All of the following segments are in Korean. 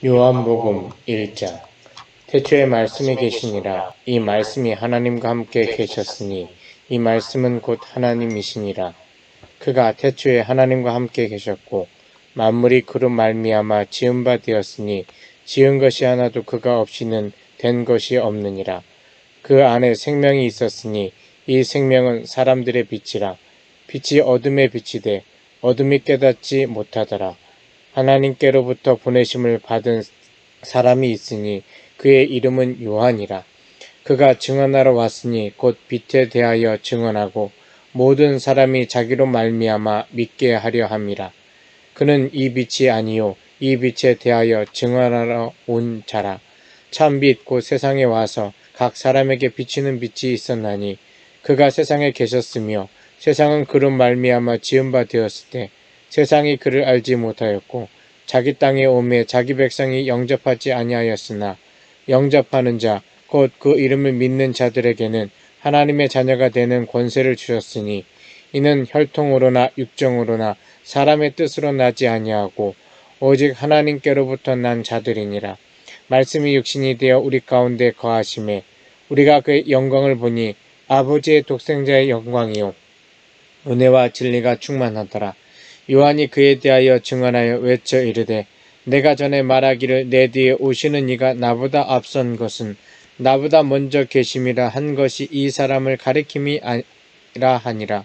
요한복음 1장. 태초에 말씀이 계시니라. 이 말씀이 하나님과 함께 계셨으니 이 말씀은 곧 하나님이시니라. 그가 태초에 하나님과 함께 계셨고 만물이 그로 말미암아 지은 바 되었으니 지은 것이 하나도 그가 없이는 된 것이 없느니라. 그 안에 생명이 있었으니 이 생명은 사람들의 빛이라. 빛이 어둠에 비치되 어둠이 깨닫지 못하더라. 하나님께로부터 보내심을 받은 사람이 있으니 그의 이름은 요한이라. 그가 증언하러 왔으니 곧 빛에 대하여 증언하고 모든 사람이 자기로 말미암아 믿게 하려 함이라. 그는 이 빛이 아니요 이 빛에 대하여 증언하러 온 자라. 참빛 곧 세상에 와서 각 사람에게 비치는 빛이 있었나니 그가 세상에 계셨으며 세상은 그로 말미암아 지은 바 되었을 때 세상이 그를 알지 못하였고 자기 땅에 오매 자기 백성이 영접하지 아니하였으나 영접하는 자 곧 그 이름을 믿는 자들에게는 하나님의 자녀가 되는 권세를 주셨으니 이는 혈통으로나 육정으로나 사람의 뜻으로 나지 아니하고 오직 하나님께로부터 난 자들이니라. 말씀이 육신이 되어 우리 가운데 거하심에 우리가 그의 영광을 보니 아버지의 독생자의 영광이요 은혜와 진리가 충만하더라. 요한이 그에 대하여 증언하여 외쳐 이르되 내가 전에 말하기를 내 뒤에 오시는 이가 나보다 앞선 것은 나보다 먼저 계심이라 한 것이 이 사람을 가리킴이 아니라 하니라.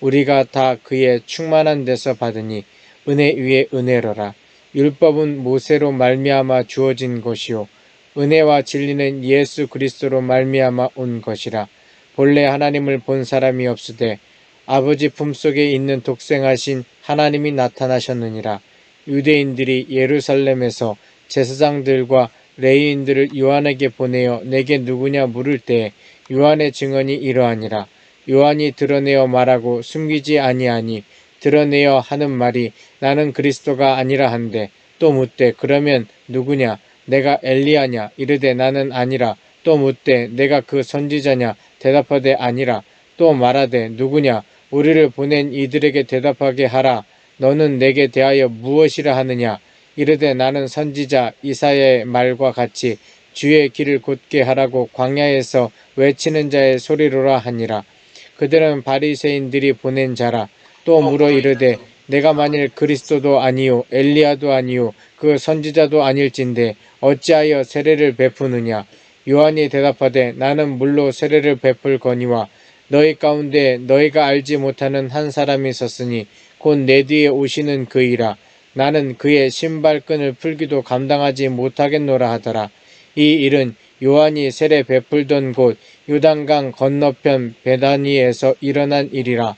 우리가 다 그의 충만한 데서 받으니 은혜 위에 은혜로라. 율법은 모세로 말미암아 주어진 것이요 은혜와 진리는 예수 그리스도로 말미암아 온 것이라. 본래 하나님을 본 사람이 없으되 아버지 품속에 있는 독생하신 하나님이 나타나셨느니라. 유대인들이 예루살렘에서 제사장들과 레위인들을 요한에게 보내어 내게 누구냐 물을 때에 요한의 증언이 이러하니라. 요한이 드러내어 말하고 숨기지 아니하니 드러내어 하는 말이 나는 그리스도가 아니라 한데 또 묻되 그러면 누구냐 내가 엘리야냐 이르되 나는 아니라 또 묻되 내가 그 선지자냐 대답하되 아니라 또 말하되 누구냐 우리를 보낸 이들에게 대답하게 하라. 너는 내게 대하여 무엇이라 하느냐 이르되 나는 선지자 이사야의 말과 같이 주의 길을 곧게 하라고 광야에서 외치는 자의 소리로라 하니라. 그들은 바리새인들이 보낸 자라. 또 물어 이르되 내가 만일 그리스도도 아니요 엘리야도 아니요 그 선지자도 아닐진데 어찌하여 세례를 베푸느냐. 요한이 대답하되 나는 물로 세례를 베풀거니와 너희 가운데 너희가 알지 못하는 한 사람이 있었으니 곧 내 뒤에 오시는 그이라. 나는 그의 신발끈을 풀기도 감당하지 못하겠노라 하더라. 이 일은 요한이 세례 베풀던 곳 요단강 건너편 베다니에서 일어난 일이라.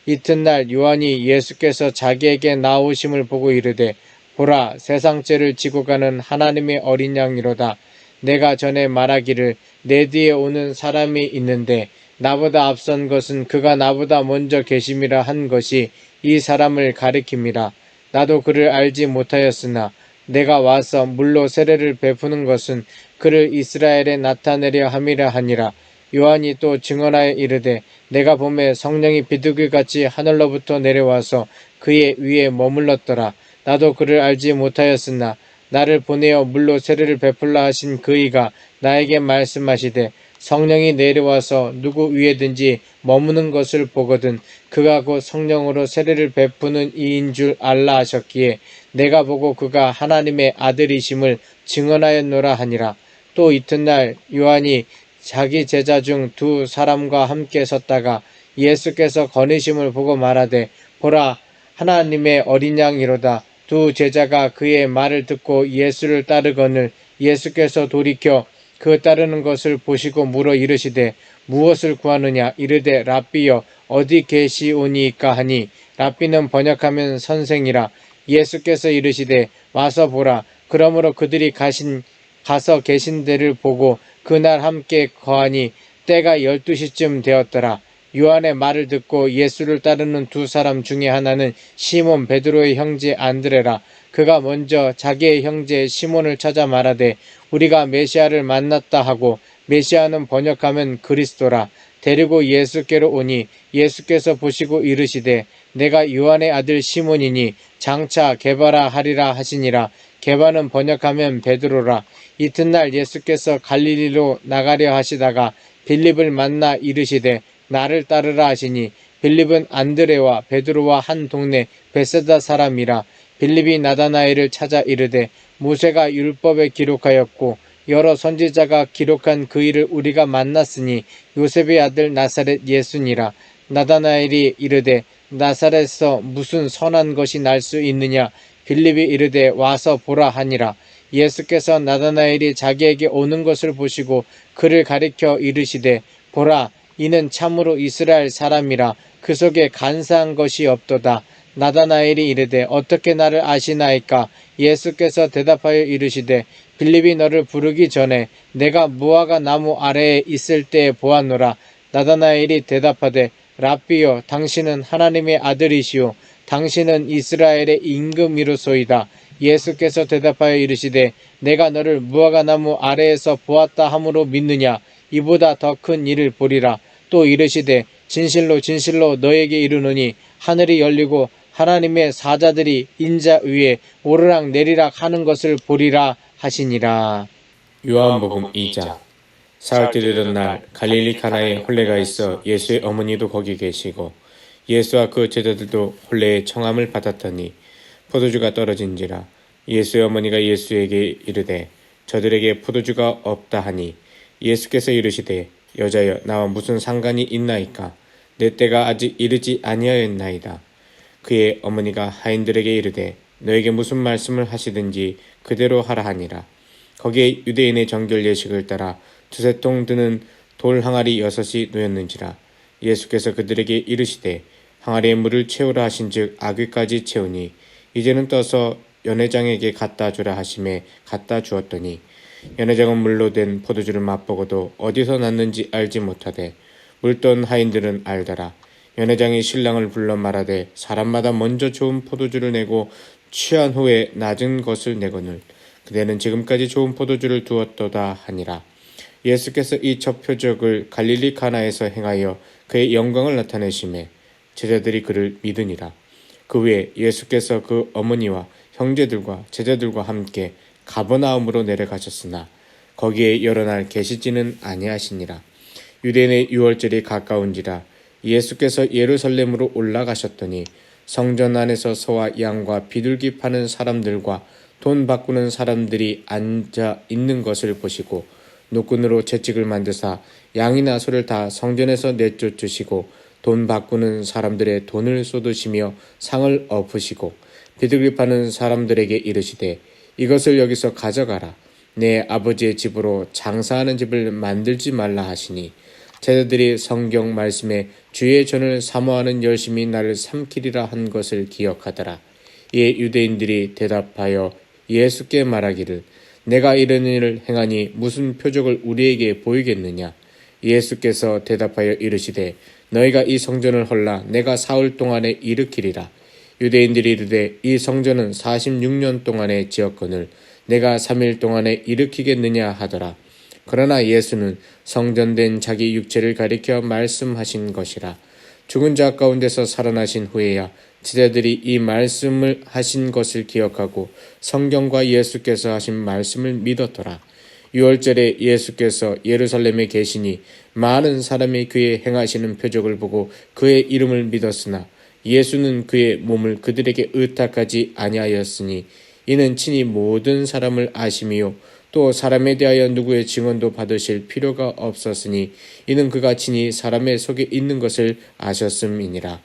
이튿날 요한이 예수께서 자기에게 나오심을 보고 이르되 보라 세상 죄를 지고 가는 하나님의 어린 양이로다. 내가 전에 말하기를 내 뒤에 오는 사람이 있는데 나보다 앞선 것은 그가 나보다 먼저 계심이라 한 것이 이 사람을 가리킴이라. 나도 그를 알지 못하였으나 내가 와서 물로 세례를 베푸는 것은 그를 이스라엘에 나타내려 함이라 하니라. 요한이 또 증언하여 이르되 내가 보매 성령이 비둘기같이 하늘로부터 내려와서 그의 위에 머물렀더라. 나도 그를 알지 못하였으나 나를 보내어 물로 세례를 베풀라 하신 그이가 나에게 말씀하시되 성령이 내려와서 누구 위에든지 머무는 것을 보거든 그가 곧 성령으로 세례를 베푸는 이인 줄 알라 하셨기에 내가 보고 그가 하나님의 아들이심을 증언하였노라 하니라. 또 이튿날 요한이 자기 제자 중 두 사람과 함께 섰다가 예수께서 거니심을 보고 말하되 보라 하나님의 어린 양이로다. 두 제자가 그의 말을 듣고 예수를 따르거늘 예수께서 돌이켜 그 따르는 것을 보시고 물어 이르시되 무엇을 구하느냐 이르되 랍비여 어디 계시오니이까 하니 랍비는 번역하면 선생이라. 예수께서 이르시되 와서 보라. 그러므로 그들이 가서 계신 데를 보고 그날 함께 거하니 때가 12시쯤 되었더라. 요한의 말을 듣고 예수를 따르는 두 사람 중에 하나는 시몬 베드로의 형제 안드레라. 그가 먼저 자기의 형제 시몬을 찾아 말하되 우리가 메시아를 만났다 하고 메시아는 번역하면 그리스도라. 데리고 예수께로 오니 예수께서 보시고 이르시되 내가 요한의 아들 시몬이니 장차 게바라 하리라 하시니라. 개바는 번역하면 베드로라. 이튿날 예수께서 갈릴리로 나가려 하시다가 빌립을 만나 이르시되 나를 따르라 하시니 빌립은 안드레와 베드로와 한 동네 베세다 사람이라. 빌립이 나다나엘을 찾아 이르되 모세가 율법에 기록하였고 여러 선지자가 기록한 그 일을 우리가 만났으니 요셉의 아들 나사렛 예수니라. 나다나엘이 이르되 나사렛에서 무슨 선한 것이 날 수 있느냐. 빌립이 이르되 와서 보라 하니라. 예수께서 나다나엘이 자기에게 오는 것을 보시고 그를 가리켜 이르시되 보라 이는 참으로 이스라엘 사람이라. 그 속에 간사한 것이 없도다. 나다나엘이 이르되 어떻게 나를 아시나이까. 예수께서 대답하여 이르시되 빌립이 너를 부르기 전에 내가 무화과 나무 아래에 있을 때에 보았노라. 나다나엘이 대답하되 랍비여 당신은 하나님의 아들이시오 당신은 이스라엘의 임금이로소이다. 예수께서 대답하여 이르시되 내가 너를 무화과 나무 아래에서 보았다 함으로 믿느냐. 이보다 더 큰 일을 보리라. 또 이르시되 진실로 진실로 너에게 이르노니 하늘이 열리고 하나님의 사자들이 인자 위에 오르락 내리락 하는 것을 보리라 하시니라. 요한복음 2장. 사흘 되던 날 갈릴리 가나에 혼례가 있어 예수의 어머니도 거기 계시고 예수와 그 제자들도 혼례의 청함을 받았더니 포도주가 떨어진지라. 예수의 어머니가 예수에게 이르되 저들에게 포도주가 없다 하니 예수께서 이르시되 여자여 나와 무슨 상관이 있나이까. 내 때가 아직 이르지 아니하였나이다. 그의 어머니가 하인들에게 이르되 너에게 무슨 말씀을 하시든지 그대로 하라 하니라. 거기에 유대인의 정결 예식을 따라 두세 통 드는 돌 항아리 6이 놓였는지라. 예수께서 그들에게 이르시되 항아리에 물을 채우라 하신즉 아귀까지 채우니 이제는 떠서 연회장에게 갖다 주라 하심에 갖다 주었더니 연회장은 물로 된 포도주를 맛보고도 어디서 났는지 알지 못하되 물던 하인들은 알더라. 연회장이 신랑을 불러 말하되 사람마다 먼저 좋은 포도주를 내고 취한 후에 낮은 것을 내거늘 그대는 지금까지 좋은 포도주를 두었도다 하니라. 예수께서 이 첫 표적을 갈릴리 가나에서 행하여 그의 영광을 나타내심에 제자들이 그를 믿으니라. 그 후에 예수께서 그 어머니와 형제들과 제자들과 함께 가버나움으로 내려가셨으나 거기에 여러 날 계시지는 아니하시니라. 유대인의 유월절이 가까운지라. 예수께서 예루살렘으로 올라가셨더니 성전 안에서 소와 양과 비둘기 파는 사람들과 돈 바꾸는 사람들이 앉아 있는 것을 보시고 노끈으로 채찍을 만드사 양이나 소를 다 성전에서 내쫓으시고 돈 바꾸는 사람들의 돈을 쏟으시며 상을 엎으시고 비둘기 파는 사람들에게 이르시되 이것을 여기서 가져가라. 내 아버지의 집으로 장사하는 집을 만들지 말라 하시니 제자들이 성경 말씀에 주의 전을 사모하는 열심히 나를 삼키리라 한 것을 기억하더라. 이에 유대인들이 대답하여 예수께 말하기를 내가 이런 일을 행하니 무슨 표적을 우리에게 보이겠느냐. 예수께서 대답하여 이르시되 너희가 이 성전을 헐라 내가 사흘 동안에 일으키리라. 유대인들이 이르되 이 성전은 46년 동안에 지었거늘 내가 3일 동안에 일으키겠느냐 하더라. 그러나 예수는 성전된 자기 육체를 가리켜 말씀하신 것이라. 죽은 자 가운데서 살아나신 후에야 제자들이 이 말씀을 하신 것을 기억하고 성경과 예수께서 하신 말씀을 믿었더라. 유월절에 예수께서 예루살렘에 계시니 많은 사람이 그의 행하시는 표적을 보고 그의 이름을 믿었으나 예수는 그의 몸을 그들에게 의탁하지 아니하였으니 이는 친히 모든 사람을 아심이요 또 사람에 대하여 누구의 증언도 받으실 필요가 없었으니 이는 그가 친히 사람의 속에 있는 것을 아셨음이니라.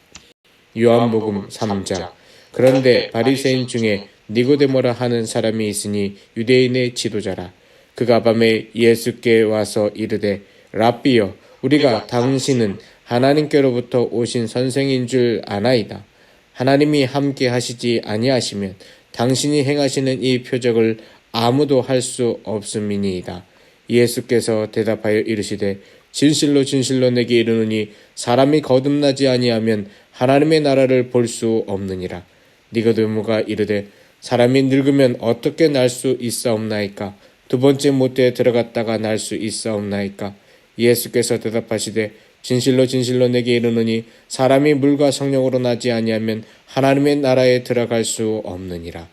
요한복음 3장. 그런데 바리새인 중에 니고데모라 하는 사람이 있으니 유대인의 지도자라. 그가 밤에 예수께 와서 이르되 랍비여 우리가 당신은 하나님께로부터 오신 선생인 줄 아나이다. 하나님이 함께 하시지 아니하시면 당신이 행하시는 이 표적을 아무도 할 수 없음이니이다. 예수께서 대답하여 이르시되 진실로 진실로 내게 이르노니 사람이 거듭나지 아니하면 하나님의 나라를 볼 수 없느니라. 니고데모가 이르되 사람이 늙으면 어떻게 날 수 있사옵나이까? 두 번째 모태에 들어갔다가 날 수 있사옵나이까? 예수께서 대답하시되 진실로 진실로 내게 이르노니 사람이 물과 성령으로 나지 아니하면 하나님의 나라에 들어갈 수 없느니라.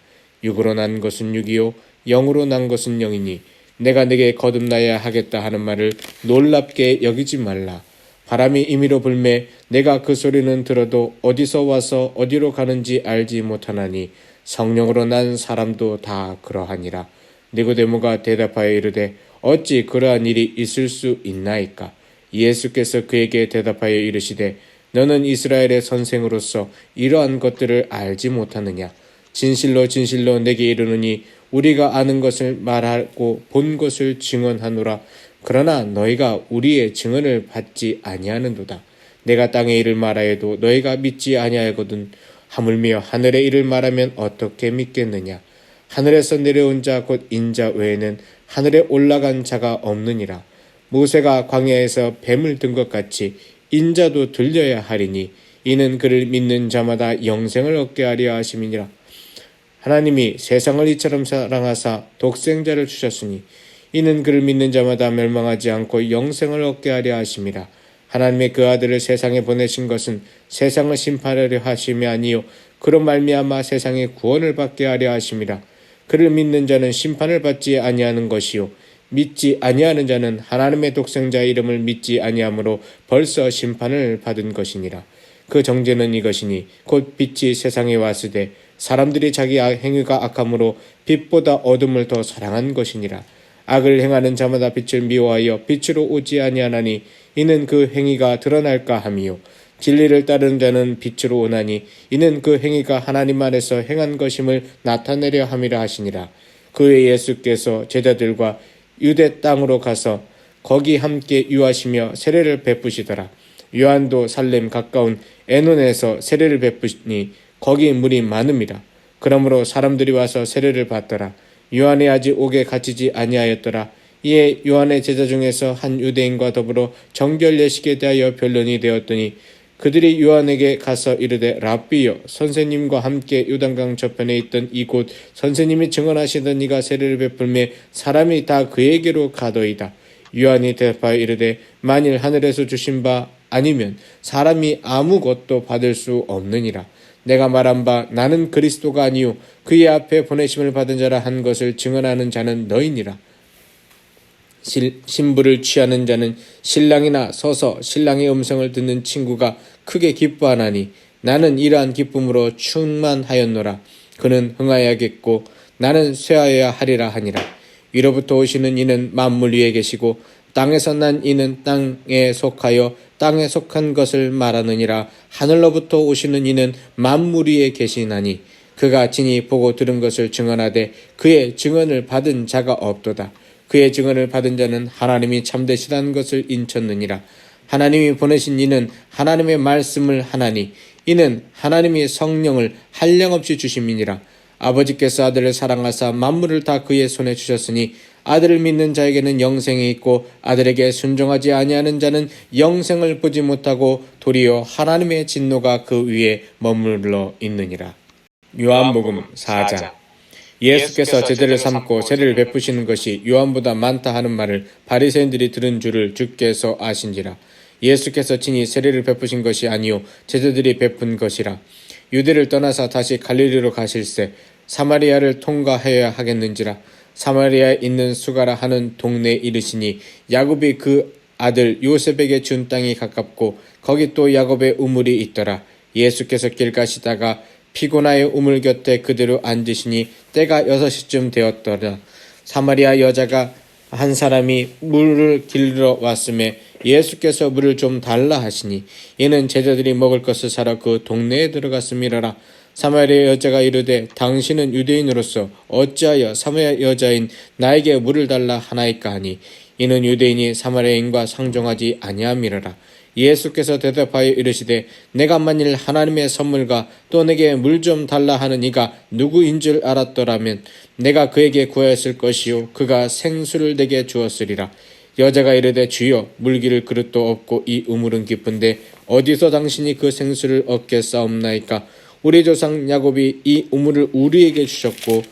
육으로 난 것은 육이요 영으로 난 것은 영이니 내가 네게 거듭나야 하겠다 하는 말을 놀랍게 여기지 말라. 바람이 임의로 불매 내가 그 소리는 들어도 어디서 와서 어디로 가는지 알지 못하나니 성령으로 난 사람도 다 그러하니라. 니고데모가 대답하여 이르되 어찌 그러한 일이 있을 수 있나이까? 예수께서 그에게 대답하여 이르시되 너는 이스라엘의 선생으로서 이러한 것들을 알지 못하느냐? 진실로 진실로 내게 이르노니 우리가 아는 것을 말하고 본 것을 증언하노라. 그러나 너희가 우리의 증언을 받지 아니하는도다. 내가 땅의 일을 말하여도 너희가 믿지 아니하거든. 하물며 하늘의 일을 말하면 어떻게 믿겠느냐? 하늘에서 내려온 자 곧 인자 외에는 하늘에 올라간 자가 없느니라. 모세가 광야에서 뱀을 든 것 같이 인자도 들려야 하리니 이는 그를 믿는 자마다 영생을 얻게 하려 하심이니라. 하나님이 세상을 이처럼 사랑하사 독생자를 주셨으니 이는 그를 믿는 자마다 멸망하지 않고 영생을 얻게 하려 하심이라. 하나님의 그 아들을 세상에 보내신 것은 세상을 심판하려 하심이 아니요 그로 말미암아 세상의 구원을 받게 하려 하심이라. 그를 믿는 자는 심판을 받지 아니하는 것이요 믿지 아니하는 자는 하나님의 독생자의 이름을 믿지 아니하므로 벌써 심판을 받은 것이니라. 그 정죄는 이것이니 곧 빛이 세상에 왔으되 사람들이 자기 행위가 악함으로 빛보다 어둠을 더 사랑한 것이니라. 악을 행하는 자마다 빛을 미워하여 빛으로 오지 아니하나니 이는 그 행위가 드러날까 함이요 진리를 따르는 자는 빛으로 오나니 이는 그 행위가 하나님 안에서 행한 것임을 나타내려 함이라 하시니라. 그의 예수께서 제자들과 유대 땅으로 가서 거기 함께 유하시며 세례를 베푸시더라. 요한도 살렘 가까운 에논에서 세례를 베푸시니 거기 물이 많음이라. 그러므로 사람들이 와서 세례를 받더라. 요한이 아직 옥에 갇히지 아니하였더라. 이에 요한의 제자 중에서 한 유대인과 더불어 정결 예식에 대하여 변론이 되었더니 그들이 요한에게 가서 이르되 랍비여 선생님과 함께 요단강 저편에 있던 이곳 선생님이 증언하시던 이가 세례를 베풀매 사람이 다 그에게로 가더이다. 요한이 대답하여 이르되 만일 하늘에서 주신 바 아니면 사람이 아무것도 받을 수 없느니라. 내가 말한 바 나는 그리스도가 아니요 그의 앞에 보내심을 받은 자라 한 것을 증언하는 자는 너희니라. 신부를 취하는 자는 신랑이나 서서 신랑의 음성을 듣는 친구가 크게 기뻐하나니 나는 이러한 기쁨으로 충만하였노라. 그는 흥하여야겠고 나는 쇠하여야 하리라 하니라. 위로부터 오시는 이는 만물 위에 계시고 땅에서 난 이는 땅에 속하여 땅에 속한 것을 말하느니라. 하늘로부터 오시는 이는 만물 위에 계시나니 그가 친히 보고 들은 것을 증언하되 그의 증언을 받은 자가 없도다. 그의 증언을 받은 자는 하나님이 참되시다는 것을 인쳤느니라. 하나님이 보내신 이는 하나님의 말씀을 하나니 이는 하나님이 성령을 한량없이 주심이니라. 아버지께서 아들을 사랑하사 만물을 다 그의 손에 주셨으니 아들을 믿는 자에게는 영생이 있고 아들에게 순종하지 아니하는 자는 영생을 보지 못하고 도리어 하나님의 진노가 그 위에 머물러 있느니라. 요한복음 4장. 예수께서 제자를 삼고 세례를 베푸시는 것이 요한보다 많다 하는 말을 바리새인들이 들은 줄을 주께서 아신지라. 예수께서 친히 세례를 베푸신 것이 아니요 제자들이 베푼 것이라. 유대를 떠나서 다시 갈릴리로 가실새 사마리아를 통과해야 하겠는지라. 사마리아에 있는 수가라 하는 동네에 이르시니 야곱이 그 아들 요셉에게 준 땅이 가깝고 거기 또 야곱의 우물이 있더라. 예수께서 길 가시다가 피고나의 우물 곁에 그대로 앉으시니 때가 6시쯤 되었더라. 사마리아 여자가 한 사람이 물을 길러 왔음에 예수께서 물을 좀 달라 하시니 이는 제자들이 먹을 것을 사러 그 동네에 들어갔음이라. 사마리아 여자가 이르되 당신은 유대인으로서 어찌하여 사마리아 여자인 나에게 물을 달라 하나이까 하니 이는 유대인이 사마리아인과 상종하지 아니함이라. 예수께서 대답하여 이르시되 내가 만일 하나님의 선물과 또 내게 물 좀 달라 하는 이가 누구인 줄 알았더라면 내가 그에게 구하였을 것이요 그가 생수를 내게 주었으리라. 여자가 이르되 주여 물기를 그릇도 없고 이 우물은 깊은데 어디서 당신이 그 생수를 얻겠사옵나이까. 우리 조상 야곱이 이 우물을 우리에게 주셨고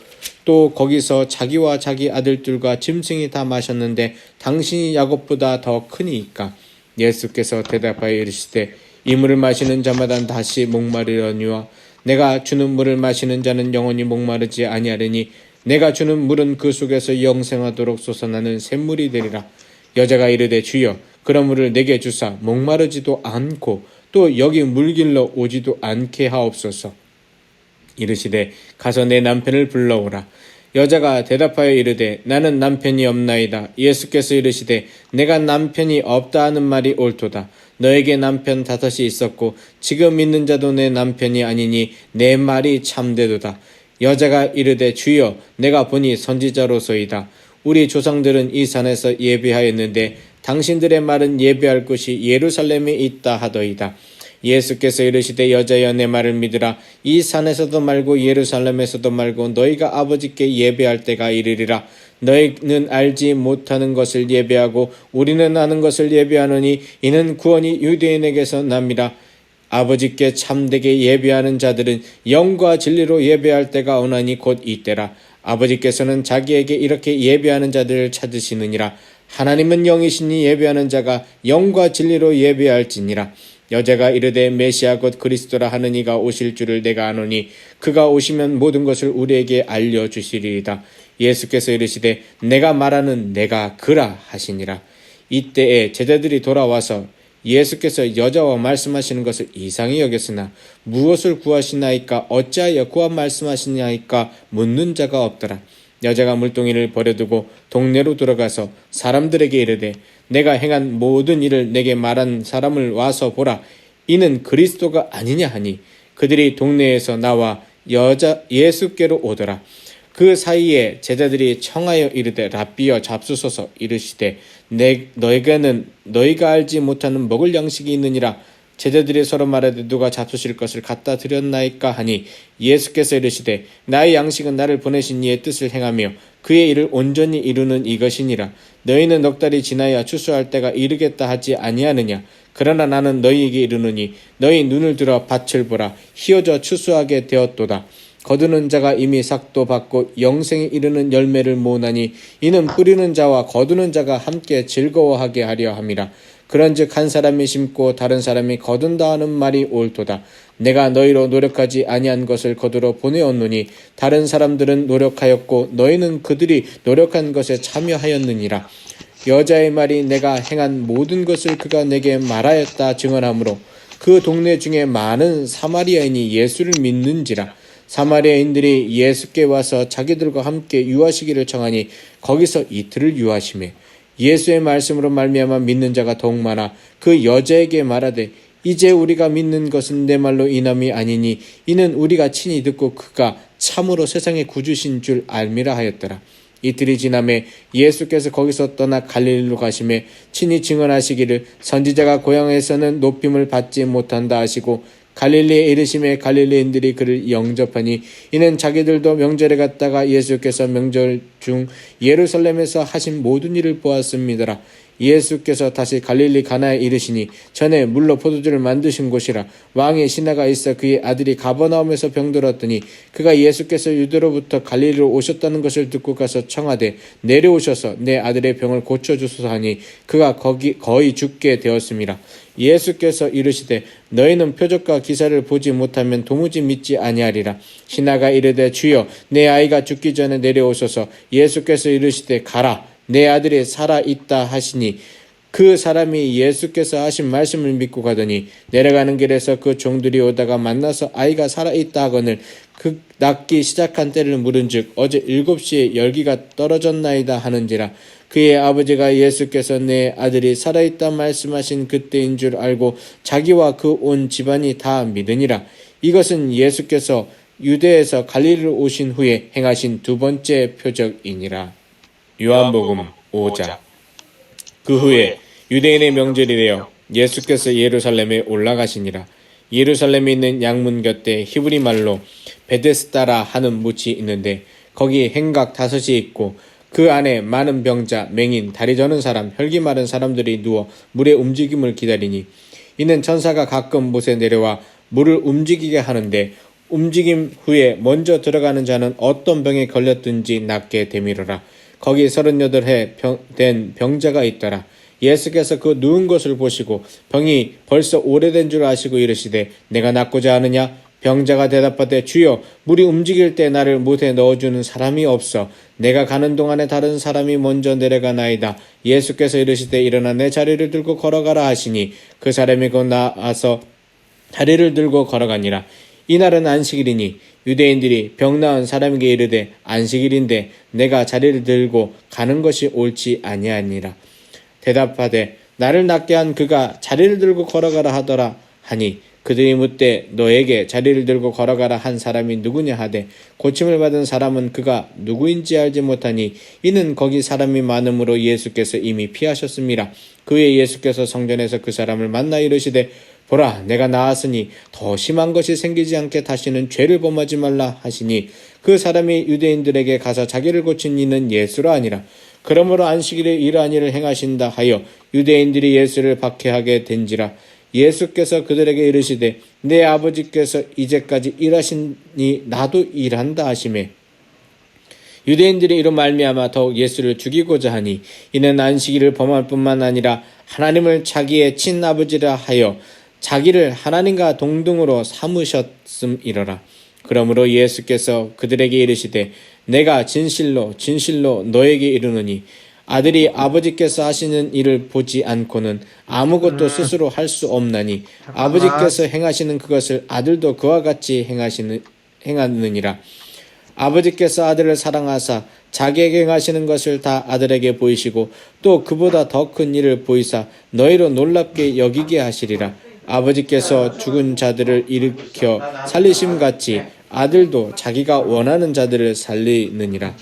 또 거기서 자기와 자기 아들들과 짐승이 다 마셨는데 당신이 야곱보다 더 크니이까. 예수께서 대답하여 이르시되 이 물을 마시는 자마다 다시 목마르려니와 내가 주는 물을 마시는 자는 영원히 목마르지 아니하리니 내가 주는 물은 그 속에서 영생하도록 솟아나는 샘물이 되리라. 여자가 이르되 주여 그런 물을 내게 주사 목마르지도 않고 또 여기 물길러 오지도 않게 하옵소서. 이르시되 가서 내 남편을 불러오라. 여자가 대답하여 이르되 나는 남편이 없나이다. 예수께서 이르시되 내가 남편이 없다 하는 말이 옳도다. 너에게 남편 5이 있었고 지금 있는 자도 내 남편이 아니니 내 말이 참되도다. 여자가 이르되 주여 내가 보니 선지자로소이다. 우리 조상들은 이 산에서 예배하였는데 당신들의 말은 예배할 곳이 예루살렘에 있다 하더이다. 예수께서 이르시되 여자여 내 말을 믿으라. 이 산에서도 말고 예루살렘에서도 말고 너희가 아버지께 예배할 때가 이르리라. 너희는 알지 못하는 것을 예배하고 우리는 아는 것을 예배하노니 이는 구원이 유대인에게서 남이라. 아버지께 참되게 예배하는 자들은 영과 진리로 예배할 때가 오나니 곧 이때라. 아버지께서는 자기에게 이렇게 예배하는 자들을 찾으시느니라. 하나님은 영이시니 예배하는 자가 영과 진리로 예배할지니라. 여자가 이르되 메시아 곧 그리스도라 하는 이가 오실 줄을 내가 아노니 그가 오시면 모든 것을 우리에게 알려주시리이다. 예수께서 이르시되 내가 말하는 내가 그라 하시니라. 이때에 제자들이 돌아와서 예수께서 여자와 말씀하시는 것을 이상히 여겼으나 무엇을 구하시나이까 어찌하여 구하 말씀하시나이까 묻는 자가 없더라. 여자가 물동이를 버려두고 동네로 들어가서 사람들에게 이르되 내가 행한 모든 일을 내게 말한 사람을 와서 보라. 이는 그리스도가 아니냐 하니 그들이 동네에서 나와 예수께로 오더라. 그 사이에 제자들이 청하여 이르되 랍비여 잡수소서. 이르시되 너에게는 너희가 알지 못하는 먹을 양식이 있느니라. 제자들이 서로 말하되 누가 잡수실 것을 갖다 드렸나이까 하니 예수께서 이르시되 나의 양식은 나를 보내신 이의 뜻을 행하며 그의 일을 온전히 이루는 이것이니라. 너희는 넉 달이 지나야 추수할 때가 이르겠다 하지 아니하느냐. 그러나 나는 너희에게 이르노니 너희 눈을 들어 밭을 보라. 희어져 추수하게 되었도다. 거두는 자가 이미 삭도 받고 영생에 이르는 열매를 모으나니 이는 뿌리는 자와 거두는 자가 함께 즐거워하게 하려 함이라. 그런즉 한 사람이 심고 다른 사람이 거둔다 하는 말이 옳도다. 내가 너희로 노력하지 아니한 것을 거두러 보내었노니 다른 사람들은 노력하였고 너희는 그들이 노력한 것에 참여하였느니라. 여자의 말이 내가 행한 모든 것을 그가 내게 말하였다 증언하므로 그 동네 중에 많은 사마리아인이 예수를 믿는지라. 사마리아인들이 예수께 와서 자기들과 함께 유하시기를 청하니 거기서 이틀을 유하시매 예수의 말씀으로 말미암아 믿는 자가 더욱 많아 그 여자에게 말하되 이제 우리가 믿는 것은 내 말로 인함이 아니니 이는 우리가 친히 듣고 그가 참으로 세상의 구주신 줄 알미라 하였더라. 이틀이 지나매 예수께서 거기서 떠나 갈릴리로 가시매 친히 증언하시기를 선지자가 고향에서는 높임을 받지 못한다 하시고 갈릴리에 이르심에 갈릴리인들이 그를 영접하니 이는 자기들도 명절에 갔다가 예수께서 명절 중 예루살렘에서 하신 모든 일을 보았습니다라. 예수께서 다시 갈릴리 가나에 이르시니 전에 물로 포도주를 만드신 곳이라. 왕의 신하가 있어 그의 아들이 가버나움에서 병들었더니 그가 예수께서 유대로부터 갈릴리로 오셨다는 것을 듣고 가서 청하되 내려오셔서 내 아들의 병을 고쳐주소서 하니 그가 거의 죽게 되었습니다. 예수께서 이르시되 너희는 표적과 기사를 보지 못하면 도무지 믿지 아니하리라. 신하가 이르되 주여 내 아이가 죽기 전에 내려오소서. 예수께서 이르시되 가라 내 아들이 살아있다 하시니 그 사람이 예수께서 하신 말씀을 믿고 가더니 내려가는 길에서 그 종들이 오다가 만나서 아이가 살아있다 하거늘 그 낫기 시작한 때를 물은즉 어제 7시에 열기가 떨어졌나이다 하는지라. 그의 아버지가 예수께서 내 아들이 살아있다 말씀하신 그때인 줄 알고 자기와 그 온 집안이 다 믿으니라. 이것은 예수께서 유대에서 갈릴리로 오신 후에 행하신 두 번째 표적이니라. 요한복음 5장. 그 후에 유대인의 명절이 되어 예수께서 예루살렘에 올라가시니라. 예루살렘에 있는 양문 곁에 히브리 말로 베데스다라 하는 묻이 있는데 거기 행각 5이 있고 그 안에 많은 병자, 맹인, 다리 저는 사람, 혈기 마른 사람들이 누워 물의 움직임을 기다리니 이는 천사가 가끔 못에 내려와 물을 움직이게 하는데 움직임 후에 먼저 들어가는 자는 어떤 병에 걸렸든지 낫게 되미르라. 거기 38해 된 병자가 있더라. 예수께서 그 누운 것을 보시고 병이 벌써 오래된 줄 아시고 이르시되 내가 낫고자 하느냐? 병자가 대답하되 주여 물이 움직일 때 나를 못에 넣어주는 사람이 없어 내가 가는 동안에 다른 사람이 먼저 내려가나이다. 예수께서 이르시되 일어나 내 자리를 들고 걸어가라 하시니 그 사람이 곧 나아서 자리를 들고 걸어가니라. 이날은 안식일이니 유대인들이 병 나은 사람에게 이르되 안식일인데 내가 자리를 들고 가는 것이 옳지 아니하니라. 대답하되 나를 낫게 한 그가 자리를 들고 걸어가라 하더라 하니 그들이 묻되 너에게 자리를 들고 걸어가라 한 사람이 누구냐 하되 고침을 받은 사람은 그가 누구인지 알지 못하니 이는 거기 사람이 많음으로 예수께서 이미 피하셨습니다. 그 후에 예수께서 성전에서 그 사람을 만나 이르시되 보라 내가 나았으니 더 심한 것이 생기지 않게 다시는 죄를 범하지 말라 하시니 그 사람이 유대인들에게 가서 자기를 고친 이는 예수라 아니라. 그러므로 안식일에 이러한 일을 행하신다 하여 유대인들이 예수를 박해하게 된지라. 예수께서 그들에게 이르시되 내 아버지께서 이제까지 일하시니 나도 일한다 하시매 유대인들이 이로 말미암아 더욱 예수를 죽이고자 하니 이는 안식일을 범할 뿐만 아니라 하나님을 자기의 친아버지라 하여 자기를 하나님과 동등으로 삼으셨음이러라. 그러므로 예수께서 그들에게 이르시되 내가 진실로 진실로 너에게 이르노니 아들이 아버지께서 하시는 일을 보지 않고는 아무것도 스스로 할 수 없나니 아버지께서 행하시는 그것을 아들도 그와 같이 행하느니라. 아버지께서 아들을 사랑하사 자기에게 행하시는 것을 다 아들에게 보이시고 또 그보다 더 큰 일을 보이사 너희로 놀랍게 여기게 하시리라. 아버지께서 죽은 자들을 일으켜 살리심같이 아들도 자기가 원하는 자들을 살리느니라.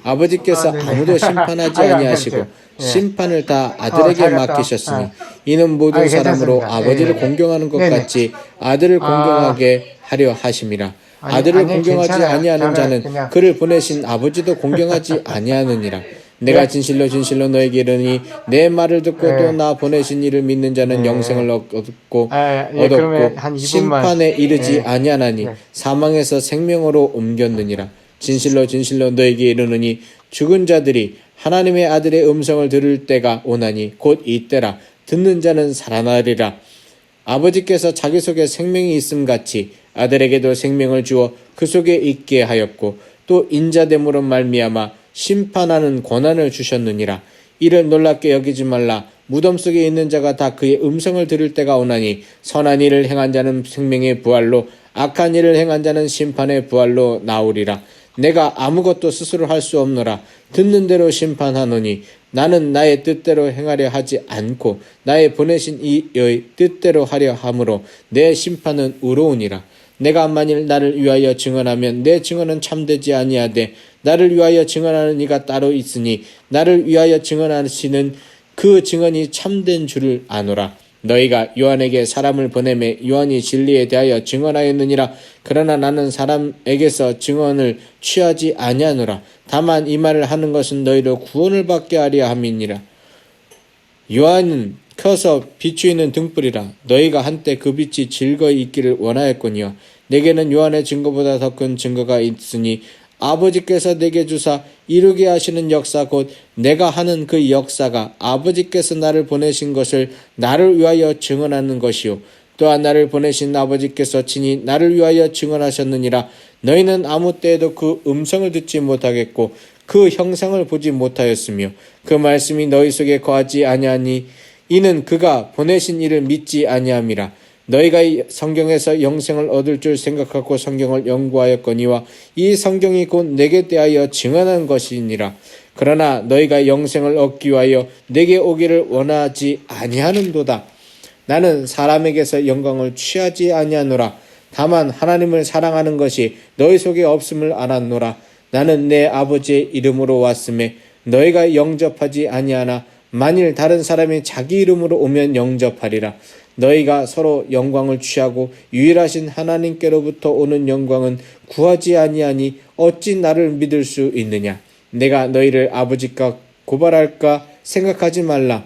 아버지께서 아무도 심판하지 아니하시고 심판을 다 아들에게 맡기셨으니 이는 모든 사람으로 아버지를 공경하는 것 같이 아들을 공경하게 하려 하심이라. 아들을 공경하지 아니하는 자는 그를 보내신 아버지도 공경하지 아니하느니라. 내가 진실로 진실로 너에게 이르니 내 말을 듣고 또 나 보내신 이를 믿는 자는 영생을 얻고 심판에 이르지 아니하나니 사망에서 생명으로 옮겼느니라. 진실로 진실로 너에게 이르노니 죽은 자들이 하나님의 아들의 음성을 들을 때가 오나니 곧 이때라. 듣는 자는 살아나리라. 아버지께서 자기 속에 생명이 있음같이 아들에게도 생명을 주어 그 속에 있게 하였고 또 인자됨으로 말미암아 심판하는 권한을 주셨느니라. 이를 놀랍게 여기지 말라. 무덤 속에 있는 자가 다 그의 음성을 들을 때가 오나니 선한 일을 행한 자는 생명의 부활로 악한 일을 행한 자는 심판의 부활로 나오리라. 내가 아무것도 스스로 할 수 없노라. 듣는 대로 심판하노니 나는 나의 뜻대로 행하려 하지 않고 나의 보내신 이의 뜻대로 하려 함으로 내 심판은 의로우니라. 내가 만일 나를 위하여 증언하면 내 증언은 참되지 아니하되 나를 위하여 증언하는 이가 따로 있으니 나를 위하여 증언하시는 그 증언이 참된 줄을 아노라. 너희가 요한에게 사람을 보내매 요한이 진리에 대하여 증언하였느니라. 그러나 나는 사람에게서 증언을 취하지 아니하노라. 다만 이 말을 하는 것은 너희로 구원을 받게 하려 함이니라. 요한은 켜서 비추이는 등불이라. 너희가 한때 그 빛이 즐거이 있기를 원하였거니와 내게는 요한의 증거보다 더 큰 증거가 있으니 아버지께서 내게 주사 이루게 하시는 역사 곧 내가 하는 그 역사가 아버지께서 나를 보내신 것을 나를 위하여 증언하는 것이요 또한 나를 보내신 아버지께서 친히 나를 위하여 증언하셨느니라. 너희는 아무 때에도 그 음성을 듣지 못하겠고 그 형상을 보지 못하였으며 그 말씀이 너희 속에 거하지 아니하니 이는 그가 보내신 이를 믿지 아니함이라. 너희가 성경에서 영생을 얻을 줄 생각하고 성경을 연구하였거니와 이 성경이 곧 내게 대하여 증언한 것이니라. 그러나 너희가 영생을 얻기 위하여 내게 오기를 원하지 아니하는도다. 나는 사람에게서 영광을 취하지 아니하노라. 다만 하나님을 사랑하는 것이 너희 속에 없음을 알았노라. 나는 내 아버지의 이름으로 왔음에 너희가 영접하지 아니하나 만일 다른 사람이 자기 이름으로 오면 영접하리라. 너희가 서로 영광을 취하고 유일하신 하나님께로부터 오는 영광은 구하지 아니하니 어찌 나를 믿을 수 있느냐. 내가 너희를 아버지께 고발할까 생각하지 말라.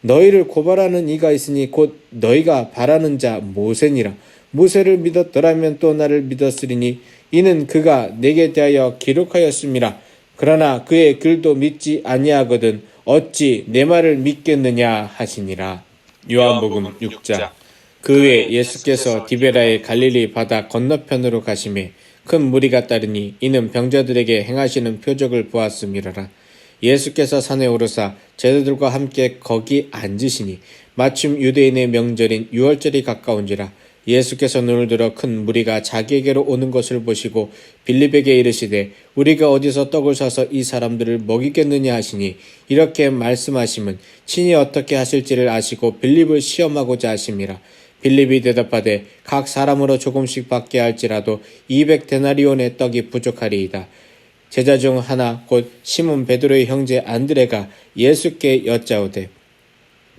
너희를 고발하는 이가 있으니 곧 너희가 바라는 자 모세니라. 모세를 믿었더라면 또 나를 믿었으리니 이는 그가 내게 대하여 기록하였음이라. 그러나 그의 글도 믿지 아니하거든 어찌 내 말을 믿겠느냐 하시니라. 요한복음 6장. 그 후에 예수께서 디베라의 갈릴리 바다 건너편으로 가시매 큰 무리가 따르니 이는 병자들에게 행하시는 표적을 보았음이로라. 예수께서 산에 오르사 제자들과 함께 거기 앉으시니 마침 유대인의 명절인 유월절이 가까운지라. 예수께서 눈을 들어 큰 무리가 자기에게로 오는 것을 보시고 빌립에게 이르시되 우리가 어디서 떡을 사서 이 사람들을 먹이겠느냐 하시니 이렇게 말씀하심은 친히 어떻게 하실지를 아시고 빌립을 시험하고자 하심이라. 빌립이 대답하되 각 사람으로 조금씩 받게 할지라도 200데나리온의 떡이 부족하리이다. 제자 중 하나 곧 시몬 베드로의 형제 안드레가 예수께 여짜오되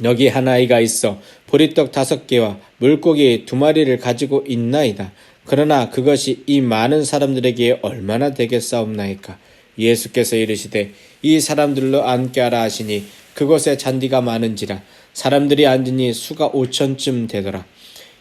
여기 한 아이가 있어 보리떡 5개와 물고기 2마리를 가지고 있나이다. 그러나 그것이 이 많은 사람들에게 얼마나 되겠사옵나이까. 예수께서 이르시되 이 사람들로 앉게 하라 하시니 그곳에 잔디가 많은지라 사람들이 앉으니 수가 5천쯤 되더라.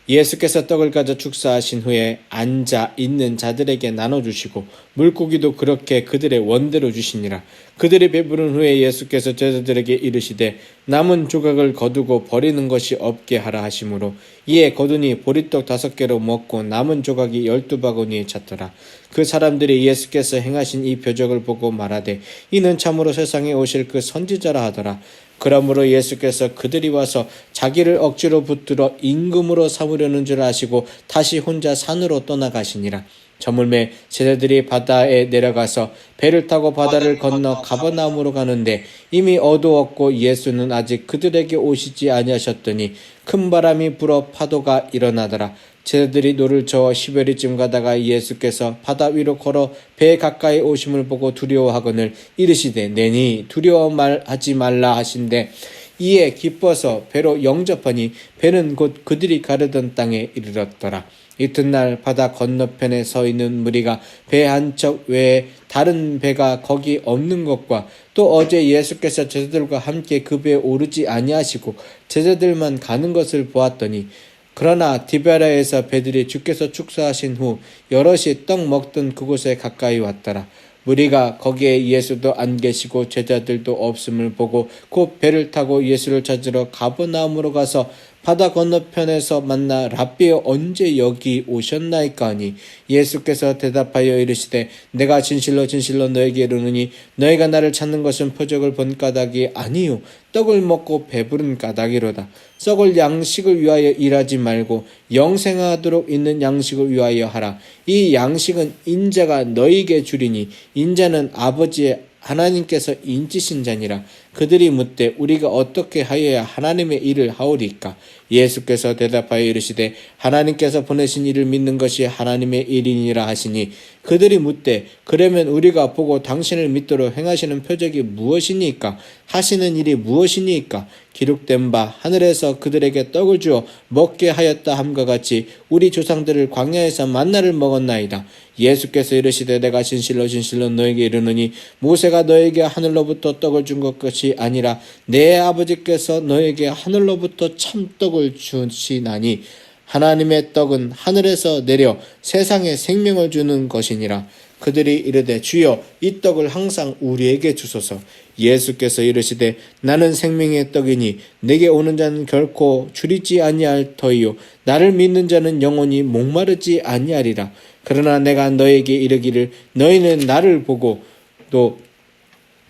예수께서 떡을 가져 축사하신 후에 앉아 있는 자들에게 나눠주시고 물고기도 그렇게 그들의 원대로 주시니라. 그들이 배부른 후에 예수께서 제자들에게 이르시되 남은 조각을 거두고 버리는 것이 없게 하라 하시므로 이에 거두니 보리떡 5개로 먹고 남은 조각이 12바구니에 찼더라. 그 사람들이 예수께서 행하신 이 표적을 보고 말하되 이는 참으로 세상에 오실 그 선지자라 하더라. 그러므로 예수께서 그들이 와서 자기를 억지로 붙들어 임금으로 삼으려는 줄 아시고 다시 혼자 산으로 떠나가시니라. 저물매 제자들이 바다에 내려가서 배를 타고 바다를 건너 가버나움으로 가는데 이미 어두웠고 예수는 아직 그들에게 오시지 아니하셨더니 큰 바람이 불어 파도가 일어나더라. 제자들이 노를 저어 10여리쯤 가다가 예수께서 바다 위로 걸어 배 가까이 오심을 보고 두려워하거늘 이르시되 내니 두려워하지 말라 하신대 이에 기뻐서 배로 영접하니 배는 곧 그들이 가려던 땅에 이르렀더라. 이튿날 바다 건너편에 서 있는 무리가 배 한 척 외에 다른 배가 거기 없는 것과 또 어제 예수께서 제자들과 함께 그 배에 오르지 아니하시고 제자들만 가는 것을 보았더니 그러나 디베라에서 배들이 주께서 축사하신 후 여럿이 떡 먹던 그곳에 가까이 왔더라. 무리가 거기에 예수도 안 계시고 제자들도 없음을 보고 곧 배를 타고 예수를 찾으러 가버나움으로 가서 바다 건너편에서 만나 랍비 언제 여기 오셨나이까 하니 예수께서 대답하여 이르시되 내가 진실로 진실로 너에게 이르노니 너희가 나를 찾는 것은 표적을 본 까닭이 아니요 떡을 먹고 배부른 까닭이로다. 썩을 양식을 위하여 일하지 말고 영생하도록 있는 양식을 위하여 하라. 이 양식은 인자가 너희에게 주리니 인자는 아버지의 하나님께서 인치신 자니라. 그들이 묻되 우리가 어떻게 하여야 하나님의 일을 하오리까? 예수께서 대답하여 이르시되 하나님께서 보내신 이를 믿는 것이 하나님의 일이니라 하시니 그들이 묻되 그러면 우리가 보고 당신을 믿도록 행하시는 표적이 무엇이니까? 하시는 일이 무엇이니까? 기록된 바 하늘에서 그들에게 떡을 주어 먹게 하였다 함과 같이 우리 조상들을 광야에서 만나를 먹었나이다. 예수께서 이르시되 내가 진실로 진실로 너에게 이르노니 모세가 너에게 하늘로부터 떡을 준 것 것이 아니라 내 아버지께서 너에게 하늘로부터 참떡을 주시나니 하나님의 떡은 하늘에서 내려 세상에 생명을 주는 것이니라. 그들이 이르되 주여 이 떡을 항상 우리에게 주소서. 예수께서 이르시되 나는 생명의 떡이니 내게 오는 자는 결코 줄이지 아니할 터이요 나를 믿는 자는 영원히 목마르지 아니하리라. 그러나 내가 너에게 이르기를 너희는 나를 보고 또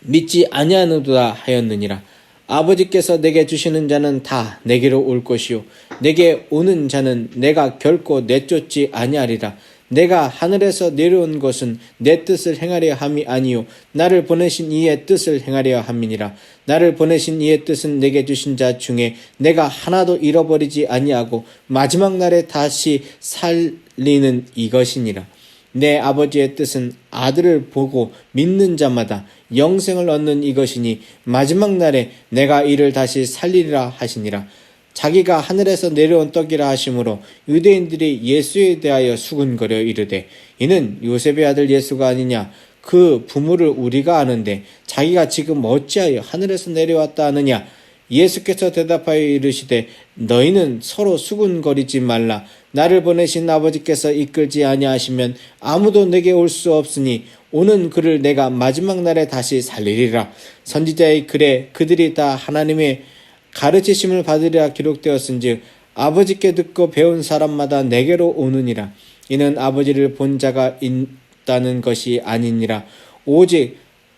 믿지 아니하는도다 하였느니라. 아버지께서 내게 주시는 자는 다 내게로 올 것이요 내게 오는 자는 내가 결코 내쫓지 아니하리라. 내가 하늘에서 내려온 것은 내 뜻을 행하려 함이 아니요 나를 보내신 이의 뜻을 행하려 함이니라. 나를 보내신 이의 뜻은 내게 주신 자 중에 내가 하나도 잃어버리지 아니하고 마지막 날에 다시 살리는 이것이니라. 내 아버지의 뜻은 아들을 보고 믿는 자마다 영생을 얻는 이것이니 마지막 날에 내가 이를 다시 살리리라 하시니라. 자기가 하늘에서 내려온 떡이라 하시므로 유대인들이 예수에 대하여 수군거려 이르되 이는 요셉의 아들 예수가 아니냐. 그 부모를 우리가 아는데 자기가 지금 어찌하여 하늘에서 내려왔다 하느냐. 예수께서 대답하여 이르시되 너희는 서로 수군거리지 말라. 나를 보내신 아버지께서 이끌지 아니하시면 아무도 내게 올 수 없으니 오는 그를 내가 마지막 날에 다시 살리리라. 선지자의 글에 그들이 다 하나님의 가르치심을 받으리라 기록되었은즉 아버지께 듣고 배운 사람마다 내게로 오느니라. 이는 아버지를 본 자가 있다는 것이 아니니라. 오직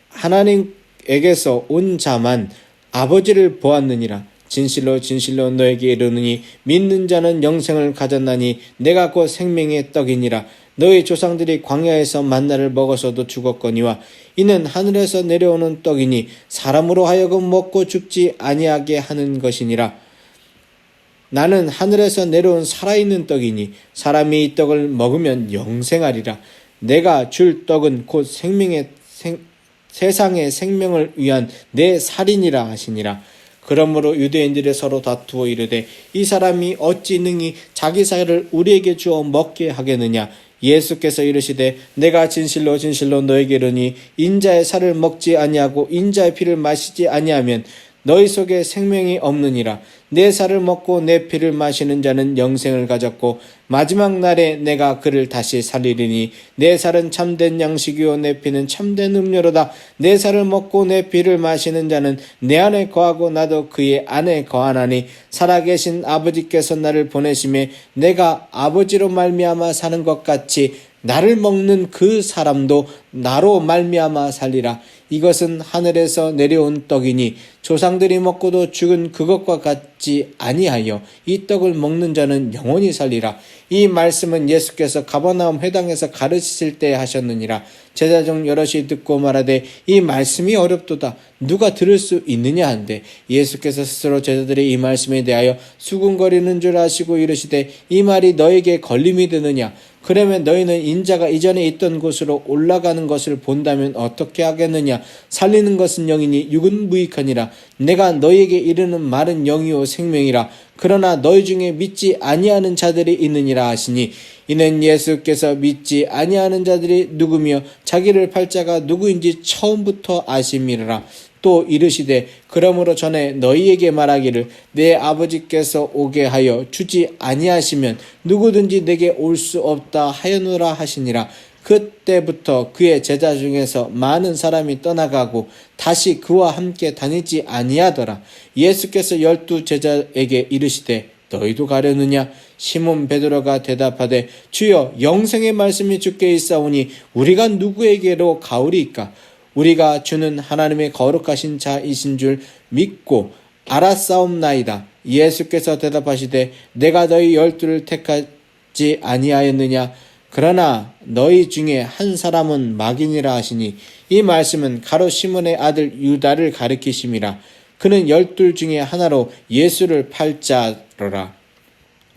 하나님에게서 온 자만 아버지를 보았느니라. 진실로 진실로 너에게 이르노니 믿는 자는 영생을 가졌나니 내가 곧 생명의 떡이니라. 너희 조상들이 광야에서 만나를 먹어서도 죽었거니와 이는 하늘에서 내려오는 떡이니 사람으로 하여금 먹고 죽지 아니하게 하는 것이니라. 나는 하늘에서 내려온 살아있는 떡이니 사람이 이 떡을 먹으면 영생하리라. 내가 줄 떡은 곧 세상의 생명을 위한 내 살이니라 하시니라. 그러므로 유대인들이 서로 다투어 이르되 이 사람이 어찌 능히 자기 살을 우리에게 주어 먹게 하겠느냐. 예수께서 이르시되 내가 진실로 진실로 너에게 이르니 인자의 살을 먹지 아니하고 인자의 피를 마시지 아니하면 너희 속에 생명이 없느니라. 내 살을 먹고 내 피를 마시는 자는 영생을 가졌고 마지막 날에 내가 그를 다시 살리리니 내 살은 참된 양식이요 내 피는 참된 음료로다. 내 살을 먹고 내 피를 마시는 자는 내 안에 거하고 나도 그의 안에 거하나니 살아계신 아버지께서 나를 보내심에 내가 아버지로 말미암아 사는 것 같이 나를 먹는 그 사람도 나로 말미암아 살리라. 이것은 하늘에서 내려온 떡이니 조상들이 먹고도 죽은 그것과 같지 아니하여 이 떡을 먹는 자는 영원히 살리라. 이 말씀은 예수께서 가버나움 회당에서 가르치실 때 하셨느니라. 제자 중 여럿이 듣고 말하되 이 말씀이 어렵도다. 누가 들을 수 있느냐 한데 예수께서 스스로 제자들의 이 말씀에 대하여 수군거리는 줄 아시고 이르시되 이 말이 너에게 걸림이 되느냐. 그러면 너희는 인자가 이전에 있던 곳으로 올라가는 것을 본다면 어떻게 하겠느냐. 살리는 것은 영이니 육은 무익하니라. 내가 너희에게 이르는 말은 영이요 생명이라. 그러나 너희 중에 믿지 아니하는 자들이 있느니라 하시니 이는 예수께서 믿지 아니하는 자들이 누구며 자기를 팔 자가 누구인지 처음부터 아심이라. 또 이르시되 그러므로 전에 너희에게 말하기를 내 아버지께서 오게 하여 주지 아니하시면 누구든지 내게 올 수 없다 하였노라 하시니라. 그때부터 그의 제자 중에서 많은 사람이 떠나가고 다시 그와 함께 다니지 아니하더라. 예수께서 12 제자에게 이르시되 너희도 가려느냐? 시몬 베드로가 대답하되 주여 영생의 말씀이 주께 있사오니 우리가 누구에게로 가오리이까? 우리가 주는 하나님의 거룩하신 자이신 줄 믿고 알았사옵나이다. 예수께서 대답하시되 내가 너희 12를 택하지 아니하였느냐? 그러나 너희 중에 한 사람은 마귀니라 하시니 이 말씀은 가롯 시몬의 아들 유다를 가리키심이라. 그는 12 중에 하나로 예수를 팔 자로라.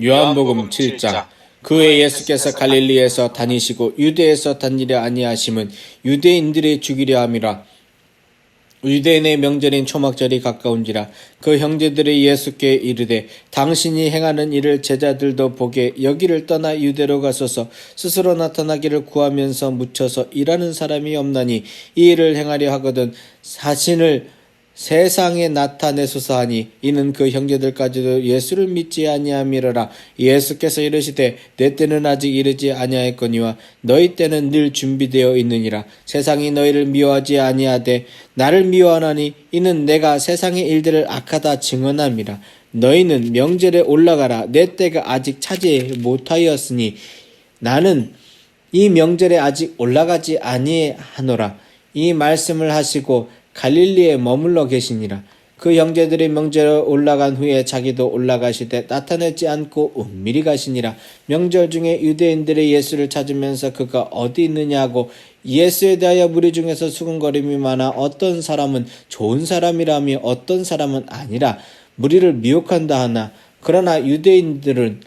요한복음 7장. 그 후에 예수께서 갈릴리에서 다니시고 유대에서 다니려 아니하심은 유대인들이 죽이려 함이라. 유대인의 명절인 초막절이 가까운지라. 그 형제들이 예수께 이르되 당신이 행하는 일을 제자들도 보게 여기를 떠나 유대로 가소서. 스스로 나타나기를 구하면서 묻혀서 일하는 사람이 없나니 이 일을 행하려 하거든 자신을 세상에 나타내소서 하니 이는 그 형제들까지도 예수를 믿지 아니함이로라. 예수께서 이르시되 내 때는 아직 이르지 아니하였거니와 너희 때는 늘 준비되어 있느니라. 세상이 너희를 미워하지 아니하되 나를 미워하나니 이는 내가 세상의 일들을 악하다 증언함이라. 너희는 명절에 올라가라. 내 때가 아직 차지 못하였으니 나는 이 명절에 아직 올라가지 아니하노라. 이 말씀을 하시고 갈릴리에 머물러 계시니라. 그 형제들이 명절에 올라간 후에 자기도 올라가시되 나타내지 않고 은밀히 가시니라. 명절 중에 유대인들이 예수를 찾으면서 그가 어디 있느냐고 예수에 대하여 무리 중에서 수군거림이 많아 어떤 사람은 좋은 사람이라며 어떤 사람은 아니라 무리를 미혹한다 하나 그러나 유대인들은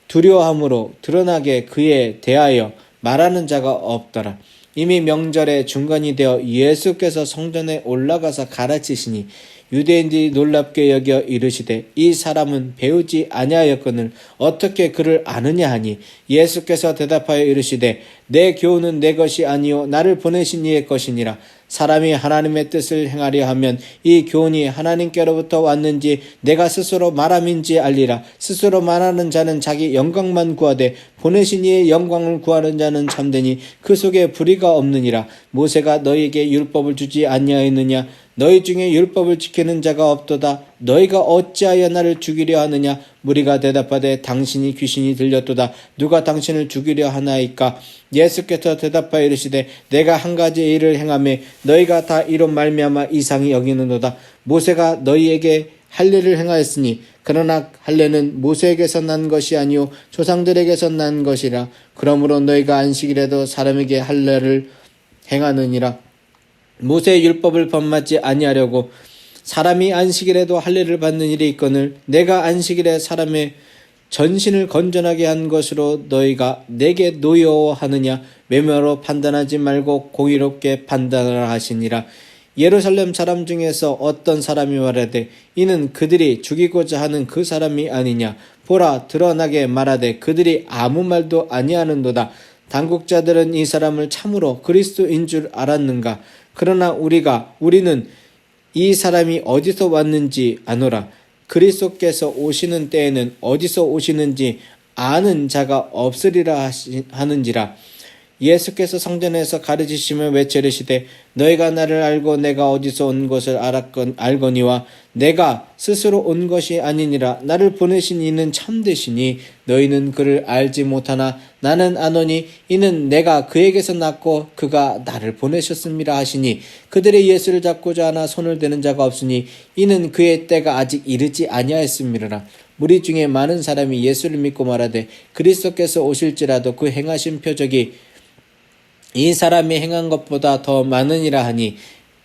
두려워함으로 드러나게 그에 대하여 말하는 자가 없더라. 이미 명절의 중간이 되어 예수께서 성전에 올라가서 가르치시니 유대인들이 놀랍게 여겨 이르시되 이 사람은 배우지 아니하였거늘 어떻게 그를 아느냐 하니 예수께서 대답하여 이르시되 내 교훈은 내 것이 아니요 나를 보내신 이의 것이니라. 사람이 하나님의 뜻을 행하려 하면 이 교훈이 하나님께로부터 왔는지 내가 스스로 말함인지 알리라. 스스로 말하는 자는 자기 영광만 구하되 보내신 이의 영광을 구하는 자는 참되니 그 속에 불의가 없느니라. 모세가 너희에게 율법을 주지 아니하였느냐? 너희 중에 율법을 지키는 자가 없도다. 너희가 어찌하여 나를 죽이려 하느냐? 무리가 대답하되 당신이 귀신이 들렸도다. 누가 당신을 죽이려 하나이까? 예수께서 대답하여 이르시되 내가 한 가지 일을 행하매 너희가 다 이로 말미암아 이상히 여기는도다. 모세가 너희에게 할례를 행하였으니 그러나 할례는 모세에게서 난 것이 아니요 조상들에게서 난 것이라. 그러므로 너희가 안식일에도 사람에게 할례를 행하느니라. 모세의 율법을 범맞지 아니하려고 사람이 안식일에도 할례를 받는 일이 있거늘 내가 안식일에 사람의 전신을 건전하게 한 것으로 너희가 내게 노여워하느냐? 외모로 판단하지 말고 공의롭게 판단하라 하시니라. 예루살렘 사람 중에서 어떤 사람이 말하되 이는 그들이 죽이고자 하는 그 사람이 아니냐? 보라, 드러나게 말하되 그들이 아무 말도 아니하는도다. 당국자들은 이 사람을 참으로 그리스도인 줄 알았는가? 그러나 우리는 이 사람이 어디서 왔는지 아노라. 그리스도께서 오시는 때에는 어디서 오시는지 아는 자가 없으리라 하는지라. 예수께서 성전에서 가르치시며 외치시되 너희가 나를 알고 내가 어디서 온 것을 알거니와 내가 스스로 온 것이 아니니라. 나를 보내신 이는 참되시니 너희는 그를 알지 못하나 나는 아노니 이는 내가 그에게서 났고 그가 나를 보내셨음이라 하시니 그들이 예수를 잡고자 하나 손을 대는 자가 없으니 이는 그의 때가 아직 이르지 아니하였음이라. 무리 중에 많은 사람이 예수를 믿고 말하되 그리스도께서 오실지라도 그 행하신 표적이 이 사람이 행한 것보다 더 많으니라 하니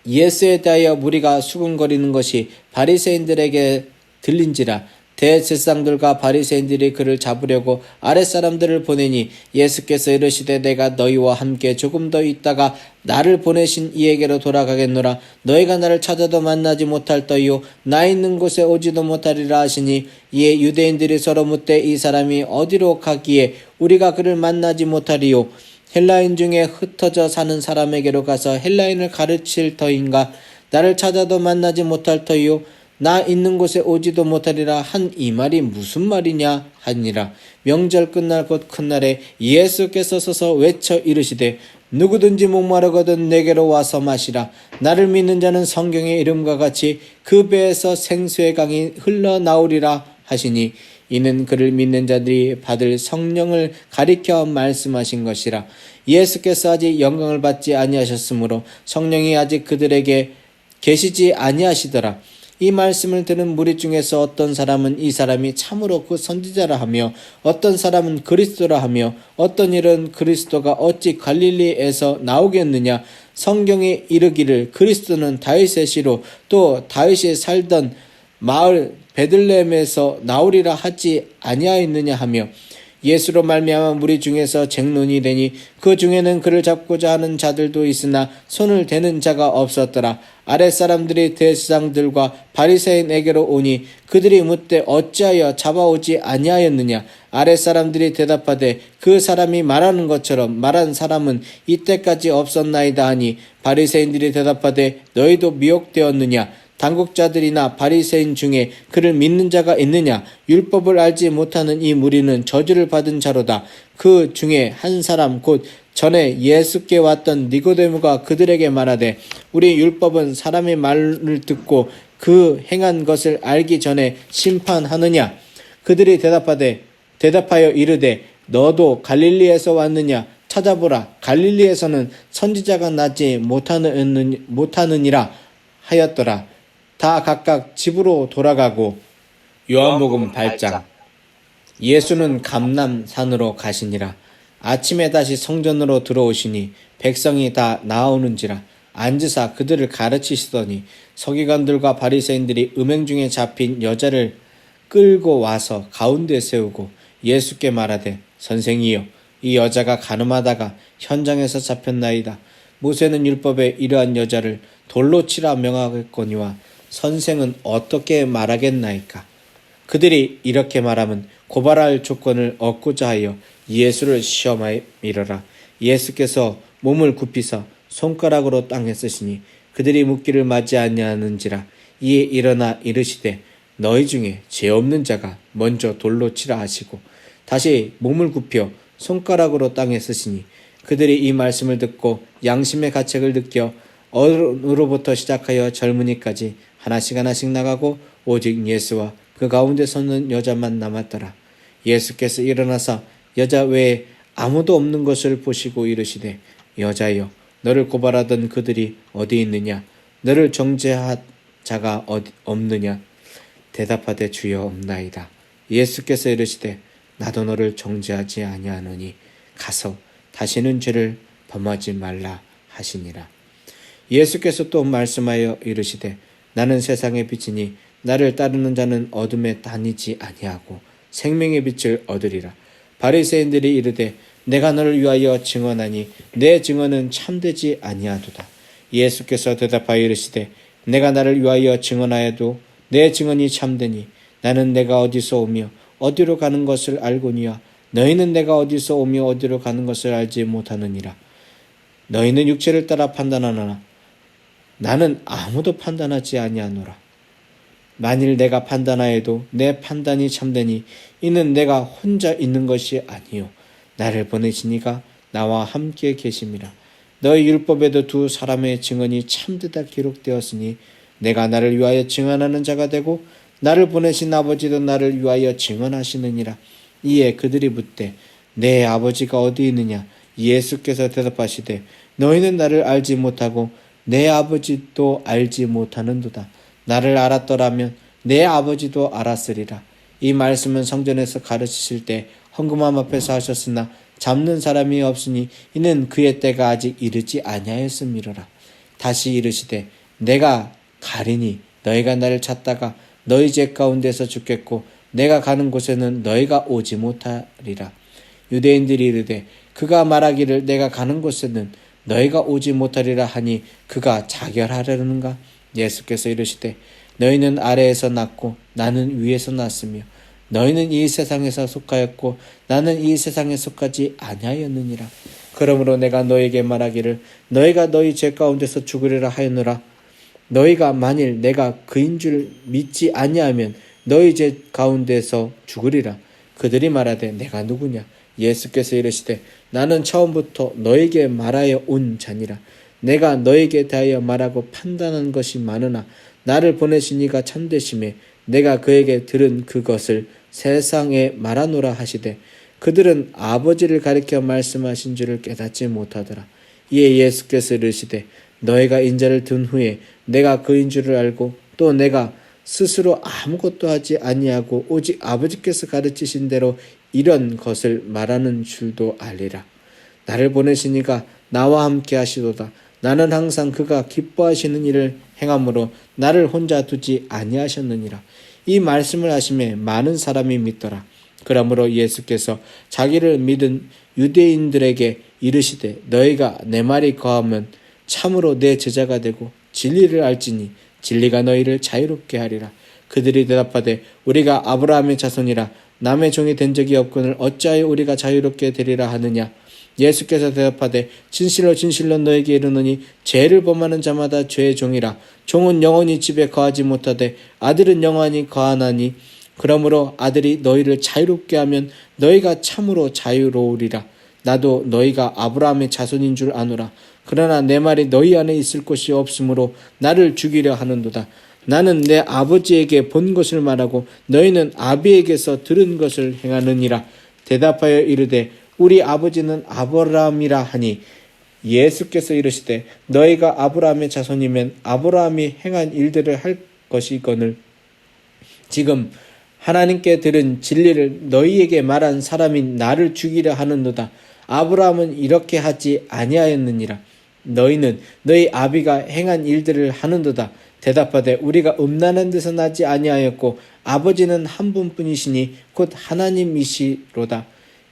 예수에 대하여 무리가 수군거리는 것이 바리새인들에게 들린지라. 대제사장들과 바리새인들이 그를 잡으려고 아랫사람들을 보내니 예수께서 이르시되 내가 너희와 함께 조금 더 있다가 나를 보내신 이에게로 돌아가겠노라. 너희가 나를 찾아도 만나지 못할 터이요 나 있는 곳에 오지도 못하리라 하시니 이에 유대인들이 서로 묻되 이 사람이 어디로 가기에 우리가 그를 만나지 못하리요? 헬라인 중에 흩어져 사는 사람에게로 가서 헬라인을 가르칠 터인가? 나를 찾아도 만나지 못할 터이요 나 있는 곳에 오지도 못하리라 한 이 말이 무슨 말이냐 하니라. 명절 끝날 곧 큰 날에 예수께서 서서 외쳐 이르시되 누구든지 목마르거든 내게로 와서 마시라. 나를 믿는 자는 성경의 이름과 같이 그 배에서 생수의 강이 흘러나오리라 하시니 이는 그를 믿는 자들이 받을 성령을 가리켜 말씀하신 것이라. 예수께서 아직 영광을 받지 아니하셨으므로 성령이 아직 그들에게 계시지 아니하시더라. 이 말씀을 들은 무리 중에서 어떤 사람은 이 사람이 참으로 그 선지자라 하며 어떤 사람은 그리스도라 하며 어떤 일은 그리스도가 어찌 갈릴리에서 나오겠느냐. 성경에 이르기를 그리스도는 다윗의 씨로 또 다윗이 살던 마을 베들레헴에서 나오리라 하지 아니하였느냐 하며 예수로 말미암아 무리 중에서 쟁론이 되니 그 중에는 그를 잡고자 하는 자들도 있으나 손을 대는 자가 없었더라. 아랫사람들이 대제사장들과 바리새인에게로 오니 그들이 묻되 어찌하여 잡아오지 아니하였느냐. 아랫사람들이 대답하되 그 사람이 말하는 것처럼 말한 사람은 이때까지 없었나이다 하니 바리새인들이 대답하되 너희도 미혹되었느냐. 당국자들이나 바리새인 중에 그를 믿는 자가 있느냐? 율법을 알지 못하는 이 무리는 저주를 받은 자로다. 그 중에 한 사람 곧 전에 예수께 왔던 니고데모가 그들에게 말하되 우리 율법은 사람의 말을 듣고 그 행한 것을 알기 전에 심판하느냐? 그들이 대답하여 이르되 너도 갈릴리에서 왔느냐? 찾아보라. 갈릴리에서는 선지자가 나지 못하느니라 하였더라. 다 각각 집으로 돌아가고 요한복음 8장. 예수는 감람산으로 가시니라. 아침에 다시 성전으로 들어오시니 백성이 다 나오는지라. 앉으사 그들을 가르치시더니 서기관들과 바리새인들이 음행 중에 잡힌 여자를 끌고 와서 가운데 세우고 예수께 말하되 선생이여 이 여자가 간음하다가 현장에서 잡혔나이다. 모세는 율법에 이러한 여자를 돌로 치라 명하겠거니와 선생은 어떻게 말하겠나이까? 그들이 이렇게 말하면 고발할 조건을 얻고자 하여 예수를 시험하여 미르라. 예수께서 몸을 굽히사 손가락으로 땅에 쓰시니 그들이 묻기를 맞지 아니하는지라. 이에 일어나 이르시되 너희 중에 죄 없는 자가 먼저 돌로 치라 하시고 다시 몸을 굽혀 손가락으로 땅에 쓰시니 그들이 이 말씀을 듣고 양심의 가책을 느껴 어른으로부터 시작하여 젊은이까지 하나씩 하나씩 나가고 오직 예수와 그 가운데 섰는 여자만 남았더라. 예수께서 일어나사 여자 외에 아무도 없는 것을 보시고 이르시되 여자여 너를 고발하던 그들이 어디 있느냐? 너를 정죄한 자가 없느냐? 대답하되 주여 없나이다. 예수께서 이르시되 나도 너를 정죄하지 아니하노니 가서 다시는 죄를 범하지 말라 하시니라. 예수께서 또 말씀하여 이르시되 나는 세상의 빛이니 나를 따르는 자는 어둠에 다니지 아니하고 생명의 빛을 얻으리라. 바리새인들이 이르되 내가 너를 위하여 증언하니 내 증언은 참되지 아니하도다. 예수께서 대답하여 이르시되 내가 나를 위하여 증언하여도 내 증언이 참되니 나는 내가 어디서 오며 어디로 가는 것을 알고니와 너희는 내가 어디서 오며 어디로 가는 것을 알지 못하느니라. 너희는 육체를 따라 판단하노나 나는 아무도 판단하지 아니하노라. 만일 내가 판단하여도 내 판단이 참되니 이는 내가 혼자 있는 것이 아니요 나를 보내시니가 나와 함께 계심이라. 너희 율법에도 두 사람의 증언이 참되다 기록되었으니 내가 나를 위하여 증언하는 자가 되고 나를 보내신 아버지도 나를 위하여 증언하시느니라. 이에 그들이 묻되 내 아버지가 어디 있느냐? 예수께서 대답하시되 너희는 나를 알지 못하고 내 아버지도 알지 못하는도다. 나를 알았더라면 내 아버지도 알았으리라. 이 말씀은 성전에서 가르치실 때 헌금함 앞에서 하셨으나 잡는 사람이 없으니 이는 그의 때가 아직 이르지 아니하였음이로라. 다시 이르시되 내가 가리니 너희가 나를 찾다가 너희 죄 가운데서 죽겠고 내가 가는 곳에는 너희가 오지 못하리라. 유대인들이 이르되 그가 말하기를 내가 가는 곳에는 너희가 오지 못하리라 하니 그가 자결하려는가? 예수께서 이르시되 너희는 아래에서 났고 나는 위에서 났으며 너희는 이 세상에서 속하였고 나는 이 세상에 속하지 아니하였느니라. 그러므로 내가 너희에게 말하기를 너희가 너희 죄 가운데서 죽으리라 하였노라. 너희가 만일 내가 그인 줄 믿지 아니하면 너희 죄 가운데서 죽으리라. 그들이 말하되 내가 누구냐? 예수께서 이르시되 나는 처음부터 너에게 말하여 온 자니라. 내가 너에게 대하여 말하고 판단한 것이 많으나 나를 보내신 이가 참되심에 내가 그에게 들은 그것을 세상에 말하노라 하시되 그들은 아버지를 가리켜 말씀하신 줄을 깨닫지 못하더라. 이에 예수께서 이르시되 너희가 인자를 든 후에 내가 그인 줄을 알고 또 내가 스스로 아무것도 하지 아니하고 오직 아버지께서 가르치신 대로 이런 것을 말하는 줄도 알리라. 나를 보내신 이가 나와 함께 하시도다. 나는 항상 그가 기뻐하시는 일을 행함으로 나를 혼자 두지 아니하셨느니라. 이 말씀을 하심에 많은 사람이 믿더라. 그러므로 예수께서 자기를 믿은 유대인들에게 이르시되 너희가 내 말이 거하면 참으로 내 제자가 되고 진리를 알지니 진리가 너희를 자유롭게 하리라. 그들이 대답하되 우리가 아브라함의 자손이라 남의 종이 된 적이 없거늘 어찌하여 우리가 자유롭게 되리라 하느냐? 예수께서 대답하되 진실로 진실로 너에게 이르노니 죄를 범하는 자마다 죄의 종이라. 종은 영원히 집에 거하지 못하되 아들은 영원히 거하나니 그러므로 아들이 너희를 자유롭게 하면 너희가 참으로 자유로우리라. 나도 너희가 아브라함의 자손인 줄 아노라. 그러나 내 말이 너희 안에 있을 곳이 없으므로 나를 죽이려 하는도다. 나는 내 아버지에게 본 것을 말하고 너희는 아비에게서 들은 것을 행하느니라. 대답하여 이르되 우리 아버지는 아브라함이라 하니 예수께서 이르시되 너희가 아브라함의 자손이면 아브라함이 행한 일들을 할 것이거늘 지금 하나님께 들은 진리를 너희에게 말한 사람이 나를 죽이려 하는도다. 아브라함은 이렇게 하지 아니하였느니라. 너희는 너희 아비가 행한 일들을 하는도다. 대답하되 우리가 음란한 데서 나지 아니하였고 아버지는 한 분뿐이시니 곧 하나님이시로다.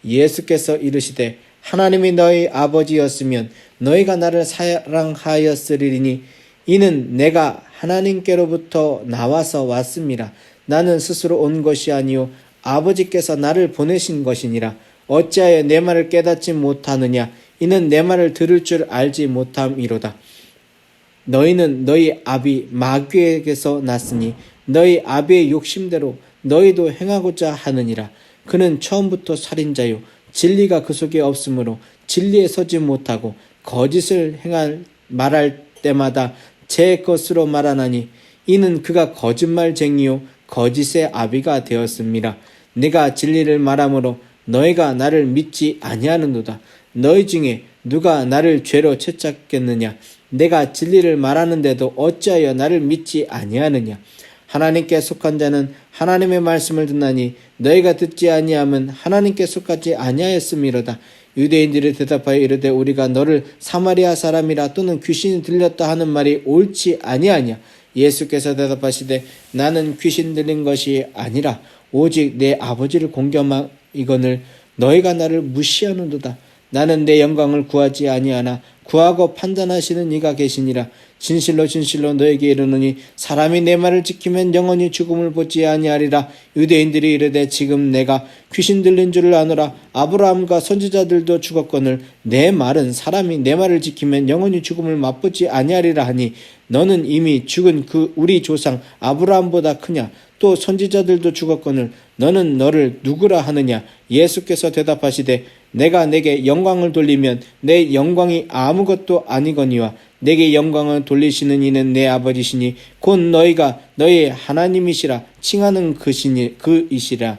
예수께서 이르시되 하나님이 너희 아버지였으면 너희가 나를 사랑하였으리니 이는 내가 하나님께로부터 나와서 왔음이라. 나는 스스로 온 것이 아니요 아버지께서 나를 보내신 것이니라. 어찌하여 내 말을 깨닫지 못하느냐? 이는 내 말을 들을 줄 알지 못함이로다. 너희는 너희 아비 마귀에게서 났으니 너희 아비의 욕심대로 너희도 행하고자 하느니라. 그는 처음부터 살인자요 진리가 그 속에 없으므로 진리에 서지 못하고 거짓을 말할 때마다 제 것으로 말하나니 이는 그가 거짓말쟁이요 거짓의 아비가 되었습니다. 내가 진리를 말하므로 너희가 나를 믿지 아니하는도다. 너희 중에 누가 나를 죄로 채찍겠느냐? 내가 진리를 말하는데도 어찌하여 나를 믿지 아니하느냐? 하나님께 속한 자는 하나님의 말씀을 듣나니 너희가 듣지 아니함은 하나님께 속하지 아니하였음이로다. 유대인들이 대답하여 이르되 우리가 너를 사마리아 사람이라 또는 귀신이 들렸다 하는 말이 옳지 아니하냐? 예수께서 대답하시되 나는 귀신 들린 것이 아니라 오직 내 아버지를 공경하이거늘 너희가 나를 무시하는도다. 나는 내 영광을 구하지 아니하나 구하고 판단하시는 이가 계시니라. 진실로 진실로 너에게 이르노니 사람이 내 말을 지키면 영원히 죽음을 보지 아니하리라. 유대인들이 이르되 지금 내가 귀신 들린 줄을 아노라. 아브라함과 선지자들도 죽었거늘 내 말은 사람이 내 말을 지키면 영원히 죽음을 맛보지 아니하리라 하니 너는 이미 죽은 그 우리 조상 아브라함보다 크냐? 또 선지자들도 죽었거늘 너는 너를 누구라 하느냐? 예수께서 대답하시되 내가 내게 영광을 돌리면 내 영광이 아무것도 아니거니와 내게 영광을 돌리시는 이는 내 아버지시니 곧 너희가 너희의 하나님이시라 칭하는 그이시라.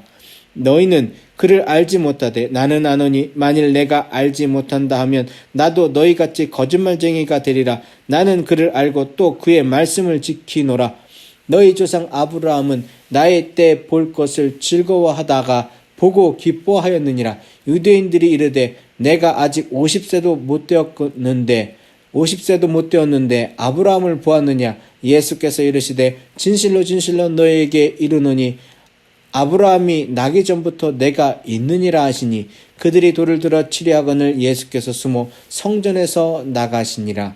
너희는 그를 알지 못하되 나는 아노니 만일 내가 알지 못한다 하면 나도 너희같이 거짓말쟁이가 되리라. 나는 그를 알고 또 그의 말씀을 지키노라. 너희 조상 아브라함은 나의 때 볼 것을 즐거워하다가 보고 기뻐하였느니라. 유대인들이 이르되 내가 아직 50세도 못 되었는데 아브라함을 보았느냐? 예수께서 이르시되 진실로 진실로 너희에게 이르노니 아브라함이 나기 전부터 내가 있느니라 하시니 그들이 돌을 들어 치려하거늘 예수께서 숨어 성전에서 나가시니라.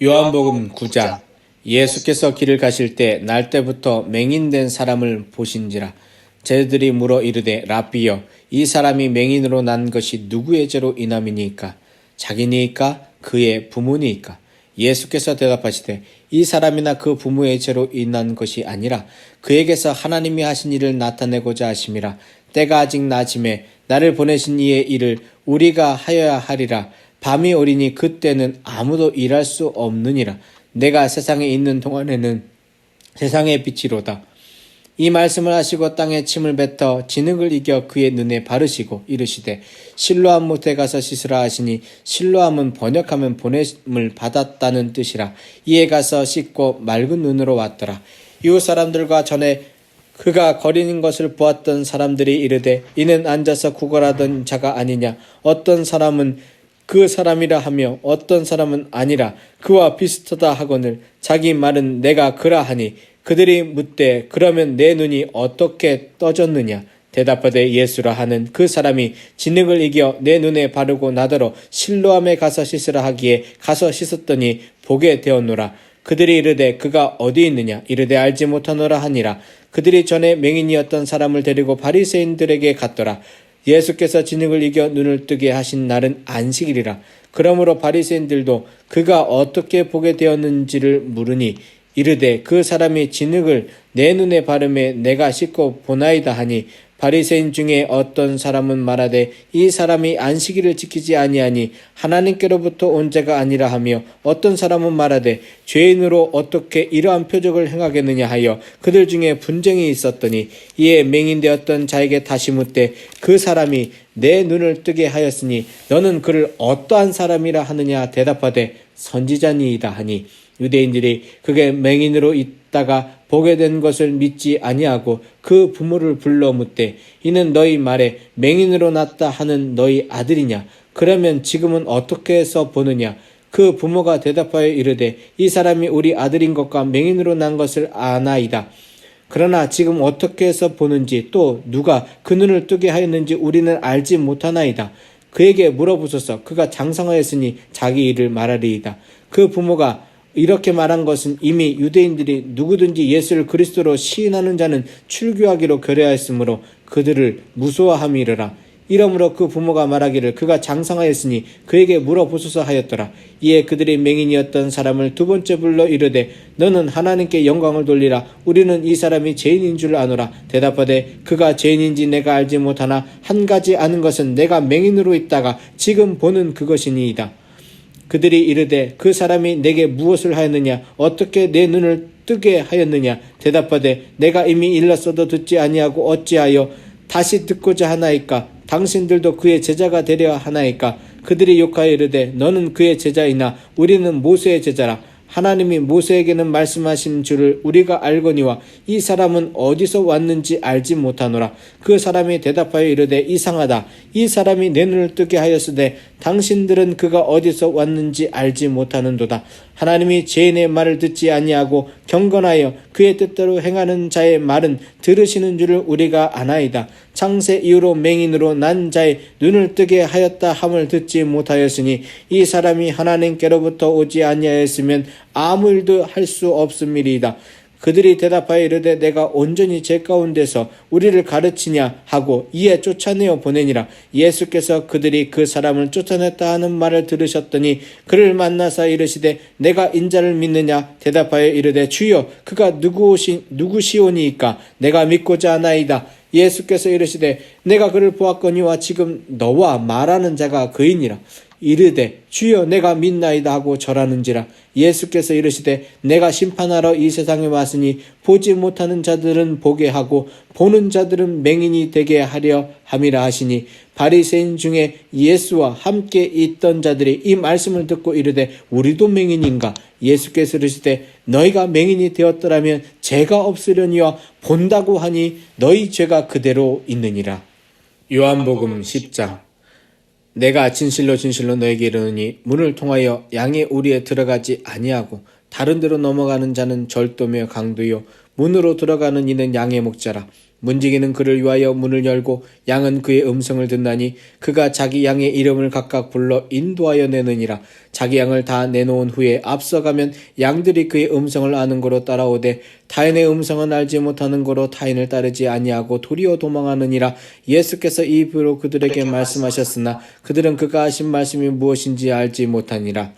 요한복음 9장. 예수께서 길을 가실 때 날 때부터 맹인된 사람을 보신지라. 제들이 물어 이르되 랍비여 이 사람이 맹인으로 난 것이 누구의 죄로 인함이니까? 자기니까 그의 부모니까? 예수께서 대답하시되 이 사람이나 그 부모의 죄로 인한 것이 아니라 그에게서 하나님이 하신 일을 나타내고자 하심이라. 때가 아직 낮음에 나를 보내신 이의 일을 우리가 하여야 하리라. 밤이 오리니 그때는 아무도 일할 수 없느니라. 내가 세상에 있는 동안에는 세상의 빛이로다. 이 말씀을 하시고 땅에 침을 뱉어 진흙을 이겨 그의 눈에 바르시고 이르시되 실로암 못에 가서 씻으라 하시니 실로암은 번역하면 보냄을 받았다는 뜻이라. 이에 가서 씻고 맑은 눈으로 왔더라. 이웃 사람들과 전에 그가 거리는 것을 보았던 사람들이 이르되 이는 앉아서 구걸하던 자가 아니냐? 어떤 사람은 그 사람이라 하며 어떤 사람은 아니라 그와 비슷하다 하거늘 자기 말은 내가 그라 하니 그들이 묻되 그러면 내 눈이 어떻게 떠졌느냐? 대답하되 예수라 하는 그 사람이 진흙을 이겨 내 눈에 바르고 나더러 실로암에 가서 씻으라 하기에 가서 씻었더니 보게 되었노라. 그들이 이르되 그가 어디 있느냐? 이르되 알지 못하노라 하니라. 그들이 전에 맹인이었던 사람을 데리고 바리새인들에게 갔더라. 예수께서 진흙을 이겨 눈을 뜨게 하신 날은 안식일이라. 그러므로 바리새인들도 그가 어떻게 보게 되었는지를 물으니 이르되 그 사람이 진흙을 내 눈에 바르매 내가 씻고 보나이다 하니 바리새인 중에 어떤 사람은 말하되 이 사람이 안식일을 지키지 아니하니 하나님께로부터 온 자가 아니라 하며 어떤 사람은 말하되 죄인으로 어떻게 이러한 표적을 행하겠느냐 하여 그들 중에 분쟁이 있었더니 이에 맹인되었던 자에게 다시 묻되 그 사람이 내 눈을 뜨게 하였으니 너는 그를 어떠한 사람이라 하느냐? 대답하되 선지자니이다 하니 유대인들이 그게 맹인으로 있다가 보게 된 것을 믿지 아니하고 그 부모를 불러 묻되 이는 너희 말에 맹인으로 났다 하는 너희 아들이냐? 그러면 지금은 어떻게 해서 보느냐? 그 부모가 대답하여 이르되 이 사람이 우리 아들인 것과 맹인으로 난 것을 아나이다. 그러나 지금 어떻게 해서 보는지 또 누가 그 눈을 뜨게 하였는지 우리는 알지 못하나이다. 그에게 물어보소서. 그가 장성하였으니 자기 일을 말하리이다. 그 부모가 이렇게 말한 것은 이미 유대인들이 누구든지 예수를 그리스도로 시인하는 자는 출교하기로 결의하였으므로 그들을 무소화함이르라. 이러므로 그 부모가 말하기를 그가 장성하였으니 그에게 물어보소서 하였더라. 이에 그들이 맹인이었던 사람을 두 번째 불러 이르되 너는 하나님께 영광을 돌리라. 우리는 이 사람이 죄인인 줄 아노라. 대답하되 그가 죄인인지 내가 알지 못하나 한 가지 아는 것은 내가 맹인으로 있다가 지금 보는 그것이니이다. 그들이 이르되 그 사람이 내게 무엇을 하였느냐? 어떻게 내 눈을 뜨게 하였느냐? 대답하되 내가 이미 일렀어도 듣지 아니하고 어찌하여 다시 듣고자 하나이까? 당신들도 그의 제자가 되려 하나이까? 그들이 욕하여 이르되 너는 그의 제자이나 우리는 모세의 제자라. 하나님이 모세에게는 말씀하신 줄을 우리가 알거니와 이 사람은 어디서 왔는지 알지 못하노라. 그 사람이 대답하여 이르되 이상하다. 이 사람이 내 눈을 뜨게 하였으되 당신들은 그가 어디서 왔는지 알지 못하는도다. 하나님이 죄인의 말을 듣지 아니하고 경건하여 그의 뜻대로 행하는 자의 말은 들으시는 줄을 우리가 아나이다. 창세 이후로 맹인으로 난 자의 눈을 뜨게 하였다 함을 듣지 못하였으니 이 사람이 하나님께로부터 오지 아니하였으면 아무 일도 할 수 없음이리이다. 그들이 대답하여 이르되 내가 온전히 제 가운데서 우리를 가르치냐 하고 이에 쫓아내어 보내니라. 예수께서 그들이 그 사람을 쫓아냈다 하는 말을 들으셨더니 그를 만나사 이르시되 내가 인자를 믿느냐? 대답하여 이르되 주여 그가 누구시오니이까? 내가 믿고자 하나이다. 예수께서 이르시되 내가 그를 보았거니와 지금 너와 말하는 자가 그이니라. 이르되 주여 내가 믿나이다 하고 절하는지라. 예수께서 이르시되 내가 심판하러 이 세상에 왔으니 보지 못하는 자들은 보게 하고 보는 자들은 맹인이 되게 하려 함이라 하시니 바리새인 중에 예수와 함께 있던 자들이 이 말씀을 듣고 이르되 우리도 맹인인가? 예수께서 이르시되 너희가 맹인이 되었더라면 죄가 없으려니와 본다고 하니 너희 죄가 그대로 있느니라. 요한복음 10장. 내가 진실로 진실로 너에게 이르노니 문을 통하여 양의 우리에 들어가지 아니하고 다른 데로 넘어가는 자는 절도며 강도요 문으로 들어가는 이는 양의 목자라. 문지기는 그를 위하여 문을 열고 양은 그의 음성을 듣나니 그가 자기 양의 이름을 각각 불러 인도하여 내느니라. 자기 양을 다 내놓은 후에 앞서가면 양들이 그의 음성을 아는 거로 따라오되 타인의 음성은 알지 못하는 거로 타인을 따르지 아니하고 도리어 도망하느니라. 예수께서 이 입으로 그들에게 말씀하셨으나 그들은 그가 하신 말씀이 무엇인지 알지 못하니라.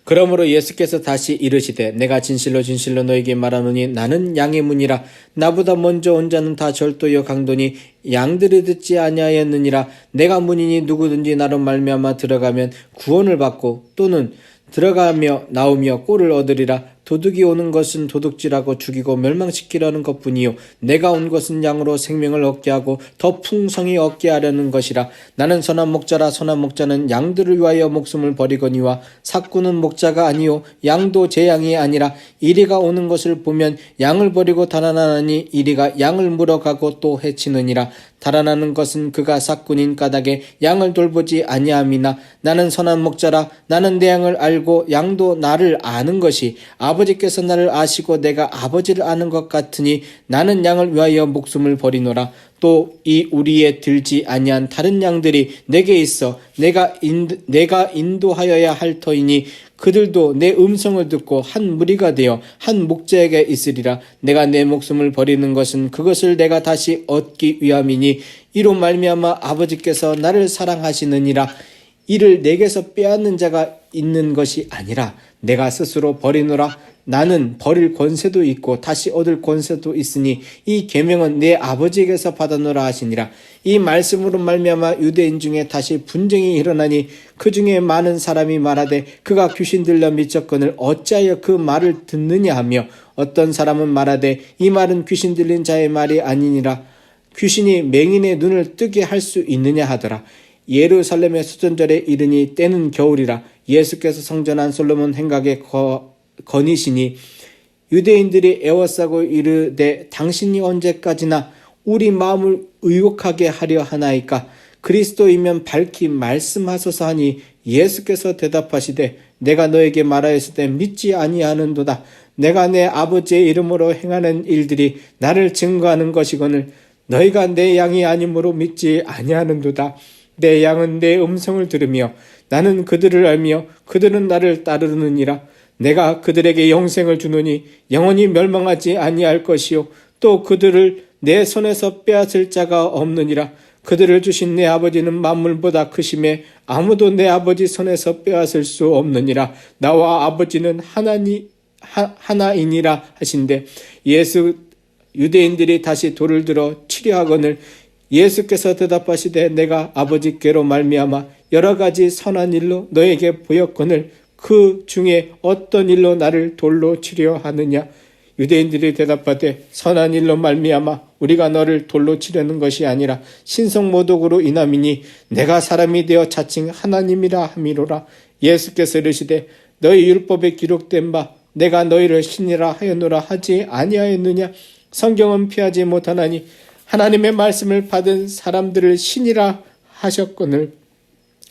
그러므로 예수께서 다시 이르시되 내가 진실로 진실로 너에게 말하노니 나는 양의 문이라. 나보다 먼저 온 자는 다 절도여 강도니 양들이 듣지 아니하였느니라. 내가 문이니 누구든지 나로 말미암아 들어가면 구원을 받고 또는 들어가며 나오며 꼴을 얻으리라. 도둑이 오는 것은 도둑질하고 죽이고 멸망시키려는 것뿐이요 내가 온 것은 양으로 생명을 얻게 하고 더 풍성히 얻게 하려는 것이라. 나는 선한 목자라. 선한 목자는 양들을 위하여 목숨을 버리거니와 삭구는 목자가 아니요 양도 제 양이 아니라 이리가 오는 것을 보면 양을 버리고 달아나니 이리가 양을 물어가고 또 해치느니라. 달아나는 것은 그가 삭군인 까닭에 양을 돌보지 아니함이나 나는 선한 목자라. 나는 내 양을 알고 양도 나를 아는 것이 아버지께서 나를 아시고 내가 아버지를 아는 것 같으니 나는 양을 위하여 목숨을 버리노라. 또 이 우리에 들지 아니한 다른 양들이 내게 있어 내가 인도하여야 할 터이니 그들도 내 음성을 듣고 한 무리가 되어 한 목자에게 있으리라. 내가 내 목숨을 버리는 것은 그것을 내가 다시 얻기 위함이니 이로 말미암아 아버지께서 나를 사랑하시느니라. 이를 내게서 빼앗는 자가 있는 것이 아니라 내가 스스로 버리노라. 나는 버릴 권세도 있고 다시 얻을 권세도 있으니 이 계명은 내 아버지에게서 받아노라 하시니라. 이 말씀으로 말미암아 유대인 중에 다시 분쟁이 일어나니 그 중에 많은 사람이 말하되 그가 귀신 들려 미쳤거늘 어찌하여 그 말을 듣느냐 하며 어떤 사람은 말하되 이 말은 귀신 들린 자의 말이 아니니라. 귀신이 맹인의 눈을 뜨게 할 수 있느냐 하더라. 예루살렘의 수전절에 이르니 때는 겨울이라. 예수께서 성전 안 솔로몬 행각에 거니시니 유대인들이 애워싸고 이르되 당신이 언제까지나 우리 마음을 의혹하게 하려 하나이까? 그리스도이면 밝히 말씀하소서 하니 예수께서 대답하시되 내가 너에게 말하였을 때 믿지 아니하는도다. 내가 내 아버지의 이름으로 행하는 일들이 나를 증거하는 것이거늘 너희가 내 양이 아니므로 믿지 아니하는도다. 내 양은 내 음성을 들으며 나는 그들을 알며 그들은 나를 따르느니라. 내가 그들에게 영생을 주노니 영원히 멸망하지 아니할 것이요 또 그들을 내 손에서 빼앗을 자가 없느니라. 그들을 주신 내 아버지는 만물보다 크심에 아무도 내 아버지 손에서 빼앗을 수 없느니라. 나와 아버지는 하나이니라 하신대. 유대인들이 다시 돌을 들어 치려하거늘 예수께서 대답하시되 내가 아버지께로 말미암아 여러 가지 선한 일로 너에게 보였거늘 그 중에 어떤 일로 나를 돌로 치려 하느냐. 유대인들이 대답하되 선한 일로 말미암아 우리가 너를 돌로 치려는 것이 아니라 신성모독으로 인함이니 내가 사람이 되어 자칭 하나님이라 함이로라. 예수께서 이르시되 너희 율법에 기록된 바 내가 너희를 신이라 하였노라 하지 아니하였느냐. 성경은 피하지 못하나니 하나님의 말씀을 받은 사람들을 신이라 하셨거늘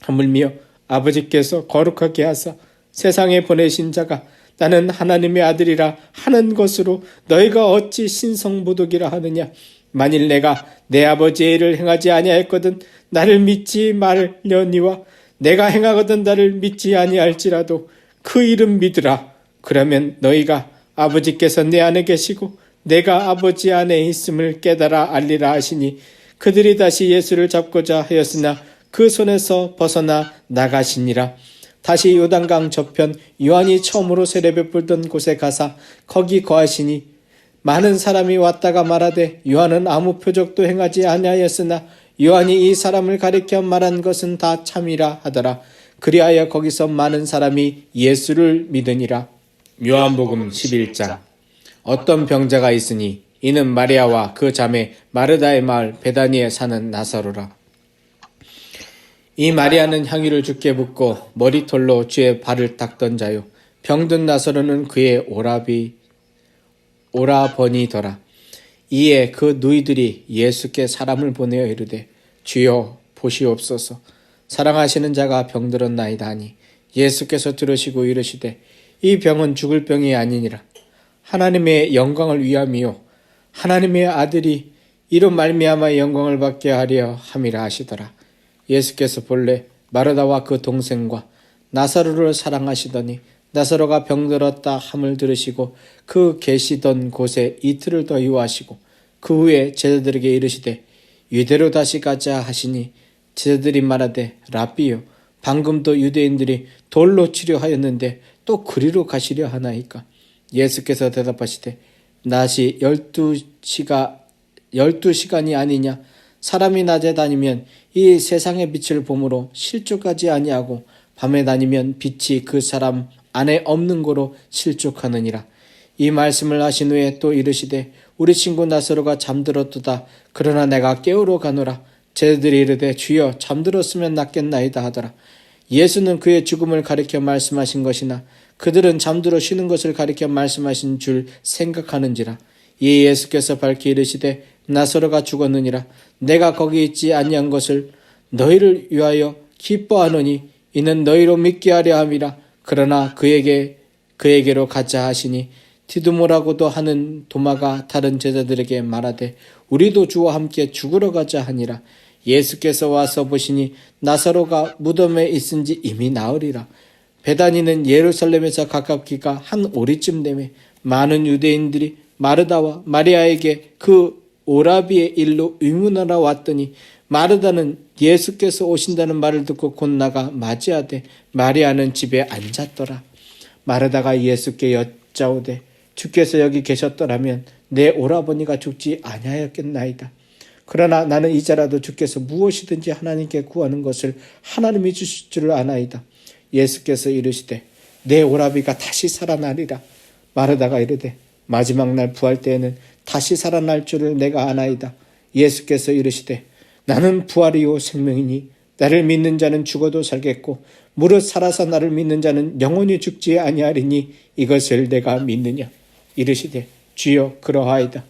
하물며 아버지께서 거룩하게 하사 세상에 보내신 자가 나는 하나님의 아들이라 하는 것으로 너희가 어찌 신성모독이라 하느냐. 만일 내가 내 아버지의 일을 행하지 아니하였거든 나를 믿지 말려니와 내가 행하거든 나를 믿지 아니할지라도 그 이름 믿으라. 그러면 너희가 아버지께서 내 안에 계시고 내가 아버지 안에 있음을 깨달아 알리라 하시니 그들이 다시 예수를 잡고자 하였으나 그 손에서 벗어나 나가시니라. 다시 요단강 저편 요한이 처음으로 세례 베풀던 곳에 가사 거기 거하시니 많은 사람이 왔다가 말하되 요한은 아무 표적도 행하지 아니하였으나 요한이 이 사람을 가리켜 말한 것은 다 참이라 하더라. 그리하여 거기서 많은 사람이 예수를 믿으니라. 요한복음 11장. 어떤 병자가 있으니 이는 마리아와 그 자매 마르다의 마을 베다니에 사는 나사로라. 이 마리아는 향유를 주께 붓고 머리털로 주의 발을 닦던 자요 병든 나사로는 그의 오라버니더라. 이에 그 누이들이 예수께 사람을 보내어 이르되 주여 보시옵소서 사랑하시는 자가 병들었나이다 하니 예수께서 들으시고 이르시되 이 병은 죽을 병이 아니니라 하나님의 영광을 위함이요 하나님의 아들이 이로 말미암아 영광을 받게 하려 함이라 하시더라. 예수께서 본래 마르다와 그 동생과 나사로를 사랑하시더니 나사로가 병들었다 함을 들으시고 그 계시던 곳에 이틀을 더 유하시고 그 후에 제자들에게 이르시되 유대로 다시 가자 하시니 제자들이 말하되 랍비요 방금도 유대인들이 돌로 치려 하였는데 또 그리로 가시려 하나이까. 예수께서 대답하시되 낮이 12시간이 아니냐. 사람이 낮에 다니면 이 세상의 빛을 보므로 실족하지 아니하고 밤에 다니면 빛이 그 사람 안에 없는 고로 실족하느니라. 이 말씀을 하신 후에 또 이르시되 우리 친구 나사로가 잠들었도다. 그러나 내가 깨우러 가노라. 제자들이 이르되 주여 잠들었으면 낫겠나이다 하더라. 예수는 그의 죽음을 가리켜 말씀하신 것이나 그들은 잠들어 쉬는 것을 가리켜 말씀하신 줄 생각하는지라. 이에 예수께서 밝히 이르시되 나사로가 죽었느니라. 내가 거기 있지 아니한 것을 너희를 위하여 기뻐하노니 이는 너희로 믿게 하려 함이라. 그러나 그에게로 가자 하시니 디두모라고도 하는 도마가 다른 제자들에게 말하되 우리도 주와 함께 죽으러 가자 하니라. 예수께서 와서 보시니 나사로가 무덤에 있은지 이미 나으리라. 베다니는 예루살렘에서 가깝기가 한 오리쯤 되매 많은 유대인들이 마르다와 마리아에게 그 오라비의 일로 의문하러 왔더니 마르다는 예수께서 오신다는 말을 듣고 곧 나가 맞이하되 마리아는 집에 앉았더라. 마르다가 예수께 여짜오되 주께서 여기 계셨더라면 내 오라버니가 죽지 아니하였겠나이다. 그러나 나는 이제라도 주께서 무엇이든지 하나님께 구하는 것을 하나님이 주실 줄 아나이다. 예수께서 이르시되 내 오라비가 다시 살아나리라. 마르다가 이르되 마지막 날 부활 때에는 다시 살아날 줄을 내가 아나이다. 예수께서 이르시되 나는 부활이요 생명이니 나를 믿는 자는 죽어도 살겠고 무릇 살아서 나를 믿는 자는 영원히 죽지 아니하리니 이것을 내가 믿느냐. 이르시되 주여 그러하이다.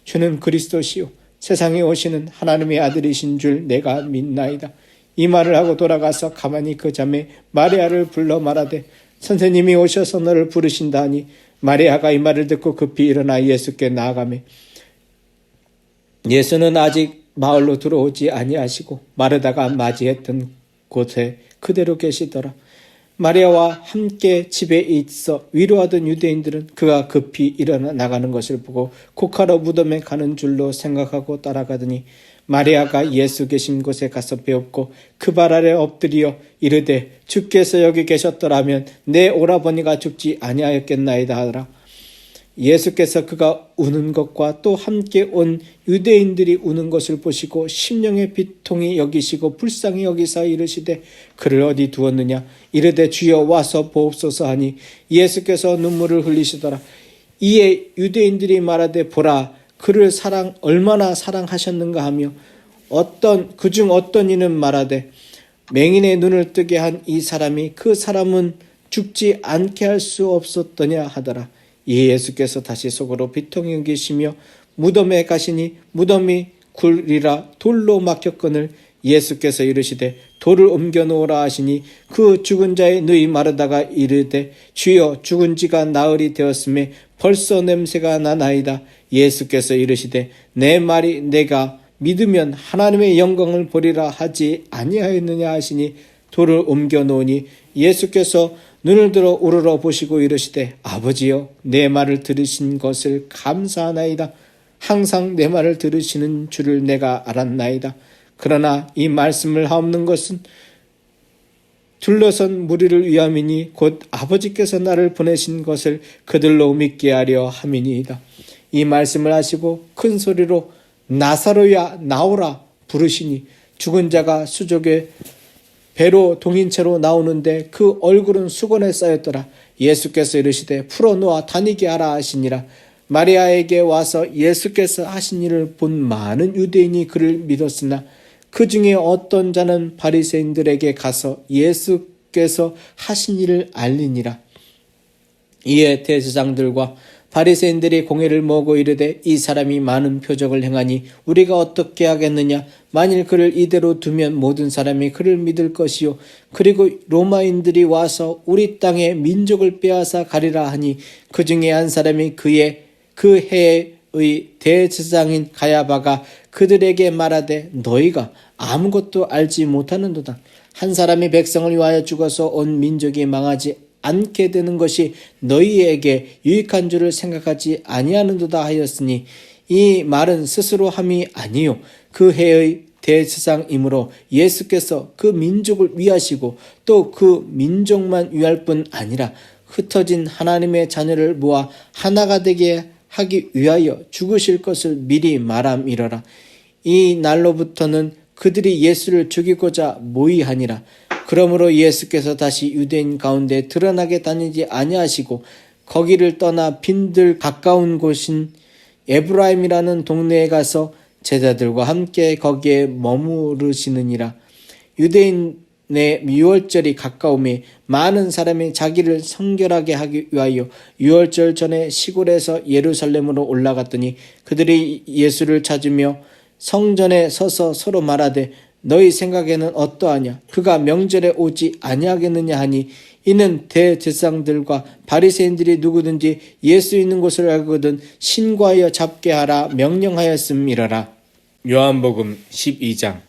주는 그리스도시요 세상에 오시는 하나님의 아들이신 줄 내가 믿나이다. 이 말을 하고 돌아가서 가만히 그 자매 마리아를 불러 말하되 선생님이 오셔서 너를 부르신다 하니 마리아가 이 말을 듣고 급히 일어나 예수께 나아가매 예수는 아직 마을로 들어오지 아니하시고 마르다가 맞이했던 곳에 그대로 계시더라. 마리아와 함께 집에 있어 위로하던 유대인들은 그가 급히 일어나 나가는 것을 보고 곡하러 무덤에 가는 줄로 생각하고 따라가더니 마리아가 예수 계신 곳에 가서 배웠고 그 발 아래 엎드려 이르되 주께서 여기 계셨더라면 내 오라버니가 죽지 아니하였겠나이다 하더라. 예수께서 그가 우는 것과 또 함께 온 유대인들이 우는 것을 보시고 심령의 비통이 여기시고 불쌍히 여기사 이르시되 그를 어디 두었느냐 이르되 주여 와서 보옵소서 하니 예수께서 눈물을 흘리시더라. 이에 유대인들이 말하되 보라 그를 얼마나 사랑하셨는가 하며 그중 어떤 이는 말하되 맹인의 눈을 뜨게 한 이 사람이 그 사람은 죽지 않게 할 수 없었더냐 하더라. 이에 예수께서 다시 속으로 비통히 여기시며 무덤에 가시니 무덤이 굴이라 돌로 막혔거늘 예수께서 이르시되 돌을 옮겨 놓으라 하시니 그 죽은 자의 누이 마르다가 이르되 주여 죽은 지가 나흘이 되었음에 벌써 냄새가 나나이다. 예수께서 이르시되 내 말이 내가 믿으면 하나님의 영광을 보리라 하지 아니하였느냐 하시니 돌을 옮겨 놓으니 예수께서 눈을 들어 우러러 보시고 이르시되 아버지여 내 말을 들으신 것을 감사하나이다. 항상 내 말을 들으시는 줄을 내가 알았나이다. 그러나 이 말씀을 하옵는 것은 둘러선 무리를 위함이니 곧 아버지께서 나를 보내신 것을 그들로 믿게 하려 함이니이다. 이 말씀을 하시고 큰 소리로 나사로야 나오라 부르시니 죽은 자가 수족의 배로 동인 채로 나오는데 그 얼굴은 수건에 쌓였더라. 예수께서 이르시되 풀어놓아 다니게 하라 하시니라. 마리아에게 와서 예수께서 하신 일을 본 많은 유대인이 그를 믿었으나 그 중에 어떤 자는 바리새인들에게 가서 예수께서 하신 일을 알리니라. 이에 대제사장들과 바리새인들이 공회를 모으고 이르되 이 사람이 많은 표적을 행하니 우리가 어떻게 하겠느냐. 만일 그를 이대로 두면 모든 사람이 그를 믿을 것이요 그리고 로마인들이 와서 우리 땅의 민족을 빼앗아 가리라 하니 그 중에 한 사람이 그 해의 대제사장인 가야바가 그들에게 말하되 너희가 아무것도 알지 못하는도다. 한 사람이 백성을 위하여 죽어서 온 민족이 망하지 않게 되는 것이 너희에게 유익한 줄을 생각하지 아니하는도다 하였으니 이 말은 스스로 함이 아니요 그 해의 대제사장이므로 예수께서 그 민족을 위하시고 또 그 민족만 위할 뿐 아니라 흩어진 하나님의 자녀를 모아 하나가 되게 하기 위하여 죽으실 것을 미리 말함이러라. 이 날로부터는 그들이 예수를 죽이고자 모의하니라. 그러므로 예수께서 다시 유대인 가운데 드러나게 다니지 아니하시고 거기를 떠나 빈들 가까운 곳인 에브라임이라는 동네에 가서 제자들과 함께 거기에 머무르시느니라. 유대인의 유월절이 가까우매 많은 사람이 자기를 성결하게 하기 위하여 유월절 전에 시골에서 예루살렘으로 올라갔더니 그들이 예수를 찾으며 성전에 서서 서로 말하되 너희 생각에는 어떠하냐? 그가 명절에 오지 아니하겠느냐 하니 이는 대제사장들과 바리새인들이 누구든지 예수 있는 곳을 알거든 신고하여 잡게 하라 명령하였음이러라. 요한복음 12장.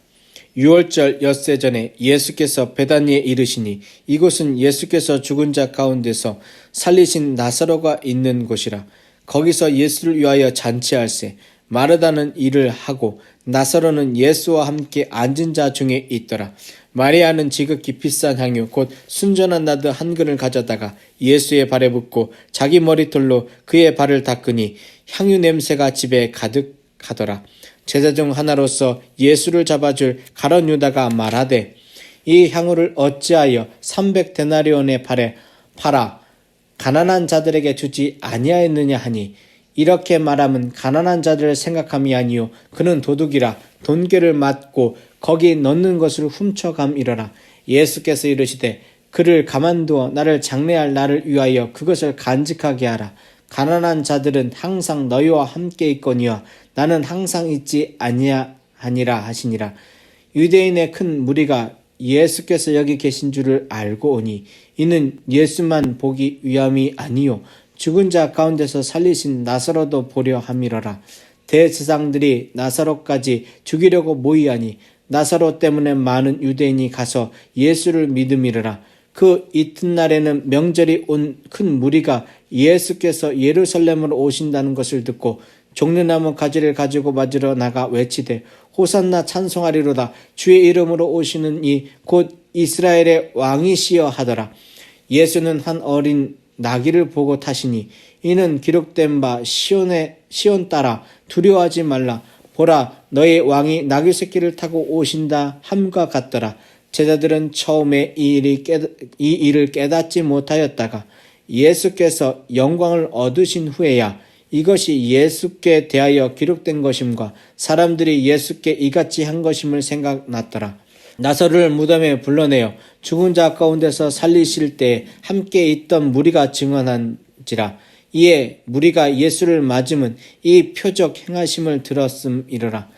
유월절 엿새 전에 예수께서 베다니에 이르시니 이곳은 예수께서 죽은 자 가운데서 살리신 나사로가 있는 곳이라. 거기서 예수를 위하여 잔치할세 마르다는 일을 하고 나사로는 예수와 함께 앉은 자 중에 있더라. 마리아는 지극히 비싼 향유 곧 순전한 나드 한 근을 가져다가 예수의 발에 붓고 자기 머리털로 그의 발을 닦으니 향유 냄새가 집에 가득하더라. 제자 중 하나로서 예수를 잡아줄 가룟 유다가 말하되 이 향유를 어찌하여 300데나리온에 팔아 가난한 자들에게 주지 아니하였느냐 하니 이렇게 말하면 가난한 자들을 생각함이 아니요 그는 도둑이라 돈괴를 맞고 거기 넣는 것을 훔쳐감이러라. 예수께서 이르시되 그를 가만두어 나를 장례할 나를 위하여 그것을 간직하게 하라. 가난한 자들은 항상 너희와 함께 있거니와 나는 항상 있지 아니하니라 하시니라. 유대인의 큰 무리가 예수께서 여기 계신 줄을 알고 오니 이는 예수만 보기 위함이 아니요 죽은 자 가운데서 살리신 나사로도 보려 함이러라. 대제사장들이 나사로까지 죽이려고 모의하니 나사로 때문에 많은 유대인이 가서 예수를 믿음이러라. 그 이튿날에는 명절이 온 큰 무리가 예수께서 예루살렘으로 오신다는 것을 듣고 종려나무 가지를 가지고 맞으러 나가 외치되 호산나 찬송하리로다. 주의 이름으로 오시는 이 곧 이스라엘의 왕이시여 하더라. 예수는 한 어린 나귀를 보고 타시니 이는 기록된 바 시온 딸아 두려워하지 말라. 보라 너의 왕이 나귀 새끼를 타고 오신다 함과 같더라. 제자들은 처음에 이 일을 깨닫지 못하였다가 예수께서 영광을 얻으신 후에야 이것이 예수께 대하여 기록된 것임과 사람들이 예수께 이같이 한 것임을 생각났더라. 나사로를 무덤에 불러내어 죽은 자 가운데서 살리실 때 함께 있던 무리가 증언한지라. 이에 무리가 예수를 맞음은 이 표적 행하심을 들었음이러라.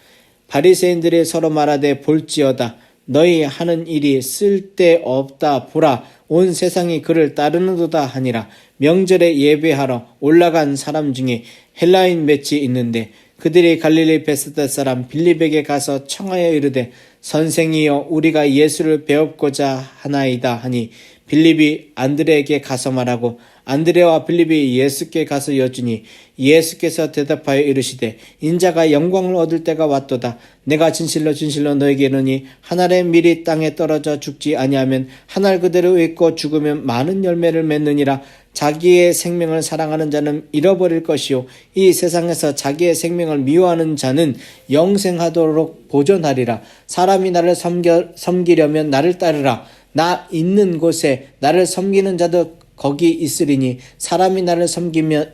바리새인들이 서로 말하되 볼지어다. 너희 하는 일이 쓸데없다. 보라 온 세상이 그를 따르는도다 하니라. 명절에 예배하러 올라간 사람 중에 헬라인 맺이 있는데 그들이 갈릴리 베스다 사람 빌립에게 가서 청하여 이르되 선생이여 우리가 예수를 배웁고자 하나이다 하니 빌립이 안드레에게 가서 말하고 안드레와 빌립이 예수께 가서 여쭈니 예수께서 대답하여 이르시되 인자가 영광을 얻을 때가 왔도다. 내가 진실로 진실로 너에게 이르니 한 알의 밀이 땅에 떨어져 죽지 아니하면 한 알 그대로 있고 죽으면 많은 열매를 맺느니라. 자기의 생명을 사랑하는 자는 잃어버릴 것이요 이 세상에서 자기의 생명을 미워하는 자는 영생하도록 보존하리라. 사람이 나를 섬기려면 나를 따르라. 나 있는 곳에 나를 섬기는 자도 거기 있으리니 사람이 나를 섬기면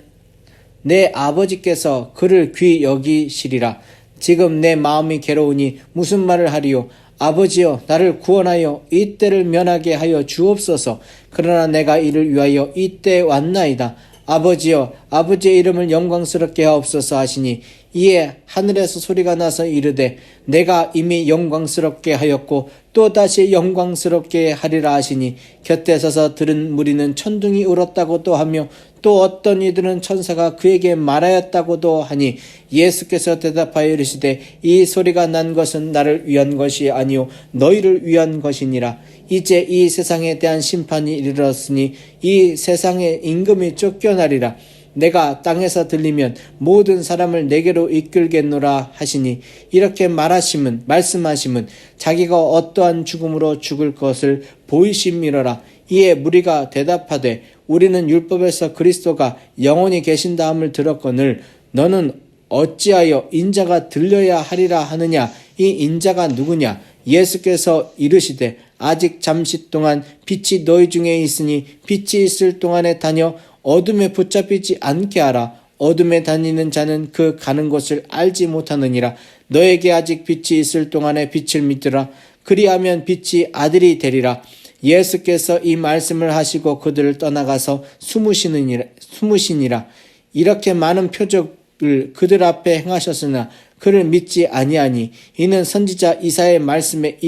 내 아버지께서 그를 귀히 여기시리라. 지금 내 마음이 괴로우니 무슨 말을 하리요. 아버지여 나를 구원하여 이 때를 면하게 하여 주옵소서. 그러나 내가 이를 위하여 이 때에 왔나이다. 아버지여 아버지의 이름을 영광스럽게 하옵소서 하시니 이에 하늘에서 소리가 나서 이르되 내가 이미 영광스럽게 하였고 또다시 영광스럽게 하리라 하시니 곁에 서서 들은 무리는 천둥이 울었다고도 하며 또 어떤 이들은 천사가 그에게 말하였다고도 하니 예수께서 대답하여 이르시되 이 소리가 난 것은 나를 위한 것이 아니요 너희를 위한 것이니라. 이제 이 세상에 대한 심판이 이르렀으니 이 세상의 임금이 쫓겨나리라. 내가 땅에서 들리면 모든 사람을 내게로 이끌겠노라 하시니 이렇게 말씀하심은 자기가 어떠한 죽음으로 죽을 것을 보이심이로라. 이에 무리가 대답하되 우리는 율법에서 그리스도가 영원히 계신다함을 들었거늘 너는 어찌하여 인자가 들려야 하리라 하느냐. 이 인자가 누구냐. 예수께서 이르시되 아직 잠시 동안 빛이 너희 중에 있으니 빛이 있을 동안에 다녀 어둠에 붙잡히지 않게 하라. 어둠에 다니는 자는 그 가는 곳을 알지 못하느니라. 너에게 아직 빛이 있을 동안에 빛을 믿으라. 그리하면 빛이 아들이 되리라. 예수께서 이 말씀을 하시고 그들을 떠나가서 숨으시니라. 이렇게 많은 표적을 그들 앞에 행하셨으나 그를 믿지 아니하니 이는 선지자 이사야의 말씀을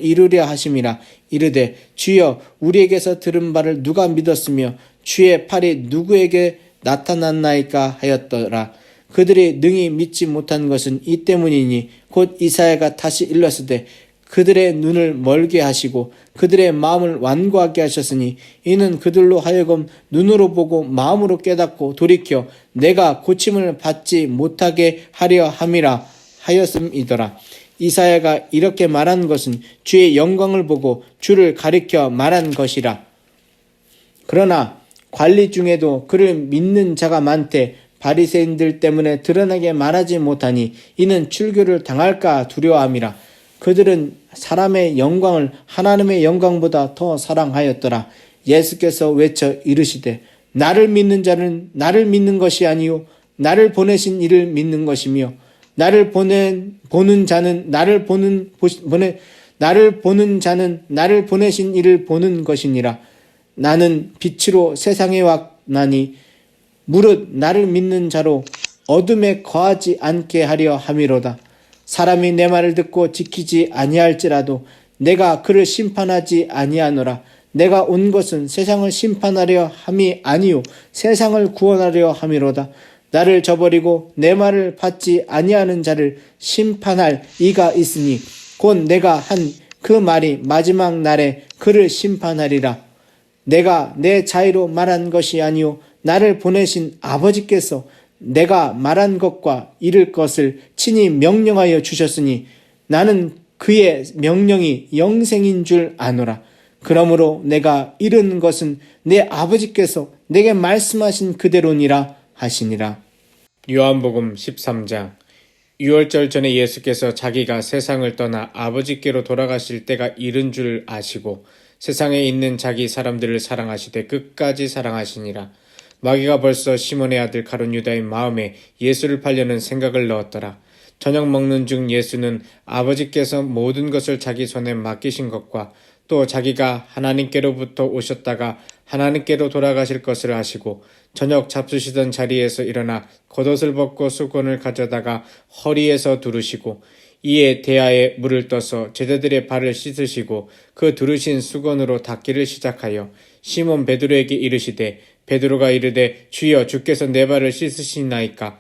이루려 하심이라. 이르되 주여 우리에게서 들은 바를 누가 믿었으며 주의 팔이 누구에게 나타났나이까 하였더라. 그들이 능히 믿지 못한 것은 이 때문이니 곧 이사야가 다시 일렀으되 그들의 눈을 멀게 하시고 그들의 마음을 완고하게 하셨으니 이는 그들로 하여금 눈으로 보고 마음으로 깨닫고 돌이켜 내가 고침을 받지 못하게 하려 함이라 하였음이더라. 이사야가 이렇게 말한 것은 주의 영광을 보고 주를 가리켜 말한 것이라. 그러나 관리 중에도 그를 믿는 자가 많되 바리새인들 때문에 드러나게 말하지 못하니 이는 출교를 당할까 두려워함이라. 그들은 사람의 영광을 하나님의 영광보다 더 사랑하였더라. 예수께서 외쳐 이르시되 나를 믿는 자는 나를 믿는 것이 아니요 나를 보내신 이를 믿는 것이며 나를 보는 자는 나를 보내신 이를 보는 것이니라. 나는 빛으로 세상에 왔나니 무릇 나를 믿는 자로 어둠에 거하지 않게 하려 함이로다. 사람이 내 말을 듣고 지키지 아니할지라도 내가 그를 심판하지 아니하노라. 내가 온 것은 세상을 심판하려 함이 아니요 세상을 구원하려 함이로다. 나를 저버리고 내 말을 받지 아니하는 자를 심판할 이가 있으니 곧 내가 한 그 말이 마지막 날에 그를 심판하리라. 내가 내 자의로 말한 것이 아니요 나를 보내신 아버지께서 내가 말한 것과 이룰 것을 친히 명령하여 주셨으니 나는 그의 명령이 영생인 줄 아노라. 그러므로 내가 이른 것은 내 아버지께서 내게 말씀하신 그대로니라 하시니라. 요한복음 13장. 유월절 전에 예수께서 자기가 세상을 떠나 아버지께로 돌아가실 때가 이른 줄 아시고 세상에 있는 자기 사람들을 사랑하시되 끝까지 사랑하시니라. 마귀가 벌써 시몬의 아들 가룟 유다의 마음에 예수를 팔려는 생각을 넣었더라. 저녁 먹는 중 예수는 아버지께서 모든 것을 자기 손에 맡기신 것과 또 자기가 하나님께로부터 오셨다가 하나님께로 돌아가실 것을 아시고 저녁 잡수시던 자리에서 일어나 겉옷을 벗고 수건을 가져다가 허리에서 두르시고 이에 대야에 물을 떠서 제자들의 발을 씻으시고 그 두르신 수건으로 닦기를 시작하여 시몬 베드로에게 이르시되 베드로가 이르되 주여 주께서 내 발을 씻으시나이까.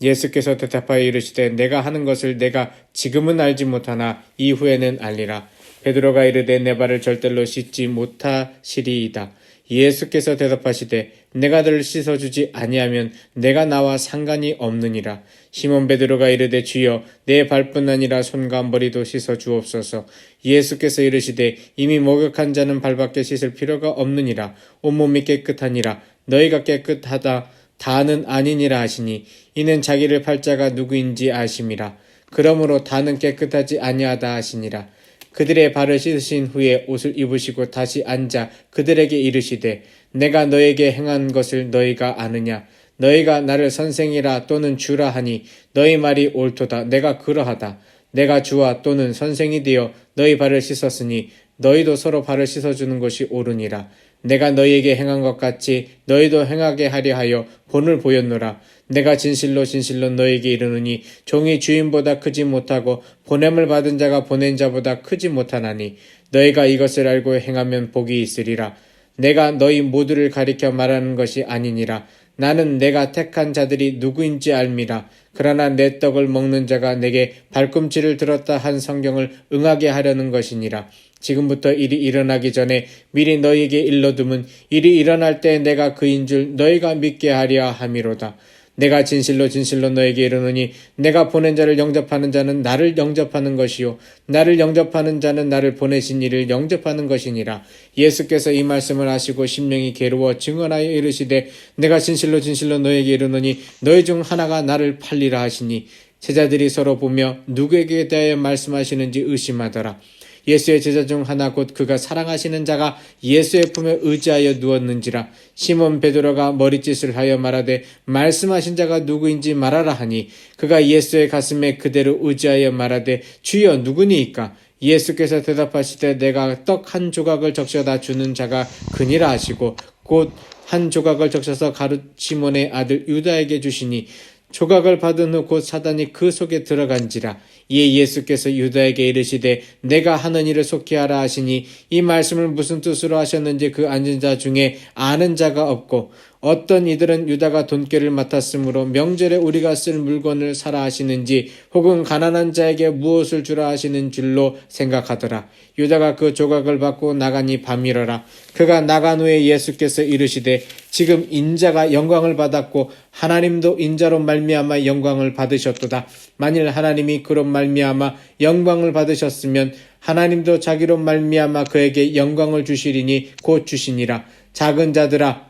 예수께서 대답하여 이르시되 내가 하는 것을 내가 지금은 알지 못하나 이후에는 알리라. 베드로가 이르되 내 발을 절대로 씻지 못하시리이다. 예수께서 대답하시되 내가 너를 씻어주지 아니하면 내가 나와 상관이 없느니라. 시몬 베드로가 이르되 주여 내 발뿐 아니라 손과 머리도 씻어 주옵소서. 예수께서 이르시되 이미 목욕한 자는 발밖에 씻을 필요가 없느니라. 온몸이 깨끗하니라. 너희가 깨끗하다 다는 아니니라 하시니 이는 자기를 팔 자가 누구인지 아심이라. 그러므로 다는 깨끗하지 아니하다 하시니라. 그들의 발을 씻으신 후에 옷을 입으시고 다시 앉아 그들에게 이르시되 내가 너에게 행한 것을 너희가 아느냐. 너희가 나를 선생이라 또는 주라 하니 너희 말이 옳도다. 내가 그러하다. 내가 주와 또는 선생이 되어 너희 발을 씻었으니 너희도 서로 발을 씻어주는 것이 옳으니라. 내가 너희에게 행한 것 같이 너희도 행하게 하려 하여 본을 보였노라. 내가 진실로 진실로 너희에게 이르노니 종이 주인보다 크지 못하고 보냄을 받은 자가 보낸 자보다 크지 못하나니 너희가 이것을 알고 행하면 복이 있으리라. 내가 너희 모두를 가리켜 말하는 것이 아니니라. 나는 내가 택한 자들이 누구인지 알미라. 그러나 내 떡을 먹는 자가 내게 발꿈치를 들었다 한 성경을 응하게 하려는 것이니라. 지금부터 일이 일어나기 전에 미리 너희에게 일러둠은 일이 일어날 때 내가 그인 줄 너희가 믿게 하려 함이로다. 내가 진실로 진실로 너에게 이르노니 내가 보낸 자를 영접하는 자는 나를 영접하는 것이요 나를 영접하는 자는 나를 보내신 이를 영접하는 것이니라. 예수께서 이 말씀을 하시고 심령이 괴로워 증언하여 이르시되 내가 진실로 진실로 너에게 이르노니 너희 중 하나가 나를 팔리라 하시니 제자들이 서로 보며 누구에게 대하여 말씀하시는지 의심하더라. 예수의 제자 중 하나 곧 그가 사랑하시는 자가 예수의 품에 의지하여 누웠는지라. 시몬 베드로가 머리짓을 하여 말하되 말씀하신 자가 누구인지 말하라 하니 그가 예수의 가슴에 그대로 의지하여 말하되 주여 누구니이까. 예수께서 대답하시되 내가 떡 한 조각을 적셔다 주는 자가 그니라 하시고 곧 한 조각을 적셔서 가룟 시몬의 아들 유다에게 주시니 조각을 받은 후 곧 사단이 그 속에 들어간지라. 이에 예수께서 유다에게 이르시되 내가 하는 일을 속히 하라 하시니 이 말씀을 무슨 뜻으로 하셨는지 그 앉은 자 중에 아는 자가 없고 어떤 이들은 유다가 돈꾀를 맡았으므로 명절에 우리가 쓸 물건을 사라 하시는지 혹은 가난한 자에게 무엇을 주라 하시는 줄로 생각하더라. 유다가 그 조각을 받고 나가니 밤이러라. 그가 나간 후에 예수께서 이르시되 지금 인자가 영광을 받았고 하나님도 인자로 말미암아 영광을 받으셨도다. 만일 하나님이 그로 말미암아 영광을 받으셨으면 하나님도 자기로 말미암아 그에게 영광을 주시리니 곧 주시니라. 작은 자들아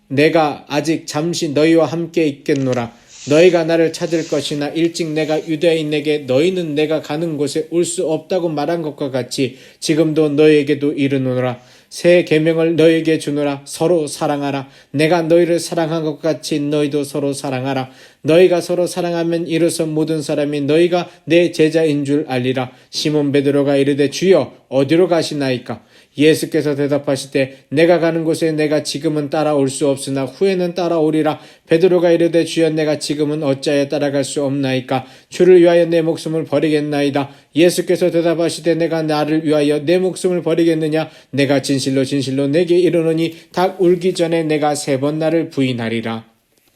내가 아직 잠시 너희와 함께 있겠노라. 너희가 나를 찾을 것이나 일찍 내가 유대인에게 너희는 내가 가는 곳에 올 수 없다고 말한 것과 같이 지금도 너희에게도 이르노라. 새 계명을 너희에게 주노라. 서로 사랑하라. 내가 너희를 사랑한 것 같이 너희도 서로 사랑하라. 너희가 서로 사랑하면 이로써 모든 사람이 너희가 내 제자인 줄 알리라. 시몬 베드로가 이르되 주여 어디로 가시나이까. 예수께서 대답하시되 내가 가는 곳에 내가 지금은 따라올 수 없으나 후에는 따라오리라. 베드로가 이르되 주여 내가 지금은 어찌하여 따라갈 수 없나이까. 주를 위하여 내 목숨을 버리겠나이다. 예수께서 대답하시되 내가 나를 위하여 내 목숨을 버리겠느냐. 내가 진실로 진실로 내게 이르노니 닭 울기 전에 내가 3번 나를 부인하리라.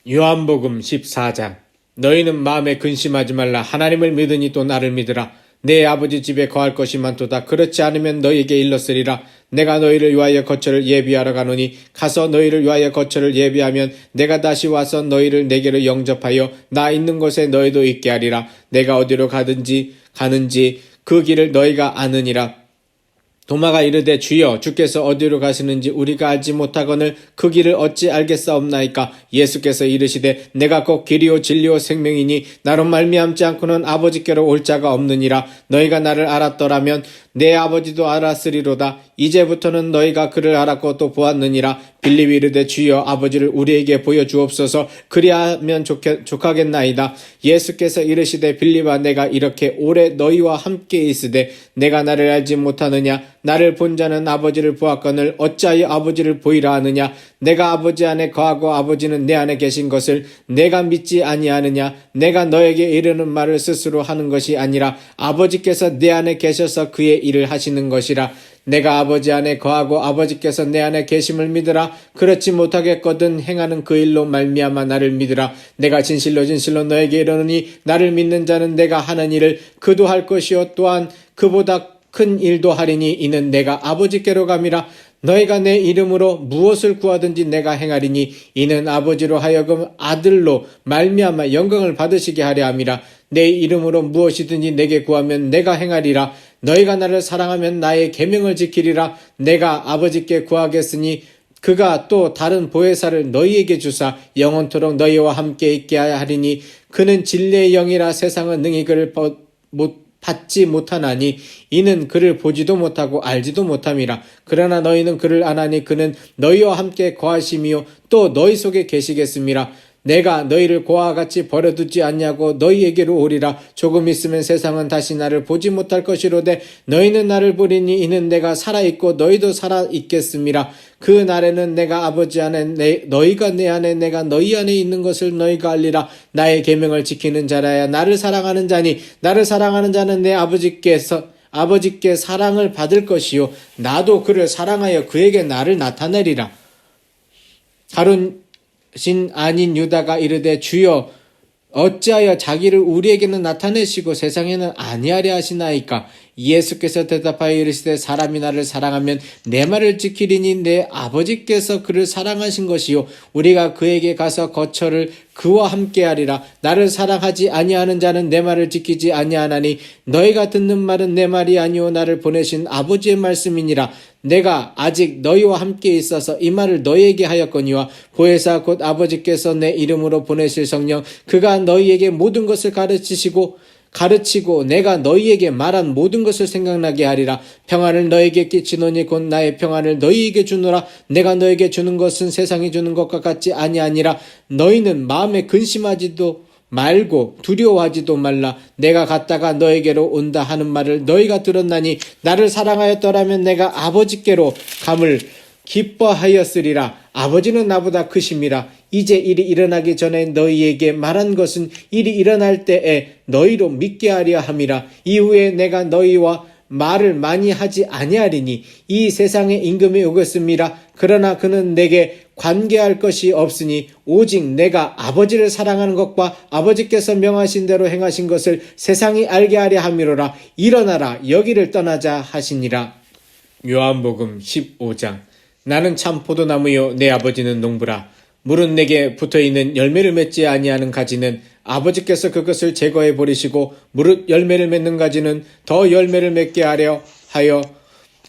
요한복음 14장. 너희는 마음에 근심하지 말라. 하나님을 믿으니 또 나를 믿으라. 내 아버지 집에 거할 것이 많도다. 그렇지 않으면 너희에게 일렀으리라. 내가 너희를 위하여 거처를 예비하러 가노니 가서 너희를 위하여 거처를 예비하면 내가 다시 와서 너희를 내게로 영접하여 나 있는 곳에 너희도 있게 하리라. 내가 어디로 가는지 그 길을 너희가 아느니라. 도마가 이르되 주여 주께서 어디로 가시는지 우리가 알지 못하거늘 그 길을 어찌 알겠사옵나이까. 예수께서 이르시되 내가 곧 길이요 진리요 생명이니 나로 말미암지 않고는 아버지께로 올 자가 없느니라. 너희가 나를 알았더라면 내 아버지도 알았으리로다. 이제부터는 너희가 그를 알았고 또 보았느니라. 빌립이 이르되 주여 아버지를 우리에게 보여주옵소서. 그리하면 족하겠나이다. 예수께서 이르시되 빌립아 내가 이렇게 오래 너희와 함께 있으되 내가 나를 알지 못하느냐. 나를 본 자는 아버지를 보았거늘 어찌하여 아버지를 보이라 하느냐. 내가 아버지 안에 거하고 아버지는 내 안에 계신 것을 내가 믿지 아니하느냐. 내가 너에게 이르는 말을 스스로 하는 것이 아니라 아버지께서 내 안에 계셔서 그의 일을 하시는 것이라. 내가 아버지 안에 거하고 아버지께서 내 안에 계심을 믿으라. 그렇지 못하겠거든 행하는 그 일로 말미암아 나를 믿으라. 내가 진실로 너에게 이르노니 나를 믿는 자는 내가 하는 일을 그도 할 것이요 또한 그보다 큰 일도 하리니 이는 내가 아버지께로 감이라. 너희가 내 이름으로 무엇을 구하든지 내가 행하리니 이는 아버지로 하여금 아들로 말미암아 영광을 받으시게 하려 함이라. 내 이름으로 무엇이든지 내게 구하면 내가 행하리라. 너희가 나를 사랑하면 나의 계명을 지키리라. 내가 아버지께 구하겠으니 그가 또 다른 보혜사를 너희에게 주사 영원토록 너희와 함께 있게 하리니 그는 진리의 영이라. 세상은 능히 그를 받지 못하나니 이는 그를 보지도 못하고 알지도 못함이라. 그러나 너희는 그를 아나니 그는 너희와 함께 거하심이요 또 너희 속에 계시겠음이라. 내가 너희를 고아와 같이 버려두지 않냐고 너희에게로 오리라. 조금 있으면 세상은 다시 나를 보지 못할 것이로되 너희는 나를 보리니 이는 내가 살아있고 너희도 살아있겠음이라. 그 날에는 내가 아버지 안에 너희가 내 안에 내가 너희 안에 있는 것을 너희가 알리라. 나의 계명을 지키는 자라야 나를 사랑하는 자니 나를 사랑하는 자는 내 아버지께 사랑을 받을 것이요 나도 그를 사랑하여 그에게 나를 나타내리라. 다른 신 아닌 유다가 이르되 주여 어찌하여 자기를 우리에게는 나타내시고 세상에는 아니하려 하시나이까. 예수께서 대답하여 이르시되 사람이 나를 사랑하면 내 말을 지키리니 내 아버지께서 그를 사랑하신 것이요 우리가 그에게 가서 거처를 그와 함께 하리라. 나를 사랑하지 아니하는 자는 내 말을 지키지 아니하나니 너희가 듣는 말은 내 말이 아니오 나를 보내신 아버지의 말씀이니라. 내가 아직 너희와 함께 있어서 이 말을 너희에게 하였거니와 보혜사 곧 아버지께서 내 이름으로 보내실 성령 그가 너희에게 모든 것을 가르치고 내가 너희에게 말한 모든 것을 생각나게 하리라. 평안을 너희에게 끼치노니 곧 나의 평안을 너희에게 주노라. 내가 너희에게 주는 것은 세상이 주는 것과 같지 아니하니라. 너희는 마음에 근심하지도 말고 두려워하지도 말라. 내가 갔다가 너에게로 온다 하는 말을 너희가 들었나니 나를 사랑하였더라면 내가 아버지께로 감을 기뻐하였으리라. 아버지는 나보다 크심이라. 이제 일이 일어나기 전에 너희에게 말한 것은 일이 일어날 때에 너희로 믿게 하려 함이라. 이후에 내가 너희와 말을 많이 하지 아니하리니 이 세상의 임금이 오겠음이라. 그러나 그는 내게 관계할 것이 없으니 오직 내가 아버지를 사랑하는 것과 아버지께서 명하신 대로 행하신 것을 세상이 알게 하려 함이로라. 일어나라 여기를 떠나자 하시니라. 요한복음 15장. 나는 참 포도나무요 내 아버지는 농부라. 물은 내게 붙어있는 열매를 맺지 아니하는 가지는 아버지께서 그것을 제거해 버리시고 무릇 열매를 맺는 가지는 더 열매를 맺게 하려 하여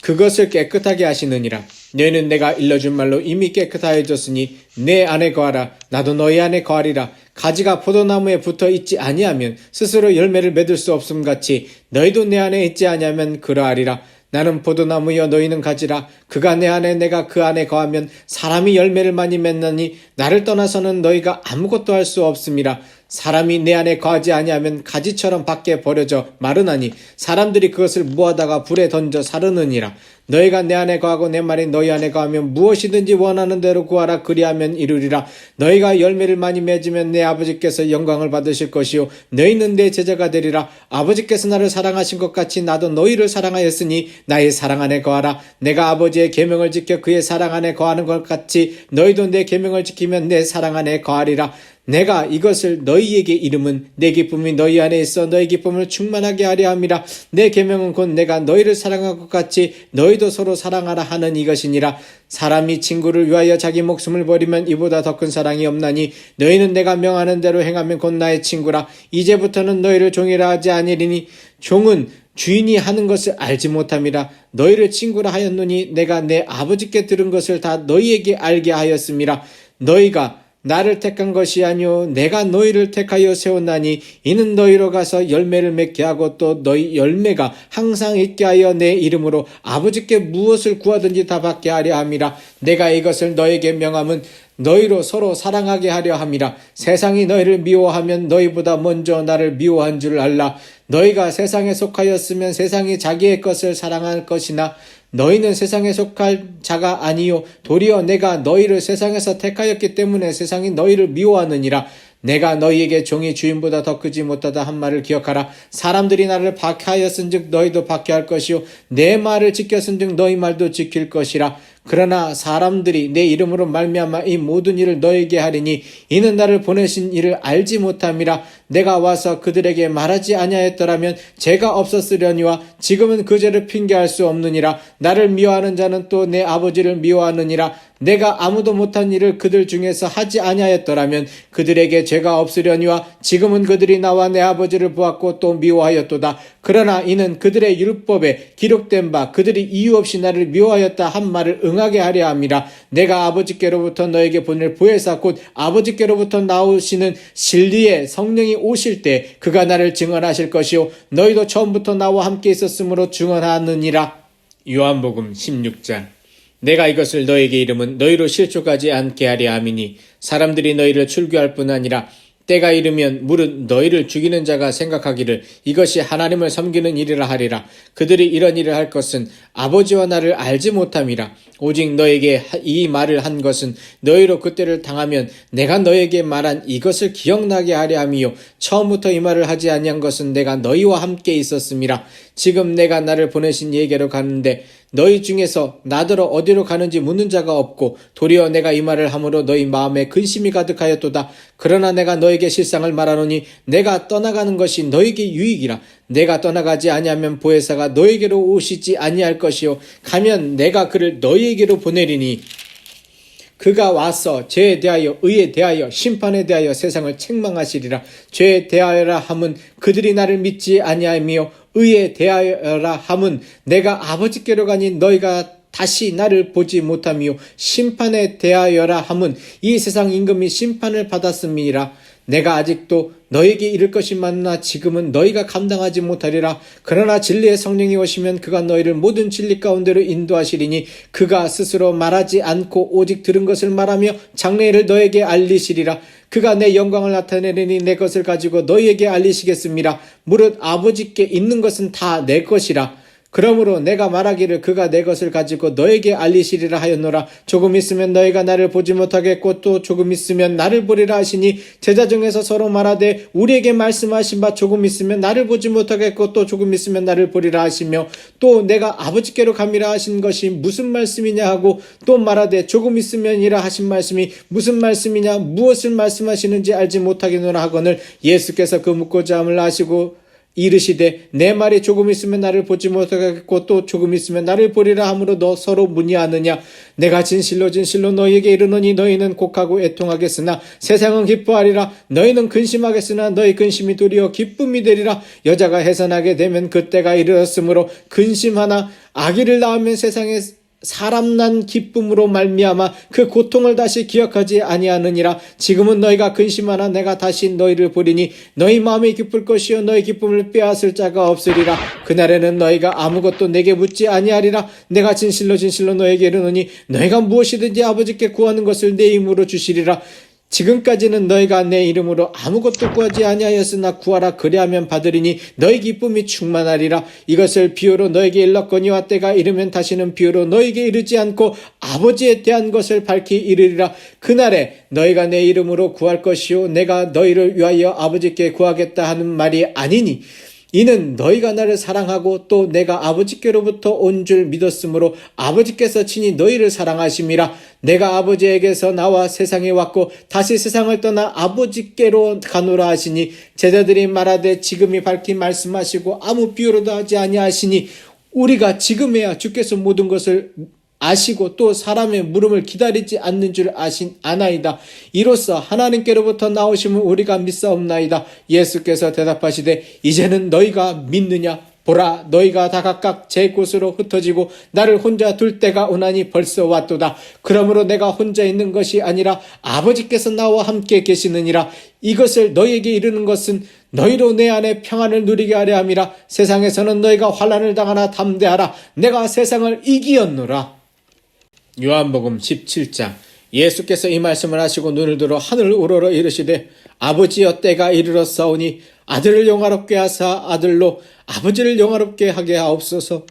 그것을 깨끗하게 하시느니라. 너희는 내가 일러준 말로 이미 깨끗하여졌으니 내 안에 거하라. 나도 너희 안에 거하리라. 가지가 포도나무에 붙어 있지 아니하면 스스로 열매를 맺을 수 없음 같이 너희도 내 안에 있지 아니하면 그러하리라. 나는 포도나무여 너희는 가지라. 그가 내 안에 내가 그 안에 거하면 사람이 열매를 많이 맺나니 나를 떠나서는 너희가 아무것도 할 수 없음이라. 사람이 내 안에 거하지 아니하면 가지처럼 밖에 버려져 마르나니 사람들이 그것을 모아다가 불에 던져 사르느니라. 너희가 내 안에 거하고 내 말이 너희 안에 거하면 무엇이든지 원하는 대로 구하라. 그리하면 이루리라. 너희가 열매를 많이 맺으면 내 아버지께서 영광을 받으실 것이요 너희는 내 제자가 되리라. 아버지께서 나를 사랑하신 것 같이 나도 너희를 사랑하였으니 나의 사랑 안에 거하라. 내가 아버지의 계명을 지켜 그의 사랑 안에 거하는 것 같이 너희도 내 계명을 지키면 내 사랑 안에 거하리라. 내가 이것을 너희에게 이름은 내 기쁨이 너희 안에 있어 너희 기쁨을 충만하게 하려 함이라. 내 계명은 곧 내가 너희를 사랑한 것 같이 너희도 서로 사랑하라 하는 이것이니라. 사람이 친구를 위하여 자기 목숨을 버리면 이보다 더 큰 사랑이 없나니 너희는 내가 명하는 대로 행하면 곧 나의 친구라. 이제부터는 너희를 종이라 하지 아니리니 종은 주인이 하는 것을 알지 못함이라. 너희를 친구라 하였노니 내가 내 아버지께 들은 것을 다 너희에게 알게 하였음이라. 너희가 나를 택한 것이 아니요 내가 너희를 택하여 세웠나니 이는 너희로 가서 열매를 맺게 하고 또 너희 열매가 항상 있게 하여 내 이름으로 아버지께 무엇을 구하든지 다 받게 하려 함이라. 내가 이것을 너희에게 명함은 너희로 서로 사랑하게 하려 함이라. 세상이 너희를 미워하면 너희보다 먼저 나를 미워한 줄 알라. 너희가 세상에 속하였으면 세상이 자기의 것을 사랑할 것이나 너희는 세상에 속할 자가 아니요 도리어 내가 너희를 세상에서 택하였기 때문에 세상이 너희를 미워하느니라. 내가 너희에게 종이 주인보다 더 크지 못하다 한 말을 기억하라. 사람들이 나를 박해하였은즉 너희도 박해할 것이요 내 말을 지켰은즉 너희 말도 지킬 것이라. 그러나 사람들이 내 이름으로 말미암아 이 모든 일을 너희에게 하리니 이는 나를 보내신 이를 알지 못함이라. 내가 와서 그들에게 말하지 아니하였더라면 죄가 없었으려니와 지금은 그 죄를 핑계할 수 없느니라. 나를 미워하는 자는 또 내 아버지를 미워하느니라. 내가 아무도 못한 일을 그들 중에서 하지 아니하였더라면 그들에게 죄가 없으려니와 지금은 그들이 나와 내 아버지를 보았고 또 미워하였도다. 그러나 이는 그들의 율법에 기록된 바 그들이 이유 없이 나를 미워하였다 한 말을 응하게 하려 함이라. 내가 아버지께로부터 너에게 보낼 보혜사 곧 아버지께로부터 나오시는 진리의 성령이 오실 때 그가 나를 증언하실 것이요 너희도 처음부터 나와 함께 있었으므로 증언하느니라. 요한복음 16장. 내가 이것을 너에게 이름은 너희로 실족하지 않게 하려 함이니 사람들이 너희를 출교할 뿐 아니라 때가 이르면 무릇 너희를 죽이는 자가 생각하기를 이것이 하나님을 섬기는 일이라 하리라. 그들이 이런 일을 할 것은 아버지와 나를 알지 못함이라. 오직 너에게 이 말을 한 것은 너희로 그때를 당하면 내가 너에게 말한 이것을 기억나게 하려 함이요 처음부터 이 말을 하지 아니한 것은 내가 너희와 함께 있었음이라. 지금 내가 나를 보내신 이에게로 가는데 너희 중에서 나더러 어디로 가는지 묻는 자가 없고 도리어 내가 이 말을 함으로 너희 마음에 근심이 가득하였도다. 그러나 내가 너에게 실상을 말하노니 내가 떠나가는 것이 너에게 유익이라. 내가 떠나가지 아니하면 보혜사가 너에게로 오시지 아니할 것이요 가면 내가 그를 너희에게로 보내리니 그가 와서 죄에 대하여 의에 대하여 심판에 대하여 세상을 책망하시리라. 죄에 대하여라 함은 그들이 나를 믿지 아니하며 의에 대하여라 함은 내가 아버지께로 가니 너희가 다시 나를 보지 못하며 심판에 대하여라 함은 이 세상 임금이 심판을 받았음이라. 내가 아직도 너에게 이를 것이 많으나 지금은 너희가 감당하지 못하리라. 그러나 진리의 성령이 오시면 그가 너희를 모든 진리 가운데로 인도하시리니 그가 스스로 말하지 않고 오직 들은 것을 말하며 장래일을 너에게 알리시리라. 그가 내 영광을 나타내리니 내 것을 가지고 너희에게 알리시겠습니다. 무릇 아버지께 있는 것은 다 내 것이라. 그러므로 내가 말하기를 그가 내 것을 가지고 너에게 알리시리라 하였노라. 조금 있으면 너희가 나를 보지 못하겠고 또 조금 있으면 나를 보리라 하시니 제자 중에서 서로 말하되 우리에게 말씀하신 바 조금 있으면 나를 보지 못하겠고 또 조금 있으면 나를 보리라 하시며 또 내가 아버지께로 감이라 하신 것이 무슨 말씀이냐 하고 또 말하되 조금 있으면이라 하신 말씀이 무슨 말씀이냐 무엇을 말씀하시는지 알지 못하겠노라 하거늘 예수께서 그 묻고자 함을 아시고 이르시되 내 말이 조금 있으면 나를 보지 못하겠고 또 조금 있으면 나를 보리라 함으로 너 서로 문의하느냐. 내가 진실로 너희에게 이르노니 너희는 곡하고 애통하겠으나 세상은 기뻐하리라. 너희는 근심하겠으나 너희 근심이 도리어 기쁨이 되리라. 여자가 해산하게 되면 그때가 이르렀으므로 근심하나 아기를 낳으면 세상에 사람 난 기쁨으로 말미암아 그 고통을 다시 기억하지 아니하느니라. 지금은 너희가 근심하나 내가 다시 너희를 보리니 너희 마음이 기쁠 것이요 너희 기쁨을 빼앗을 자가 없으리라. 그날에는 너희가 아무것도 내게 묻지 아니하리라. 내가 진실로 너희에게 이르노니 너희가 무엇이든지 아버지께 구하는 것을 내 힘으로 주시리라. 지금까지는 너희가 내 이름으로 아무것도 구하지 아니하였으나 구하라 그리하면 받으리니 너희 기쁨이 충만하리라. 이것을 비유로 너에게 일렀거니와 때가 이르면 다시는 비유로 너에게 이르지 않고 아버지에 대한 것을 밝히 이르리라. 그날에 너희가 내 이름으로 구할 것이요 내가 너희를 위하여 아버지께 구하겠다 하는 말이 아니니 이는 너희가 나를 사랑하고 또 내가 아버지께로부터 온 줄 믿었으므로 아버지께서 친히 너희를 사랑하심이라. 내가 아버지에게서 나와 세상에 왔고 다시 세상을 떠나 아버지께로 가노라 하시니 제자들이 말하되 지금이 밝히 말씀하시고 아무 비유로도 하지 아니하시니 우리가 지금에야 주께서 모든 것을 아시고 또 사람의 물음을 기다리지 않는 줄 아나이다. 이로써 하나님께로부터 나오심을 우리가 믿사옵나이다. 예수께서 대답하시되 이제는 너희가 믿느냐? 보라 너희가 다 각각 제 곳으로 흩어지고 나를 혼자 둘 때가 오나니 벌써 왔도다. 그러므로 내가 혼자 있는 것이 아니라 아버지께서 나와 함께 계시느니라. 이것을 너희에게 이르는 것은 너희로 내 안에 평안을 누리게 하려 함이라. 세상에서는 너희가 환난을 당하나 담대하라. 내가 세상을 이기었노라. 요한복음 17장. 예수께서 이 말씀을 하시고 눈을 들어 하늘을 우러러 이르시되 아버지여 때가 이르렀사오니 아들을 영화롭게 하사 아들로 아버지를 영화롭게 하게 하옵소서.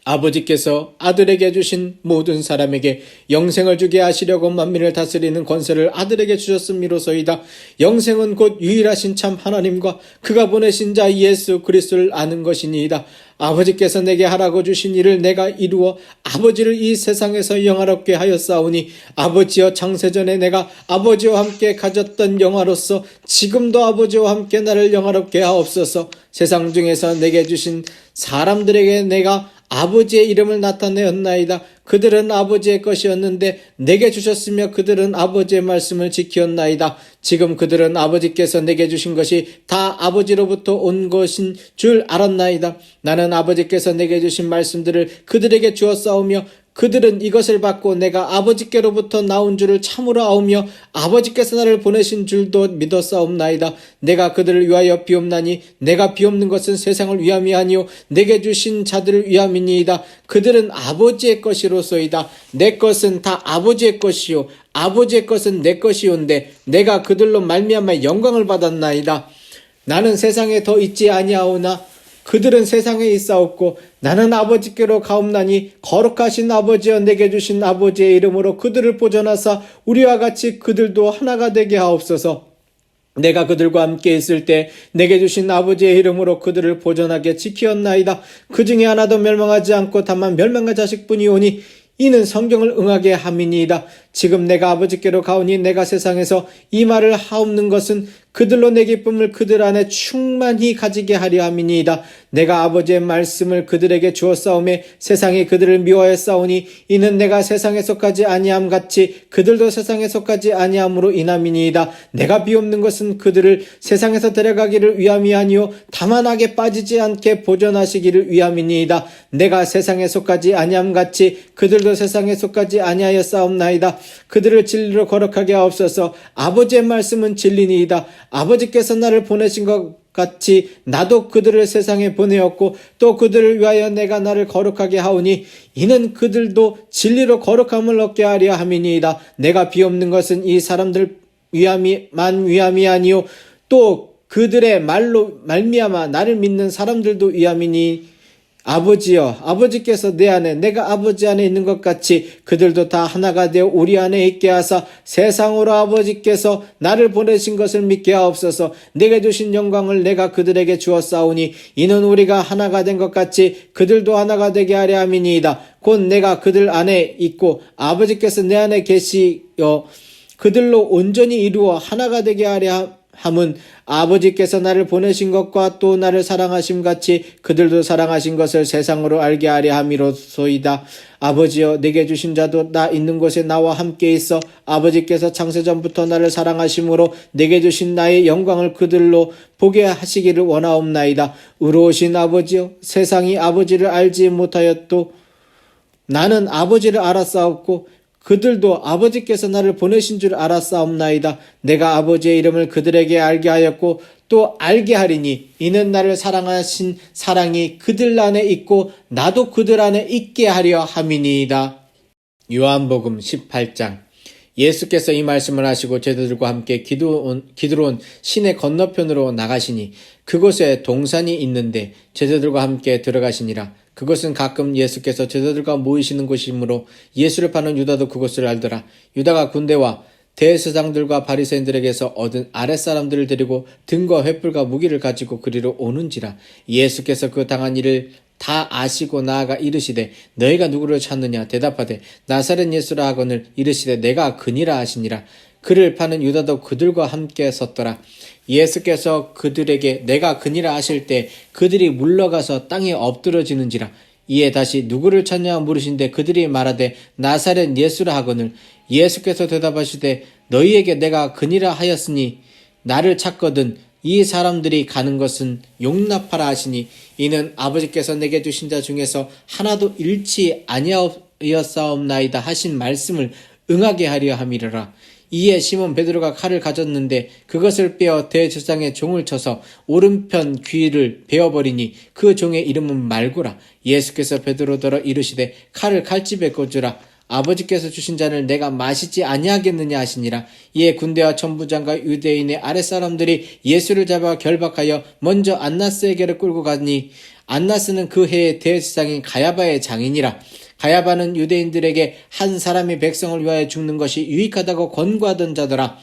아버지께서 아들에게 주신 모든 사람에게 영생을 주게 하시려고 만민을 다스리는 권세를 아들에게 주셨음이로소이다. 영생은 곧 유일하신 참 하나님과 그가 보내신 자 예수 그리스도를 아는 것이니이다. 아버지께서 내게 하라고 주신 일을 내가 이루어 아버지를 이 세상에서 영화롭게 하였사오니 아버지여 창세전에 내가 아버지와 함께 가졌던 영화로서 지금도 아버지와 함께 나를 영화롭게 하옵소서. 세상 중에서 내게 주신 사람들에게 내가 아버지의 이름을 나타내었나이다. 그들은 아버지의 것이었는데 내게 주셨으며 그들은 아버지의 말씀을 지키었나이다. 지금 그들은 아버지께서 내게 주신 것이 다 아버지로부터 온 것인 줄 알았나이다. 나는 아버지께서 내게 주신 말씀들을 그들에게 주었사오며 그들은 이것을 받고 내가 아버지께로부터 나온 줄을 참으로 아오며 아버지께서 나를 보내신 줄도 믿었사옵나이다. 내가 그들을 위하여 비옵나니 내가 비옵는 것은 세상을 위함이 아니요 내게 주신 자들을 위함이니이다. 그들은 아버지의 것이로소이다. 내 것은 다 아버지의 것이요 아버지의 것은 내 것이온데 내가 그들로 말미암아 영광을 받았나이다. 나는 세상에 더 있지 아니하오나 그들은 세상에 있사옵고 나는 아버지께로 가옵나니 거룩하신 아버지여 내게 주신 아버지의 이름으로 그들을 보존하사 우리와 같이 그들도 하나가 되게 하옵소서. 내가 그들과 함께 있을 때 내게 주신 아버지의 이름으로 그들을 보존하게 지키었나이다. 그 중에 하나도 멸망하지 않고 다만 멸망할 자식뿐이오니 이는 성경을 응하게 함이니이다. 지금 내가 아버지께로 가오니 내가 세상에서 이 말을 하옵는 것은 그들로 내 기쁨을 그들 안에 충만히 가지게 하려 함이니이다. 내가 아버지의 말씀을 그들에게 주었사오매 세상이 그들을 미워했사오니 이는 내가 세상에 속하지 아니함 같이 그들도 세상에 속하지 아니함으로 인함이니이다. 내가 비옵는 것은 그들을 세상에서 데려가기를 위함이 아니요 다만 악에 빠지지 않게 보존하시기를 위함이니이다. 내가 세상에 속하지 아니함 같이 그들도 세상에 속하지 아니하였사옵나이다. 그들을 진리로 거룩하게 하옵소서. 아버지의 말씀은 진리니이다. 아버지께서 나를 보내신 것 같이 나도 그들을 세상에 보내었고 또 그들을 위하여 내가 나를 거룩하게 하오니 이는 그들도 진리로 거룩함을 얻게 하려 함이니이다. 내가 비옵는 것은 이 사람들 위함이 아니요 또 그들의 말로 말미암아 나를 믿는 사람들도 위함이니 아버지여 아버지께서 내 안에 내가 아버지 안에 있는 것 같이 그들도 다 하나가 되어 우리 안에 있게 하사 세상으로 아버지께서 나를 보내신 것을 믿게 하옵소서. 내게 주신 영광을 내가 그들에게 주었사오니 이는 우리가 하나가 된 것 같이 그들도 하나가 되게 하려 함이니이다. 곧 내가 그들 안에 있고 아버지께서 내 안에 계시어 그들로 온전히 이루어 하나가 되게 하려 함은 아버지께서 나를 보내신 것과 또 나를 사랑하심 같이 그들도 사랑하신 것을 세상으로 알게 하려 함이로소이다. 아버지여 내게 주신 자도 나 있는 곳에 나와 함께 있어 아버지께서 창세전부터 나를 사랑하심으로 내게 주신 나의 영광을 그들로 보게 하시기를 원하옵나이다. 의로우신 아버지여 세상이 아버지를 알지 못하였도 나는 아버지를 알았사옵고 그들도 아버지께서 나를 보내신 줄 알았사옵나이다. 내가 아버지의 이름을 그들에게 알게 하였고 또 알게 하리니 이는 나를 사랑하신 사랑이 그들 안에 있고 나도 그들 안에 있게 하려 함이니이다. 요한복음 18장. 예수께서 이 말씀을 하시고 제자들과 함께 기드론 시내 건너편으로 나가시니 그곳에 동산이 있는데 제자들과 함께 들어가시니라. 그것은 가끔 예수께서 제자들과 모이시는 곳이므로 예수를 파는 유다도 그곳을 알더라. 유다가 군대와 대제사장들과 바리새인들에게서 얻은 아랫사람들을 데리고 등과 횃불과 무기를 가지고 그리로 오는지라. 예수께서 그 당한 일을 다 아시고 나아가 이르시되 너희가 누구를 찾느냐 대답하되 나사렛 예수라 하거늘 이르시되 내가 그니라 하시니라. 그를 파는 유다도 그들과 함께 섰더라. 예수께서 그들에게 내가 그니라 하실 때 그들이 물러가서 땅에 엎드러지는지라. 이에 다시 누구를 찾냐 물으신데 그들이 말하되 나사렛 예수라 하거늘 예수께서 대답하시되 너희에게 내가 그니라 하였으니 나를 찾거든 이 사람들이 가는 것은 용납하라 하시니 이는 아버지께서 내게 주신 자 중에서 하나도 잃지 아니하였사옵나이다 하신 말씀을 응하게 하려 함이러라. 이에 시몬 베드로가 칼을 가졌는데 그것을 빼어 대제사장의 종을 쳐서 오른편 귀를 베어버리니 그 종의 이름은 말고라. 예수께서 베드로더러 이르시되 칼을 칼집에 꽂으라. 아버지께서 주신 잔을 내가 마시지 아니하겠느냐 하시니라. 이에 군대와 천부장과 유대인의 아랫사람들이 예수를 잡아 결박하여 먼저 안나스에게로 끌고 가니 안나스는 그 해의 대제사장인 가야바의 장인이라. 가야바는 유대인들에게 한 사람이 백성을 위하여 죽는 것이 유익하다고 권고하던 자더라.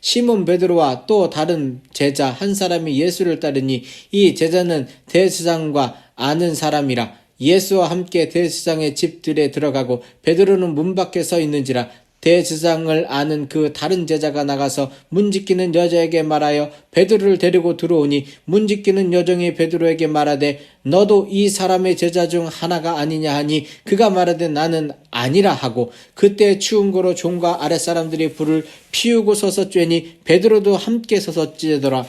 시몬 베드로와 또 다른 제자 한 사람이 예수를 따르니 이 제자는 대제사장과 아는 사람이라. 예수와 함께 대제사장의 집들에 들어가고 베드로는 문 밖에 서 있는지라. 대제사장을 아는 그 다른 제자가 나가서 문지키는 여자에게 말하여 베드로를 데리고 들어오니 문지키는 여종이 베드로에게 말하되 너도 이 사람의 제자 중 하나가 아니냐 하니 그가 말하되 나는 아니라 하고 그때 추운 거로 종과 아랫사람들이 불을 피우고 서서 쬐니 베드로도 함께 서서 쬐더라.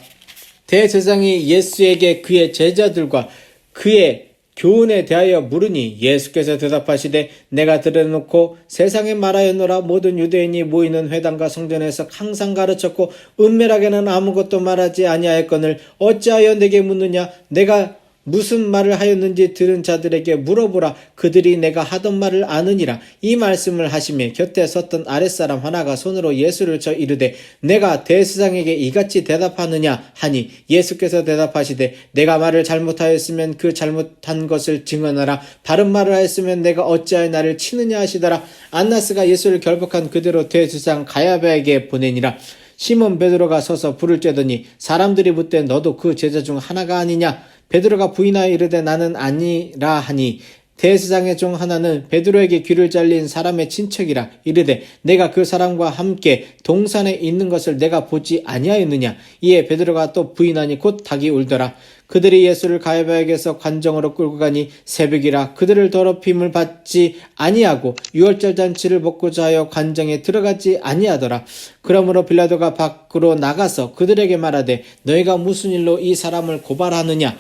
대제사장이 예수에게 그의 제자들과 그의 교훈에 대하여 물으니 예수께서 대답하시되 내가 들여놓고 세상에 말하였노라. 모든 유대인이 모이는 회당과 성전에서 항상 가르쳤고 은밀하게는 아무것도 말하지 아니하였거늘 어찌하여 내게 묻느냐. 내가 무슨 말을 하였는지 들은 자들에게 물어보라. 그들이 내가 하던 말을 아느니라. 이 말씀을 하시며 곁에 섰던 아랫사람 하나가 손으로 예수를 쳐 이르되 내가 대제사장에게 이같이 대답하느냐 하니 예수께서 대답하시되 내가 말을 잘못하였으면 그 잘못한 것을 증언하라. 바른 말을 하였으면 내가 어찌하여 나를 치느냐 하시더라. 안나스가 예수를 결박한 그대로 대제사장 가야바에게 보내니라. 시몬 베드로가 서서 불을 쬐더니 사람들이 묻되 너도 그 제자 중 하나가 아니냐. 베드로가 부인하여 이르되 나는 아니라 하니 대제사장의 종 하나는 베드로에게 귀를 잘린 사람의 친척이라. 이르되 내가 그 사람과 함께 동산에 있는 것을 내가 보지 아니하였느냐. 이에 베드로가 또 부인하니 곧 닭이 울더라. 그들이 예수를 가야바에게서 관정으로 끌고 가니 새벽이라. 그들을 더럽힘을 받지 아니하고 유월절 잔치를 먹고자 하여 관정에 들어가지 아니하더라. 그러므로 빌라도가 밖으로 나가서 그들에게 말하되 너희가 무슨 일로 이 사람을 고발하느냐.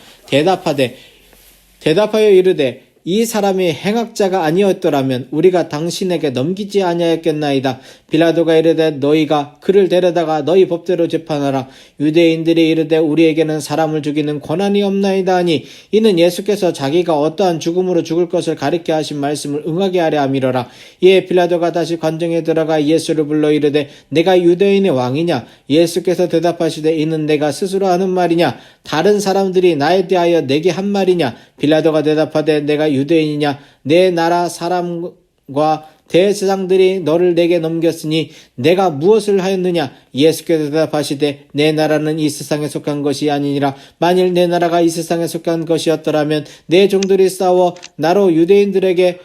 대답하여 이르되 이 사람이 행악자가 아니었더라면 우리가 당신에게 넘기지 아니하였겠나이다. 빌라도가 이르되 너희가 그를 데려다가 너희 법대로 재판하라. 유대인들이 이르되 우리에게는 사람을 죽이는 권한이 없나이다 하니 이는 예수께서 자기가 어떠한 죽음으로 죽을 것을 가리켜 하신 말씀을 응하게 하려 함이로라. 이에 빌라도가 다시 관정에 들어가 예수를 불러 이르되 내가 유대인의 왕이냐. 예수께서 대답하시되 이는 내가 스스로 하는 말이냐. 다른 사람들이 나에 대하여 내게 한 말이냐. 빌라도가 대답하되 내가 유대인이냐. 내 나라 사람과 대제사장들이 너를 내게 넘겼으니 내가 무엇을 하였느냐. 예수께서 대답하시되 내 나라는 이 세상에 속한 것이 아니니라. 만일 내 나라가 이 세상에 속한 것이었더라면 내 종들이 싸워 나로 유대인들에게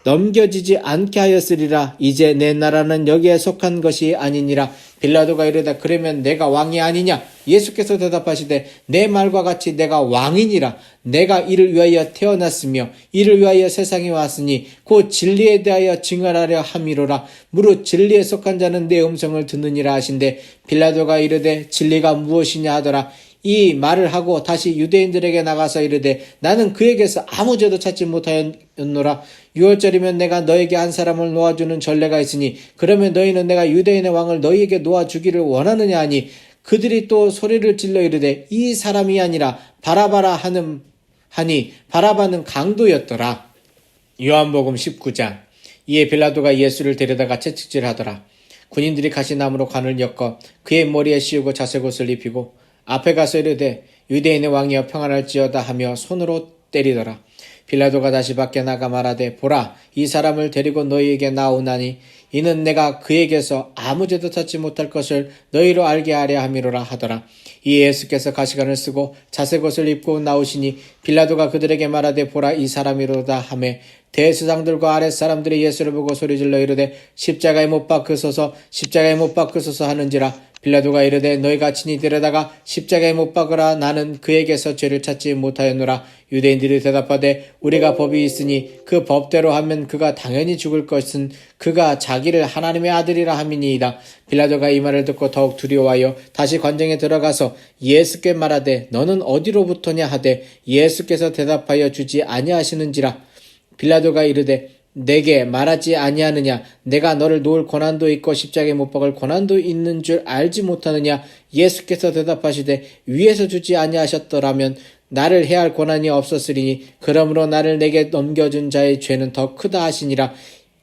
넘겨지지 않게 하였으리라. 이제 내 나라는 여기에 속한 것이 아니니라. 빌라도가 이르되 그러면 내가 왕이 아니냐. 예수께서 대답하시되 내 말과 같이 내가 왕이니라. 내가 이를 위하여 태어났으며 이를 위하여 세상에 왔으니 곧 진리에 대하여 증언하려 함이로라. 무릇 진리에 속한 자는 내 음성을 듣느니라 하신대 빌라도가 이르되 진리가 무엇이냐 하더라. 이 말을 하고 다시 유대인들에게 나가서 이르되 나는 그에게서 아무 죄도 찾지 못하였노라. 6월절이면 내가 너에게 한 사람을 놓아주는 전례가 있으니 그러면 너희는 내가 유대인의 왕을 너희에게 놓아주기를 원하느냐 하니 그들이 또 소리를 질러 이르되 이 사람이 아니라 바라바라 하니 바라바는 강도였더라. 요한복음 19장. 이에 빌라도가 예수를 데려다가 채찍질하더라. 군인들이 가시나무로 관을 엮어 그의 머리에 씌우고 자색옷을 입히고 앞에 가서 이르되 유대인의 왕이여 평안할지어다 하며 손으로 때리더라. 빌라도가 다시 밖에 나가 말하되 보라 이 사람을 데리고 너희에게 나오나니 이는 내가 그에게서 아무 죄도 찾지 못할 것을 너희로 알게 하려 함이로라 하더라. 이에 예수께서 가시관을 쓰고 자색옷을 입고 나오시니 빌라도가 그들에게 말하되 보라 이 사람이로다 하매 대제사장들과 아랫사람들이 예수를 보고 소리질러 이르되 십자가에 못 박으소서 십자가에 못 박으소서 하는지라. 빌라도가 이르되 너희가 친히 데려다가 십자가에 못 박으라. 나는 그에게서 죄를 찾지 못하였노라. 유대인들이 대답하되 우리가 법이 있으니 그 법대로 하면 그가 당연히 죽을 것은 그가 자기를 하나님의 아들이라 함이니이다. 빌라도가 이 말을 듣고 더욱 두려워하여 다시 관정에 들어가서 예수께 말하되 너는 어디로부터냐 하되 예수께서 대답하여 주지 아니하시는지라. 빌라도가 이르되 내게 말하지 아니하느냐 내가 너를 놓을 고난도 있고 십자가에 못 박을 고난도 있는 줄 알지 못하느냐. 예수께서 대답하시되 위에서 주지 아니하셨더라면 나를 해할 고난이 없었으리니 그러므로 나를 내게 넘겨준 자의 죄는 더 크다 하시니라.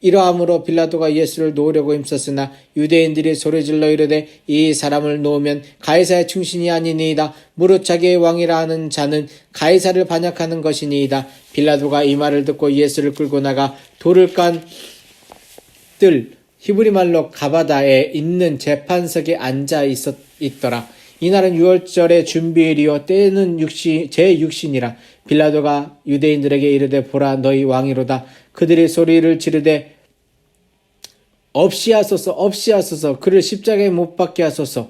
이러함으로 빌라도가 예수를 놓으려고 힘썼으나 유대인들이 소리질러 이르되 이 사람을 놓으면 가이사의 충신이 아니니이다. 무릇 자기의 왕이라 하는 자는 가이사를 반역하는 것이니이다. 빌라도가 이 말을 듣고 예수를 끌고 나가 돌을 깐 뜰 히브리 말로 가바다에 있는 재판석에 앉아 있더라. 이날은 유월절의 준비일이요 때는 제6신이라. 빌라도가 유대인들에게 이르되 보라 너희 왕이로다. 그들이 소리를 지르되 없이 하소서 그를 십자가에 못 박게 하소서.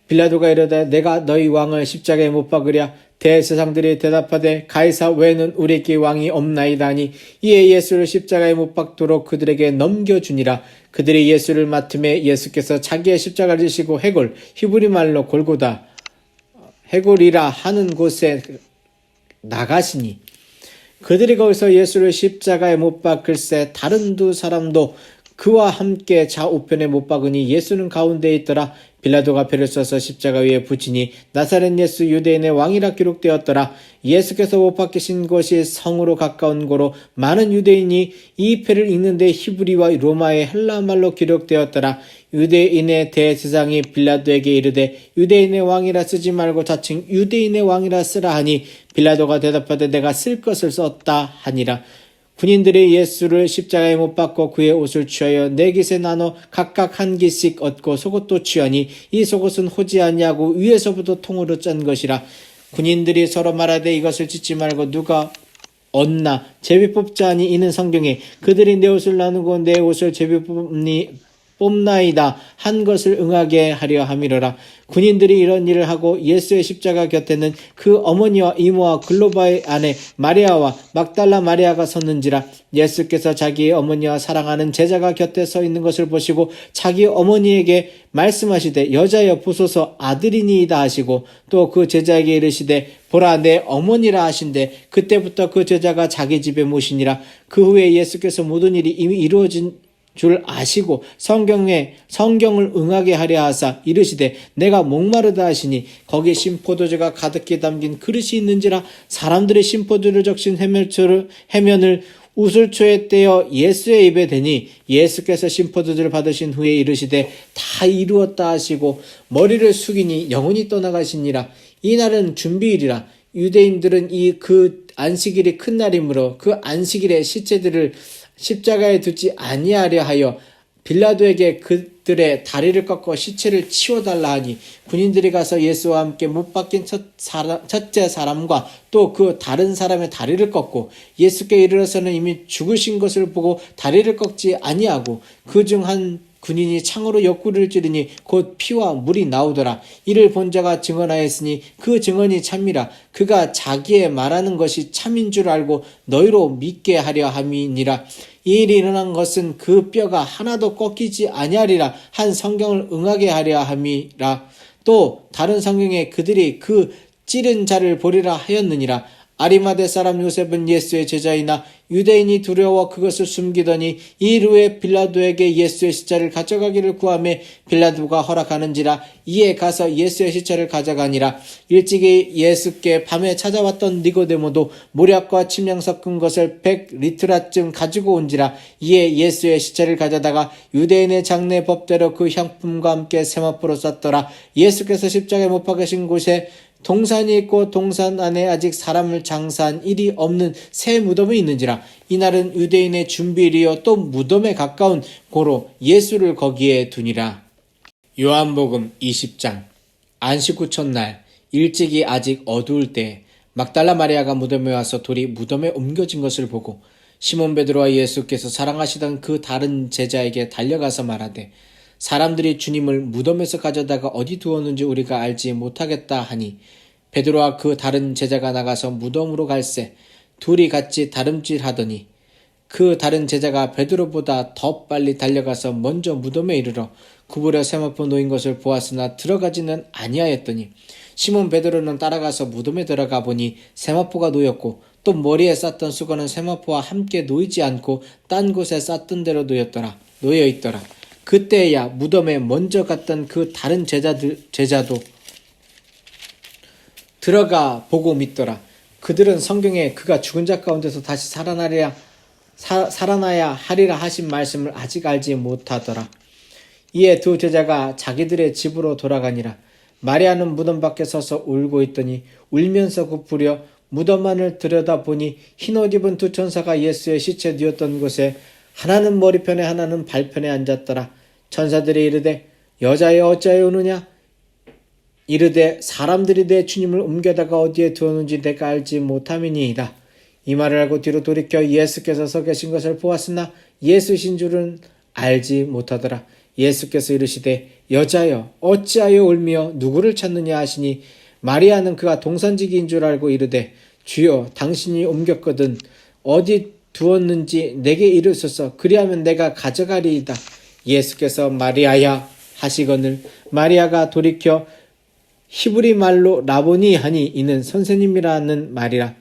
빌라도가 이르되 내가 너희 왕을 십자가에 못 박으랴. 대제사장들이 대답하되 가이사 외에는 우리에게 왕이 없나이다니. 이에 예수를 십자가에 못 박도록 그들에게 넘겨주니라. 그들이 예수를 맡음에 예수께서 자기의 십자가를 지시고 해골 히브리 말로 골고다 해골이라 하는 곳에 나가시니 그들이 거기서 예수를 십자가에 못 박을새 다른 두 사람도 그와 함께 좌우편에 못 박으니 예수는 가운데에 있더라. 빌라도가 표를 써서 십자가 위에 붙이니 나사렛 예수 유대인의 왕이라 기록되었더라. 예수께서 못 박히신 곳이 성으로 가까운 고로 많은 유대인이 이 표를 읽는데 히브리와 로마의 헬라말로 기록되었더라. 유대인의 대제사장이 빌라도에게 이르되 유대인의 왕이라 쓰지 말고 자칭 유대인의 왕이라 쓰라 하니 빌라도가 대답하되 내가 쓸 것을 썼다 하니라. 군인들이 예수를 십자가에 못 박고 그의 옷을 취하여 네 깃에 나눠 각각 한 깃씩 얻고 속옷도 취하니 이 속옷은 호지 아니하고 위에서부터 통으로 짠 것이라. 군인들이 서로 말하되 이것을 찢지 말고 누가 얻나 제비 뽑자 하니 이는 성경에 그들이 내 옷을 나누고 내 옷을 제비 뽑나이다 한 것을 응하게 하려 함이로라. 군인들이 이런 일을 하고 예수의 십자가 곁에는 그 어머니와 이모와 글로바의 아내 마리아와 막달라 마리아가 섰는지라. 예수께서 자기의 어머니와 사랑하는 제자가 곁에 서 있는 것을 보시고 자기 어머니에게 말씀하시되 여자여 보소서 아들이니이다 하시고 또 그 제자에게 이르시되 보라 내 어머니라 하신대 그때부터 그 제자가 자기 집에 모시니라. 그 후에 예수께서 모든 일이 이미 이루어진 줄 아시고 성경을 응하게 하려 하사 이르시되 내가 목마르다 하시니 거기 신포도주가 가득히 담긴 그릇이 있는지라. 사람들이 신포도주를 적신 해면을 우슬초에 떼어 예수의 입에 대니 예수께서 신포도주를 받으신 후에 이르시되 다 이루었다 하시고 머리를 숙이니 영혼이 떠나가시니라. 이날은 준비일이라. 유대인들은 그 안식일이 큰 날이므로 그 안식일에 시체들을 십자가에 두지 아니하려 하여 빌라도에게 그들의 다리를 꺾어 시체를 치워달라 하니 군인들이 가서 예수와 함께 못 박힌 첫째 사람과 또 그 다른 사람의 다리를 꺾고 예수께 이르러서는 이미 죽으신 것을 보고 다리를 꺾지 아니하고 그 중 한 군인이 창으로 옆구리를 찌르니 곧 피와 물이 나오더라. 이를 본 자가 증언하였으니 그 증언이 참이라. 그가 자기의 말하는 것이 참인 줄 알고 너희로 믿게 하려 함이니라. 이 일이 일어난 것은 그 뼈가 하나도 꺾이지 아니하리라 한 성경을 응하게 하려 함이라. 또 다른 성경에 그들이 그 찌른 자를 보리라 하였느니라. 아리마대 사람 요셉은 예수의 제자이나 유대인이 두려워 그것을 숨기더니 일 후에 빌라도에게 예수의 시체를 가져가기를 구하며 빌라도가 허락하는지라. 이에 가서 예수의 시체를 가져가니라. 일찍이 예수께 밤에 찾아왔던 니고데모도 모략과 침향 섞은 것을 100리트라쯤 가지고 온지라. 이에 예수의 시체를 가져다가 유대인의 장례 법대로 그 향품과 함께 세마포로 쌌더라. 예수께서 십자가에 못 박으신 곳에 동산이 있고 동산 안에 아직 사람을 장사한 일이 없는 새 무덤이 있는지라. 이날은 유대인의 준비일이요 또 무덤에 가까운 고로 예수를 거기에 두니라. 요한복음 20장. 안식 후 첫날 일찍이 아직 어두울 때 막달라 마리아가 무덤에 와서 돌이 무덤에 옮겨진 것을 보고 시몬 베드로와 예수께서 사랑하시던 그 다른 제자에게 달려가서 말하되 사람들이 주님을 무덤에서 가져다가 어디 두었는지 우리가 알지 못하겠다 하니 베드로와 그 다른 제자가 나가서 무덤으로 갈새 둘이 같이 다름질하더니 그 다른 제자가 베드로보다 더 빨리 달려가서 먼저 무덤에 이르러 구부려 세마포 놓인 것을 보았으나 들어가지는 아니하였더니 시몬 베드로는 따라가서 무덤에 들어가 보니 세마포가 놓였고 또 머리에 쌌던 수건은 세마포와 함께 놓이지 않고 딴 곳에 쌌던 대로 놓여있더라. 그때야 무덤에 먼저 갔던 그 다른 제자도 들어가 보고 믿더라. 그들은 성경에 그가 죽은 자 가운데서 다시 살아나야 하리라 하신 말씀을 아직 알지 못하더라. 이에 두 제자가 자기들의 집으로 돌아가니라. 마리아는 무덤 밖에 서서 울고 있더니 울면서 굽으려 무덤 안을 들여다보니 흰옷 입은 두 천사가 예수의 시체 뉘었던 곳에 하나는 머리편에 하나는 발편에 앉았더라. 천사들이 이르되 여자여 어찌하여 우느냐? 이르되 사람들이 내 주님을 옮겨다가 어디에 두었는지 내가 알지 못함이니이다. 이 말을 알고 뒤로 돌이켜 예수께서 서 계신 것을 보았으나 예수신 줄은 알지 못하더라. 예수께서 이르시되 여자여 어찌하여 울며 누구를 찾느냐 하시니 마리아는 그가 동산지기인 줄 알고 이르되 주여 당신이 옮겼거든 어디 두었는지 내게 이르소서. 그리하면 내가 가져가리이다. 예수께서 마리아야 하시거늘 마리아가 돌이켜 히브리 말로 라보니 하니 이는 선생님이라는 말이라.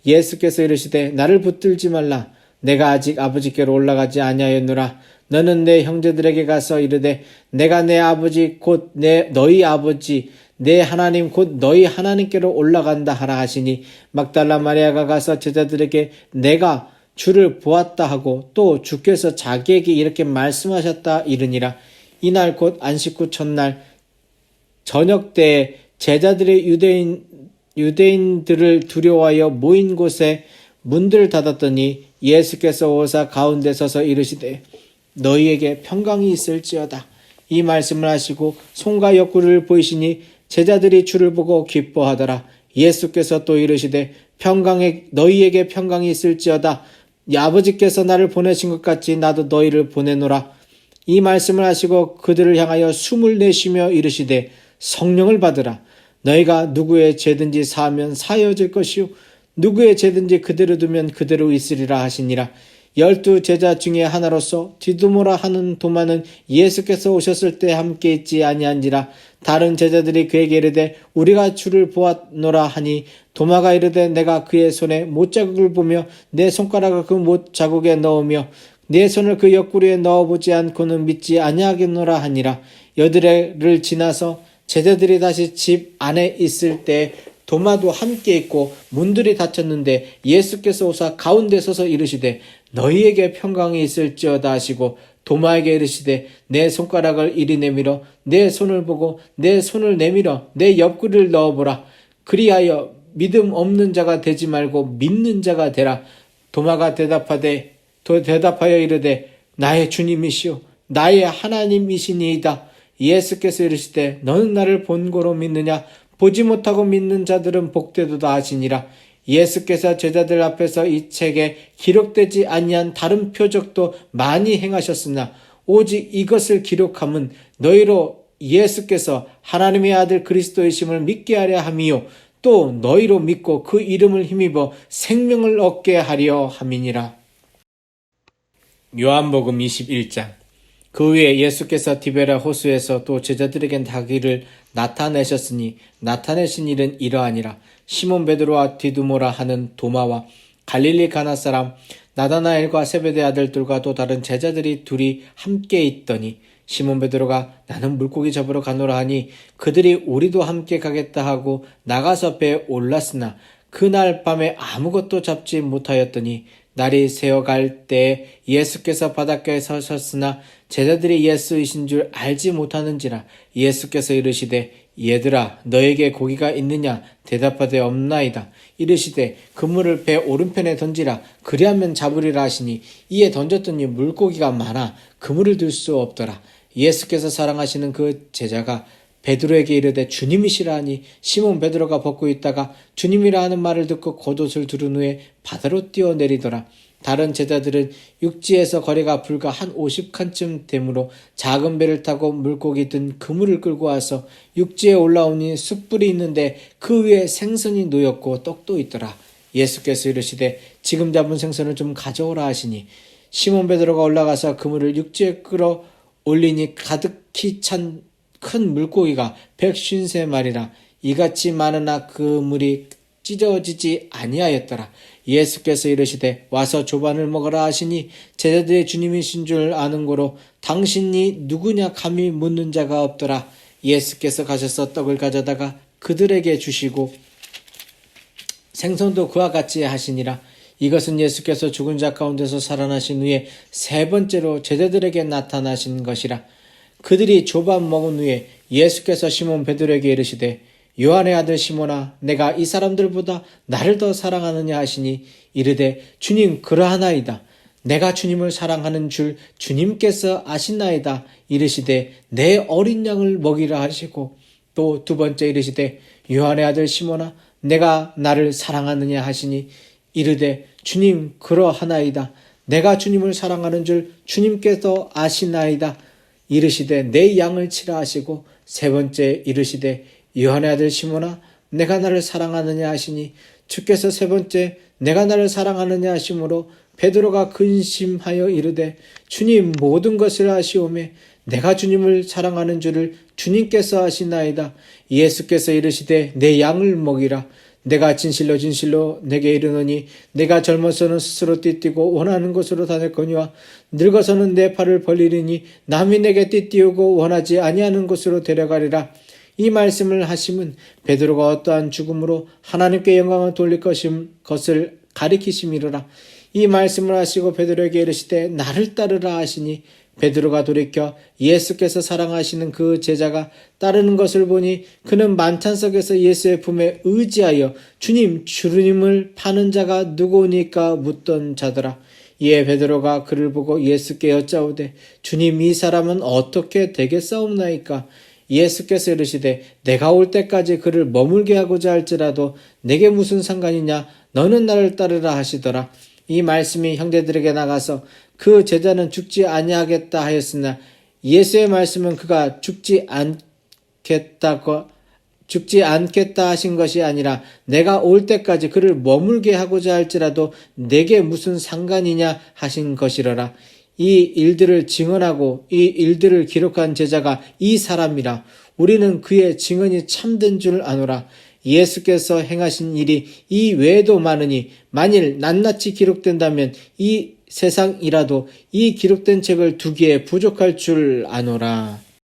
예수께서 이르시되 나를 붙들지 말라. 내가 아직 아버지께로 올라가지 아니하였노라. 너는 내 형제들에게 가서 이르되 내가 내 아버지 곧 너희 아버지 내 하나님 곧 너희 하나님께로 올라간다 하라 하시니 막달라 마리아가 가서 제자들에게 내가 주를 보았다 하고 또 주께서 자기에게 이렇게 말씀하셨다 이르니라. 이날 곧 안식 후 첫날 저녁 때에 제자들이 유대인들을 두려워하여 모인 곳에 문들을 닫았더니 예수께서 오사 가운데 서서 이르시되 너희에게 평강이 있을지어다. 이 말씀을 하시고 손과 옆구리를 보이시니 제자들이 주를 보고 기뻐하더라. 예수께서 또 이르시되 너희에게 평강이 있을지어다. 아버지께서 나를 보내신 것 같이 나도 너희를 보내노라. 이 말씀을 하시고 그들을 향하여 숨을 내쉬며 이르시되 성령을 받으라. 너희가 누구의 죄든지 사하면 사여질 것이요 누구의 죄든지 그대로 두면 그대로 있으리라 하시니라. 12 제자 중에 하나로서 디두모라 하는 도마는 예수께서 오셨을 때 함께 있지 아니한지라. 다른 제자들이 그에게 이르되 우리가 주를 보았노라 하니 도마가 이르되 내가 그의 손에 못자국을 보며 내 손가락을 그 못자국에 넣으며 내 손을 그 옆구리에 넣어보지 않고는 믿지 아니하겠노라 하니라. 여드레를 지나서 제자들이 다시 집 안에 있을 때 도마도 함께 있고 문들이 닫혔는데 예수께서 오사 가운데 서서 이르시되 너희에게 평강이 있을지어다 하시고 도마에게 이르시되 내 손가락을 이리 내밀어 내 손을 보고 내 손을 내밀어 내 옆구리를 넣어보라. 그리하여 믿음 없는 자가 되지 말고 믿는 자가 되라. 도마가 대답하여 이르되 나의 주님이시오 나의 하나님이시니이다. 예수께서 이르시되 너는 나를 본고로 믿느냐? 보지 못하고 믿는 자들은 복되도다 하시니라. 예수께서 제자들 앞에서 이 책에 기록되지 아니한 다른 표적도 많이 행하셨으나 오직 이것을 기록함은 너희로 예수께서 하나님의 아들 그리스도이심을 믿게 하려 함이요 또 너희로 믿고 그 이름을 힘입어 생명을 얻게 하려 함이니라. 요한복음 21장. 그 후에 예수께서 디베랴 호수에서 또 제자들에게 자기를 나타내셨으니 나타내신 일은 이러하니라. 시몬 베드로와 디두모라 하는 도마와 갈릴리 가나 사람 나다나엘과 세베대 아들들과 또 다른 제자들이 둘이 함께 있더니 시몬 베드로가 나는 물고기 잡으러 가노라 하니 그들이 우리도 함께 가겠다 하고 나가서 배에 올랐으나 그날 밤에 아무것도 잡지 못하였더니 날이 새어갈 때 예수께서 바닷가에 서셨으나 제자들이 예수이신 줄 알지 못하는지라. 예수께서 이르시되 얘들아 너에게 고기가 있느냐 대답하되 없나이다. 이르시되 그물을 배 오른편에 던지라 그리하면 잡으리라 하시니 이에 던졌더니 물고기가 많아 그물을 들 수 없더라. 예수께서 사랑하시는 그 제자가 베드로에게 이르되 주님이시라 하니 시몬 베드로가 벗고 있다가 주님이라 하는 말을 듣고 겉옷을 두른 후에 바다로 뛰어내리더라. 다른 제자들은 육지에서 거리가 불과 한 50칸쯤 되므로 작은 배를 타고 물고기 든 그물을 끌고 와서 육지에 올라오니 숯불이 있는데 그 위에 생선이 놓였고 떡도 있더라. 예수께서 이르시되 지금 잡은 생선을 좀 가져오라 하시니 시몬 베드로가 올라가서 그물을 육지에 끌어 올리니 가득히 찬 큰 물고기가 153마리라. 이같이 많으나 그물이 찢어지지 아니하였더라. 예수께서 이르시되 와서 조반을 먹으라 하시니 제자들의 주님이신 줄 아는 고로 당신이 누구냐 감히 묻는 자가 없더라. 예수께서 가셔서 떡을 가져다가 그들에게 주시고 생선도 그와 같이 하시니라. 이것은 예수께서 죽은 자 가운데서 살아나신 후에 세 번째로 제자들에게 나타나신 것이라. 그들이 조반 먹은 후에 예수께서 시몬 베드로에게 이르시되 요한의 아들 시몬아 내가 이 사람들보다 나를 더 사랑하느냐 하시니 이르되 주님 그러하나이다. 내가 주님을 사랑하는 줄 주님께서 아시나이다. 이르시되 내 어린 양을 먹이라 하시고 또 두 번째 이르시되 요한의 아들 시몬아 내가 나를 사랑하느냐 하시니 이르되 주님 그러하나이다. 내가 주님을 사랑하는 줄 주님께서 아시나이다. 이르시되 내 양을 치라 하시고 세 번째 이르시되 요한의 아들 시몬아 내가 나를 사랑하느냐 하시니 주께서 세 번째 내가 나를 사랑하느냐 하심으로 베드로가 근심하여 이르되 주님 모든 것을 아시오매 내가 주님을 사랑하는 줄을 주님께서 아시나이다. 예수께서 이르시되 내 양을 먹이라. 내가 진실로 진실로 내게 이르노니 내가 젊어서는 스스로 띠뛰고 원하는 곳으로 다녔거니와 늙어서는 내 팔을 벌리리니 남이 내게 띠띠우고 원하지 아니하는 곳으로 데려가리라. 이 말씀을 하심은 베드로가 어떠한 죽음으로 하나님께 영광을 돌릴 것을 가리키심이로라. 이 말씀을 하시고 베드로에게 이르시되 나를 따르라 하시니 베드로가 돌이켜 예수께서 사랑하시는 그 제자가 따르는 것을 보니 그는 만찬석에서 예수의 품에 의지하여 주님을 파는 자가 누구니까 묻던 자더라. 이에 베드로가 그를 보고 예수께 여짜오되 주님 이 사람은 어떻게 되겠사옵나이까? 예수께서 이르시되 내가 올 때까지 그를 머물게 하고자 할지라도 내게 무슨 상관이냐? 너는 나를 따르라 하시더라. 이 말씀이 형제들에게 나가서 그 제자는 죽지 아니하겠다 하였으나 예수의 말씀은 그가 죽지 않겠다 하신 것이 아니라 내가 올 때까지 그를 머물게 하고자 할지라도 내게 무슨 상관이냐 하신 것이로라. 이 일들을 증언하고 이 일들을 기록한 제자가 이 사람이라. 우리는 그의 증언이 참된 줄 아노라. 예수께서 행하신 일이 이 외에도 많으니 만일 낱낱이 기록된다면 이 세상이라도 이 기록된 책을 두기에 부족할 줄 아노라.